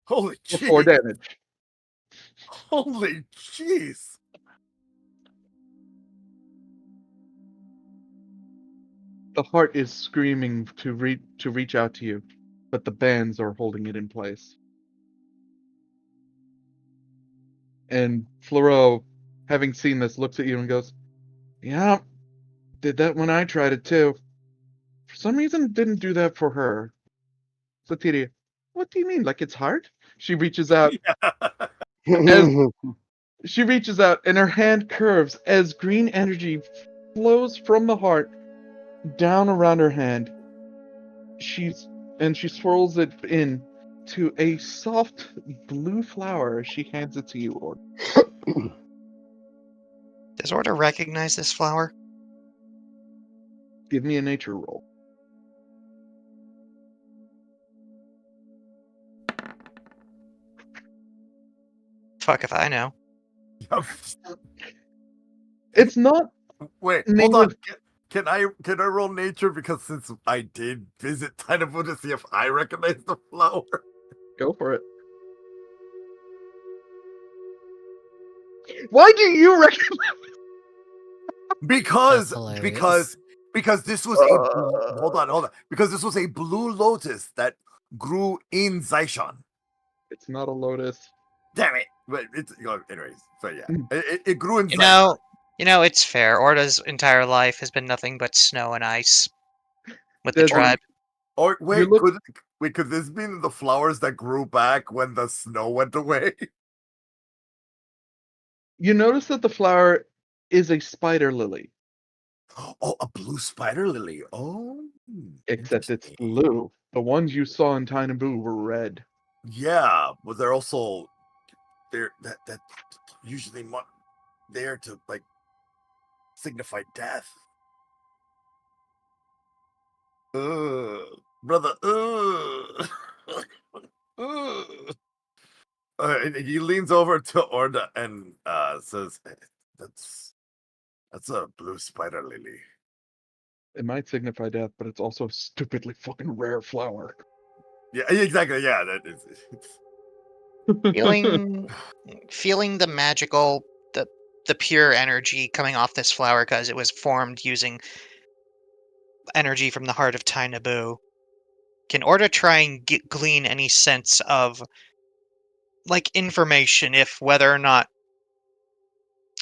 Holy For 4 jeez. damage. Holy jeez. The heart is screaming to reach out to you, but the bands are holding it in place. And Fleuro, having seen this, looks at you and goes, "Yeah, did that when I tried it too. For some reason, didn't do that for her." Satiria, what do you mean? Like it's hard? She reaches out. She reaches out, and her hand curves as green energy flows from the heart down around her hand. She swirls it in to a soft blue flower. She hands it to you, Orda. Does Orda recognize this flower? Give me a nature roll. Fuck if I know. It's not. Wait, native. hold on. Can I roll nature, because since I did visit Tainabu to see if I recognize the flower? Go for it. Why do you recognize? Because That's hilarious. because this was a hold on. Because this was a blue lotus that grew in Zaishan. It's not a lotus. Damn it! But it's anyways. So yeah, it grew in. You know, it's fair. Orda's entire life has been nothing but snow and ice with the There's- tribe. Or wait, look- could this be the flowers that grew back when the snow went away? You notice that the flower is a spider lily, Oh, a blue spider lily. Oh, except it's interesting. blue. The ones you saw in Tainabu were red. Yeah, but they're also that usually there to like signify death. Brother. And he leans over to Orda and says, "That's a blue spider lily." It might signify death, but it's also a stupidly fucking rare flower. Yeah, exactly. Yeah, that is. Feeling the magical, the pure energy coming off this flower because it was formed using energy from the heart of Tainabu. Can Orda try and glean any sense of like information, if whether or not?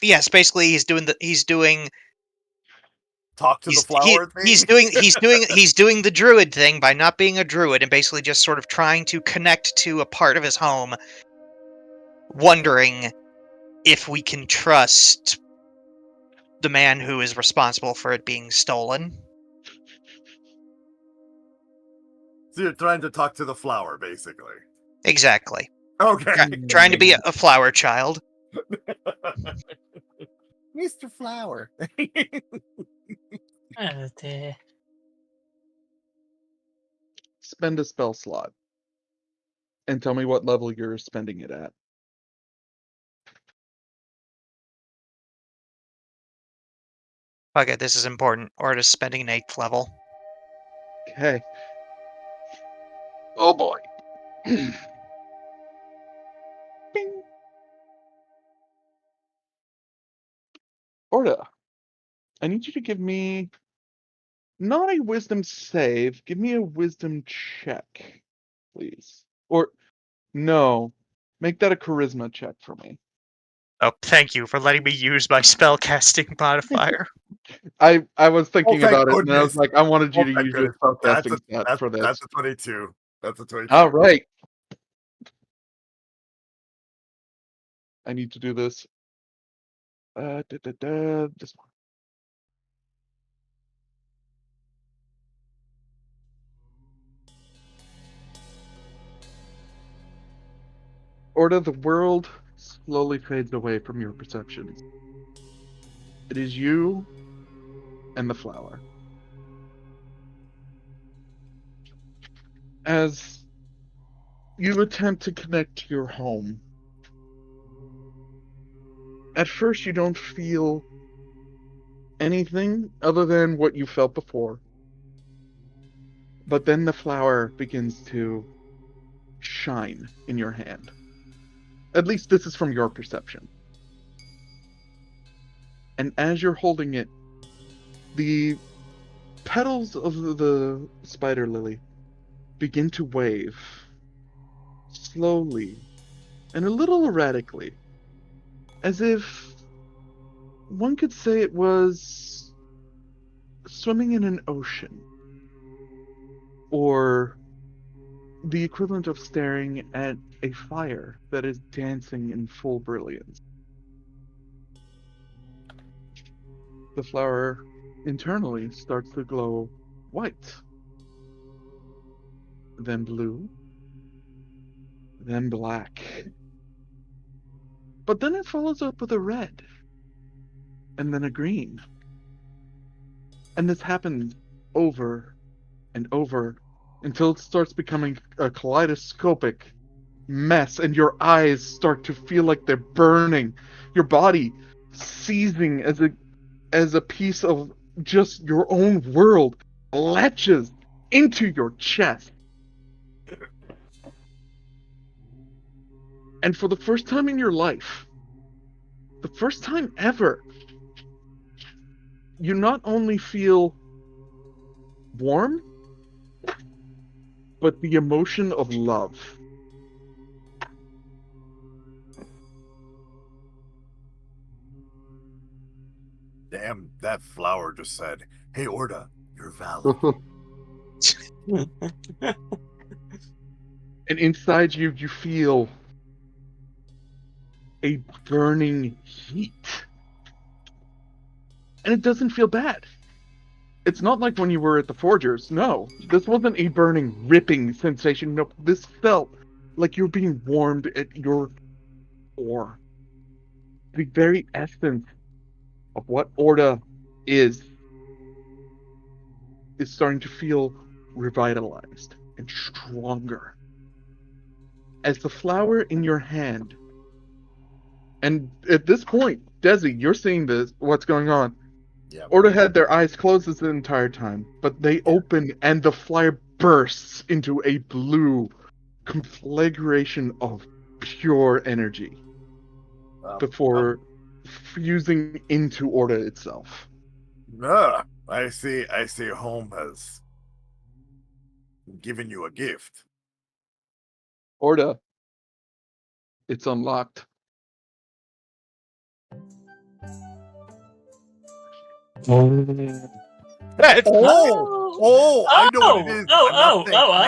Yes, basically he's doing Talk to the flower thing. He's doing the druid thing by not being a druid and basically just sort of trying to connect to a part of his home, wondering if we can trust the man who is responsible for it being stolen. So you're trying to talk to the flower, basically. Exactly. Okay. Trying to be a flower child. Mr. Flower. Oh dear. Spend a spell slot. And tell me what level you're spending it at. Okay, this is important. Orta's spending an 8th level. Okay. Oh boy. Bing. Orta, I need you to give me not a wisdom save, give me a wisdom check, please. Or no, make that a charisma check for me. Oh, thank you for letting me use my spellcasting modifier. I was thinking thank about it, and I was goodness. like, I wanted you to thank use your goodness. spellcasting stat for this. That's a 22. That's a 22. All right. I need to do this. This one. Orta, the world slowly fades away from your perceptions. It is you and the flower. As you attempt to connect to your home, at first you don't feel anything other than what you felt before. But then the flower begins to shine in your hand. At least this is from your perception. And as you're holding it, the petals of the spider lily begin to wave slowly and a little erratically, as if one could say it was swimming in an ocean, or the equivalent of staring at a fire that is dancing in full brilliance. The flower internally starts to glow white, then blue, then black. But then it follows up with a red, and then a green. And this happens over and over until it starts becoming a kaleidoscopic mess, and your eyes start to feel like they're burning. Your body seizing as a piece of just your own world latches into your chest. And for the first time in your life, the first time ever, you not only feel warm, but the emotion of love. Damn, that flower just said, "Hey, Orta, you're valid." And inside you, you feel a burning heat. And it doesn't feel bad. It's not like when you were at the Forgers. No, this wasn't a burning, ripping sensation. No, this felt like you're being warmed at your core. The very essence of what Orta is starting to feel revitalized and stronger. As the flower in your hand, and at this point, Desi, you're seeing this, what's going on. Yeah. Orta had their eyes closed this entire time, but they open and the flare bursts into a blue conflagration of pure energy before fusing into Orta itself. I see home has given you a gift. Orta, it's unlocked. I know what it is. I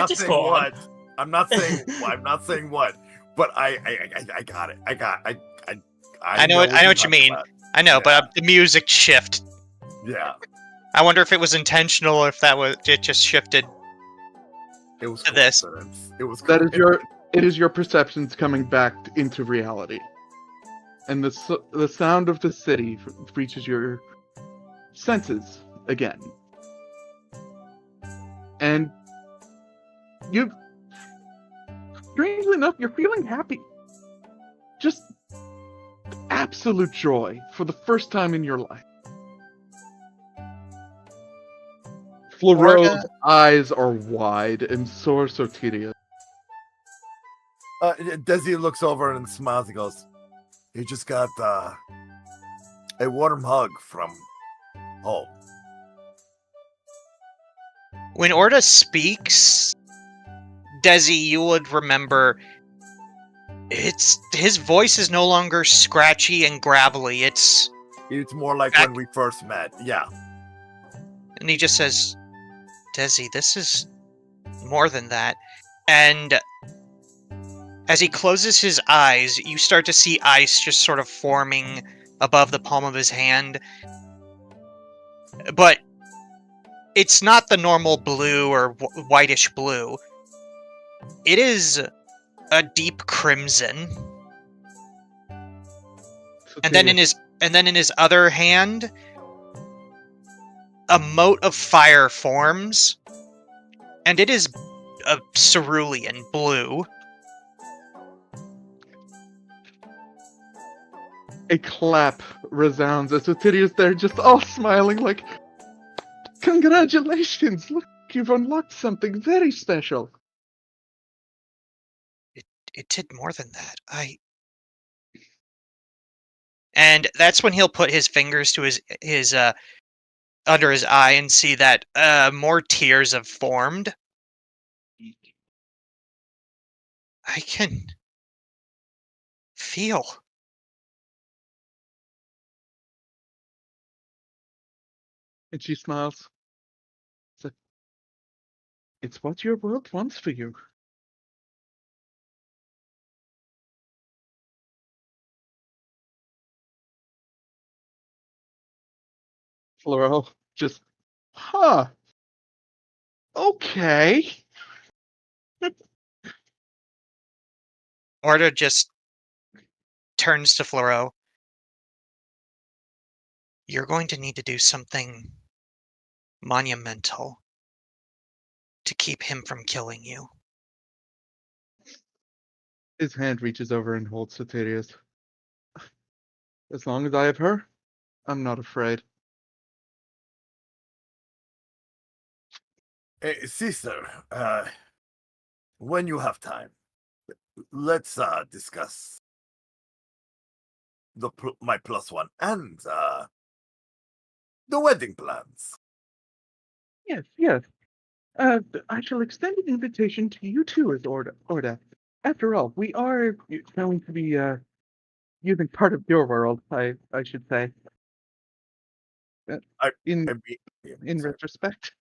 just caught what. I'm not saying what, but I got it. I know what you mean. I know, but the music shift. Yeah, I wonder if it was intentional or if it just shifted it was to this. coincidence. It was It is your perceptions coming back into reality. And the sound of the city reaches your senses again. And strangely enough, you're feeling happy. Just absolute joy for the first time in your life. Floreau's eyes are wide, and so are Sotiria's. Desi looks over and smiles and goes, "You just got a warm hug from home." When Orda speaks, Desi, you would remember his voice is no longer scratchy and gravelly. It's more like when we first met. Yeah. And he just says, "Desi, this is more than that." And as he closes his eyes, you start to see ice just sort of forming above the palm of his hand. But it's not the normal blue or whitish blue. It is a deep crimson. And then in his other hand, a mote of fire forms, and it is a cerulean blue. A clap resounds as Sotiria's there, just all smiling like, "Congratulations! Look, you've unlocked something very special." It did more than that. And that's when he'll put his fingers to his under his eye and see that more tears have formed. I can feel. And she smiles. It's what your world wants for you. Floreau just, okay. Orda just turns to Floreau. You're going to need to do something monumental to keep him from killing you. His hand reaches over and holds Sotiria's. As long as I have her, I'm not afraid. Hey, sister, when you have time, let's discuss my +1 and the wedding plans. Yes. I shall extend an invitation to you too, as Orda. After all, we are going to be using part of your world, I should say. In retrospect.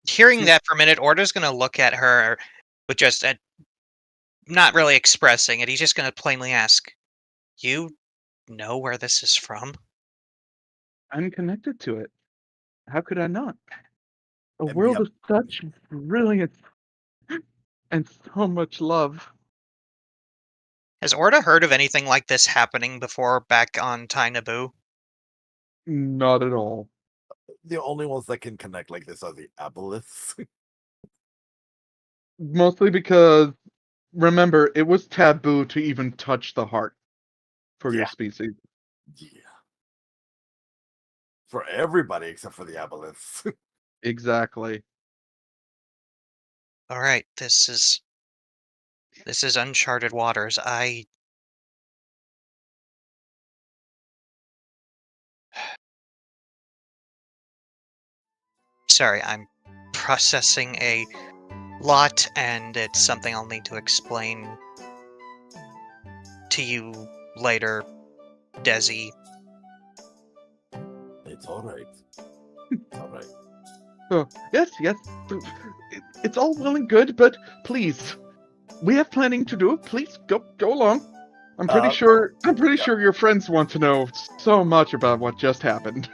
Hearing that for a minute, Orda's going to look at her with just not really expressing it. He's just going to plainly ask, "You know where this is from?" I'm connected to it. How could I not? A world of such brilliance and so much love. Has Orda heard of anything like this happening before back on Tai Naboo? Not at all. The only ones that can connect like this are the aboleths. Mostly because, remember, it was taboo to even touch the heart for your species. Yeah. For everybody except for the aboleths. Exactly. All right, this is uncharted waters. Sorry, I'm processing a lot, and it's something I'll need to explain to you later, Desi. It's alright. Alright. Oh, yes. It's all well and good, but please, we have planning to do. Please go along. I'm pretty sure your friends want to know so much about what just happened.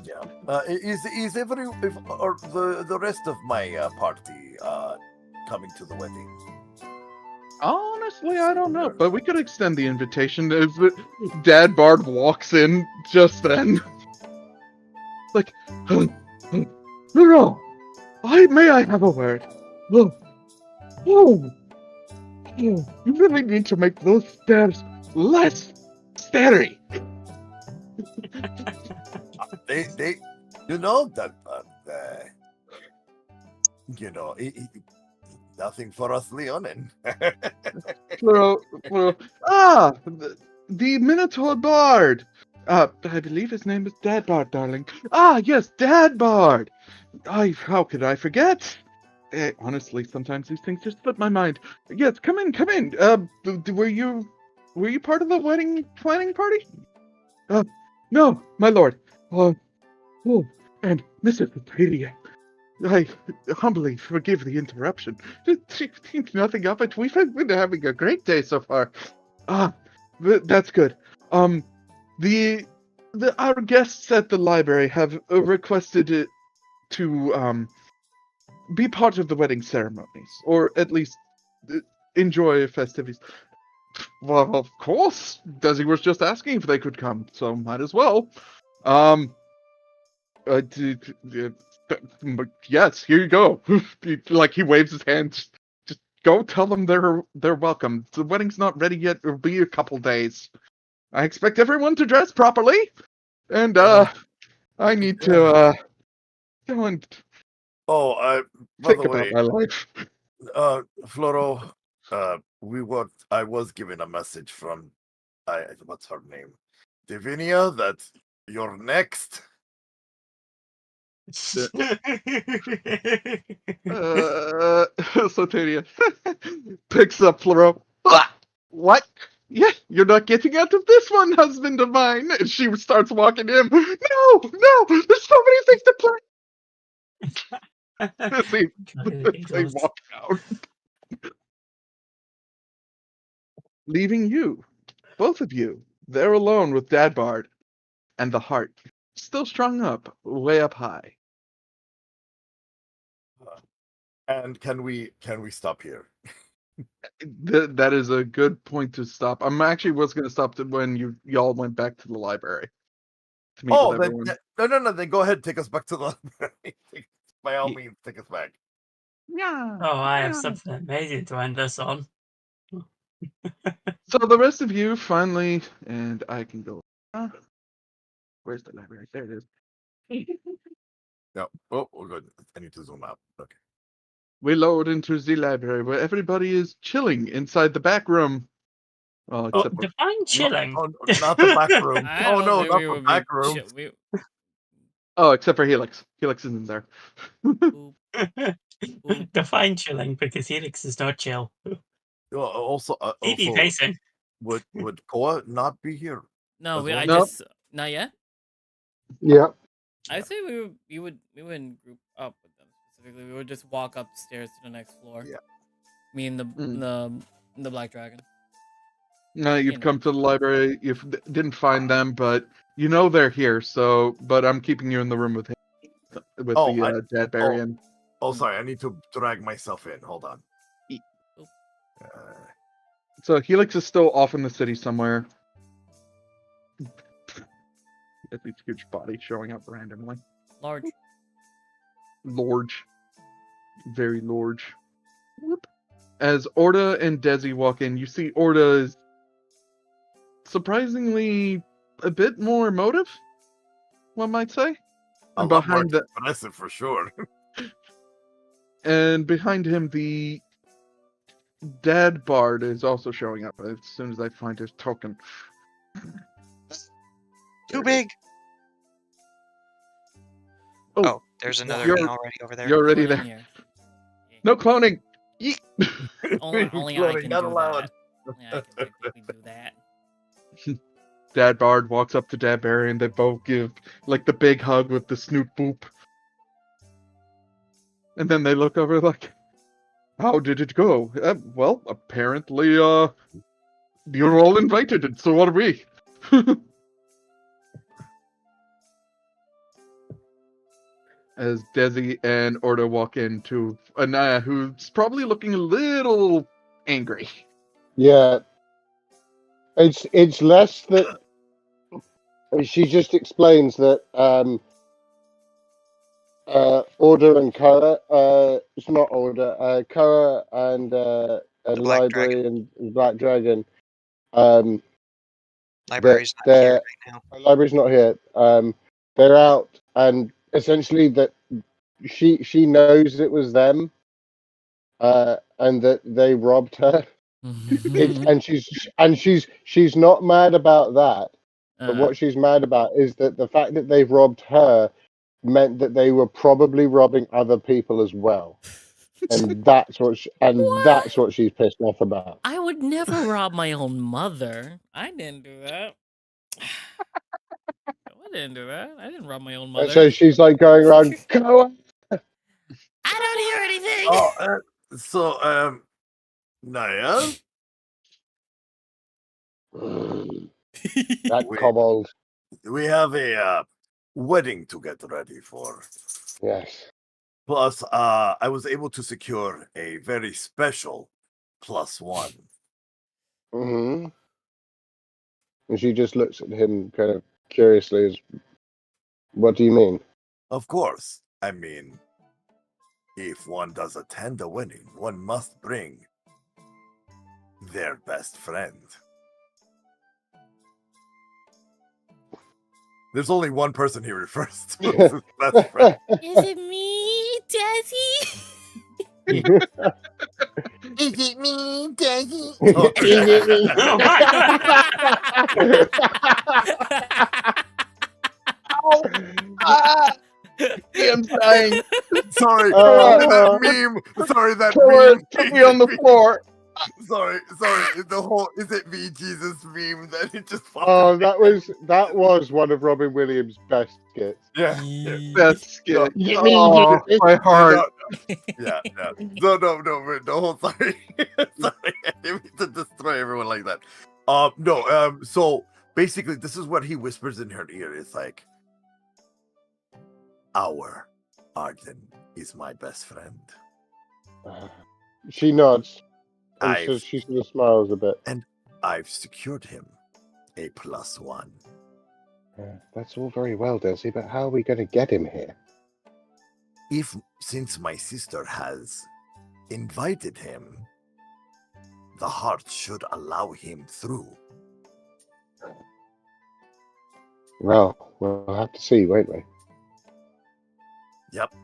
Yeah. Is or the rest of my party coming to the wedding? Honestly, I don't know, but we could extend the invitation as Dad Bard walks in just then. Like, no, may I have a word? Oh, you really need to make those stairs less scary. They, you know that, nothing for us, Leonin. Floro, the Minotaur Bard. I believe his name is Dad Bard, darling. Yes, Dad Bard. How could I forget? Honestly, sometimes these things just slip my mind. Yes, come in. Were you part of the wedding planning party? No, my lord. And Mrs. Apedia, I humbly forgive the interruption. Think nothing of it. We've been having a great day so far. That's good. Our guests at the library have requested to be part of the wedding ceremonies, or at least enjoy festivities. Well, of course. Desi was just asking if they could come, so might as well. Yes, here you go. Like, he waves his hand. Just go tell them they're welcome. The wedding's not ready yet. It'll be a couple days. I expect everyone to dress properly, and I need to go and by think the about way, my life. Floro, I was given a message from, what's her name, Divinia, that you're next. Soteria picks up Floro. What? Yeah, you're not getting out of this one, husband of mine. And she starts walking in. No, there's so many things to play. They walk out, leaving you, both of you, there alone with Dad Bard, and the heart still strung up, way up high. And can we stop here? That is a good point to stop. I'm actually was going to stop when y'all went back to the library to meet with everyone. No. Then go ahead, take us back to the library. By all means, take us back. Yeah. Oh, I have something amazing to end us on. So the rest of you finally, and I can go. Where's the library? There it is. No. Oh, we're good. I need to zoom out. Okay. We load into the library where everybody is chilling inside the back room. Well, except for Define chilling. Not the back room. I No, don't not think we the would back be room. except for Helix. Helix isn't there. Define chilling, because Helix is not chill. Also, TV pacing. would Koa not be here? No, as well? just not yet. Yeah. I say we wouldn't group up with them specifically. We would just walk upstairs to the next floor. Yeah. Me and the Black Dragon. No, you've come to the library. You didn't find them, but you know they're here. So, but I'm keeping you in the room with him, with the Dead Barian. Sorry, I need to drag myself in. Hold on. So Helix is still off in the city somewhere. At least huge body showing up randomly. Large. Very large. Whoop. As Orda and Desi walk in, you see Orda is surprisingly a bit more emotive, one might say. And behind the impressive for sure. And behind him, the Dad Bard is also showing up as soon as I find his token. Too big. Oh, there's another one already over there. You're already there. Here. No cloning. Only I can do that. Only I can technically do that. Dad Bard walks up to Dad Barry and they both give like the big hug with the snoot boop. And then they look over like, How did it go? Well, apparently, you're all invited, and so are we. As Desi and Orda walk into Anaya, who's probably looking a little angry. Yeah, it's less that she just explains that Order and Koa, it's not Order, Koa and The Black Library Dragon. and Black Dragon, Library's not they're- here right now. Library's not here. They're out, and essentially that she knows it was them, and that they robbed her. And she's not mad about that. But what she's mad about is that the fact that they've robbed her meant that they were probably robbing other people as well, and that's what that's what she's pissed off about. I would never rob my own mother. I didn't do that. I didn't do that. I didn't rob my own mother. And so she's like going around, go on. I don't hear anything. Oh, so Naya, That Wait. kobold. we have a wedding to get ready for. Yes. Plus, I was able to secure a very special +1. Mm-hmm. And she just looks at him kind of curiously as, what do you mean? Of course, I mean, if one does attend a wedding, one must bring their best friend. There's only one person he refers to as his best friend. Is it me, Desi? Is it me, Daddy? Oh, Is it me? Oh my I'm dying. Sorry, Uh, that meme. Sorry, that Koa meme. put me on the floor. Sorry. The whole "Is it me, Jesus" meme that it just. Oh, that was one of Robin Williams' best skits. Yeah. Best skit. Yeah. Oh, my heart. Yeah. No, the whole sorry. Sorry, I didn't mean to destroy everyone like that. No, so basically this is what he whispers in her ear. It's like, our Arden is my best friend. She nods. And I've- so she sort of smiles a bit. I've secured him a +1. That's all very well, Desi, but how are we going to get him here? Since my sister has invited him, the heart should allow him through. Well, we'll have to see, won't we? Yep.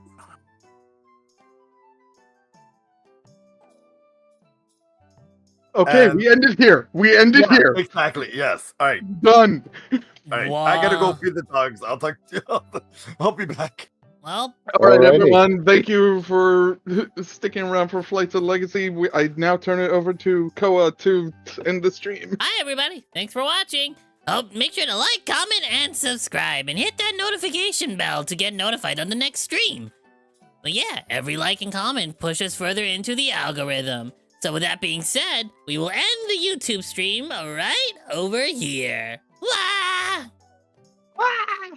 Okay, And- we ended here. We ended Yeah, here. Exactly. Yes. All right. Done. All right. I gotta go Wow. feed the dogs. I'll talk to you. I'll be back. Well, All right, Alrighty. everyone. Thank you for sticking around for Flights of Legacy. I now turn it over to Koa to end the stream. hi everybody. Thanks for watching. Oh, make sure to like, comment, and subscribe, and hit that notification bell to get notified on the next stream. But yeah, every like and comment pushes further into the algorithm. So with that being said, we will end the YouTube stream right over here. Wah! Ah!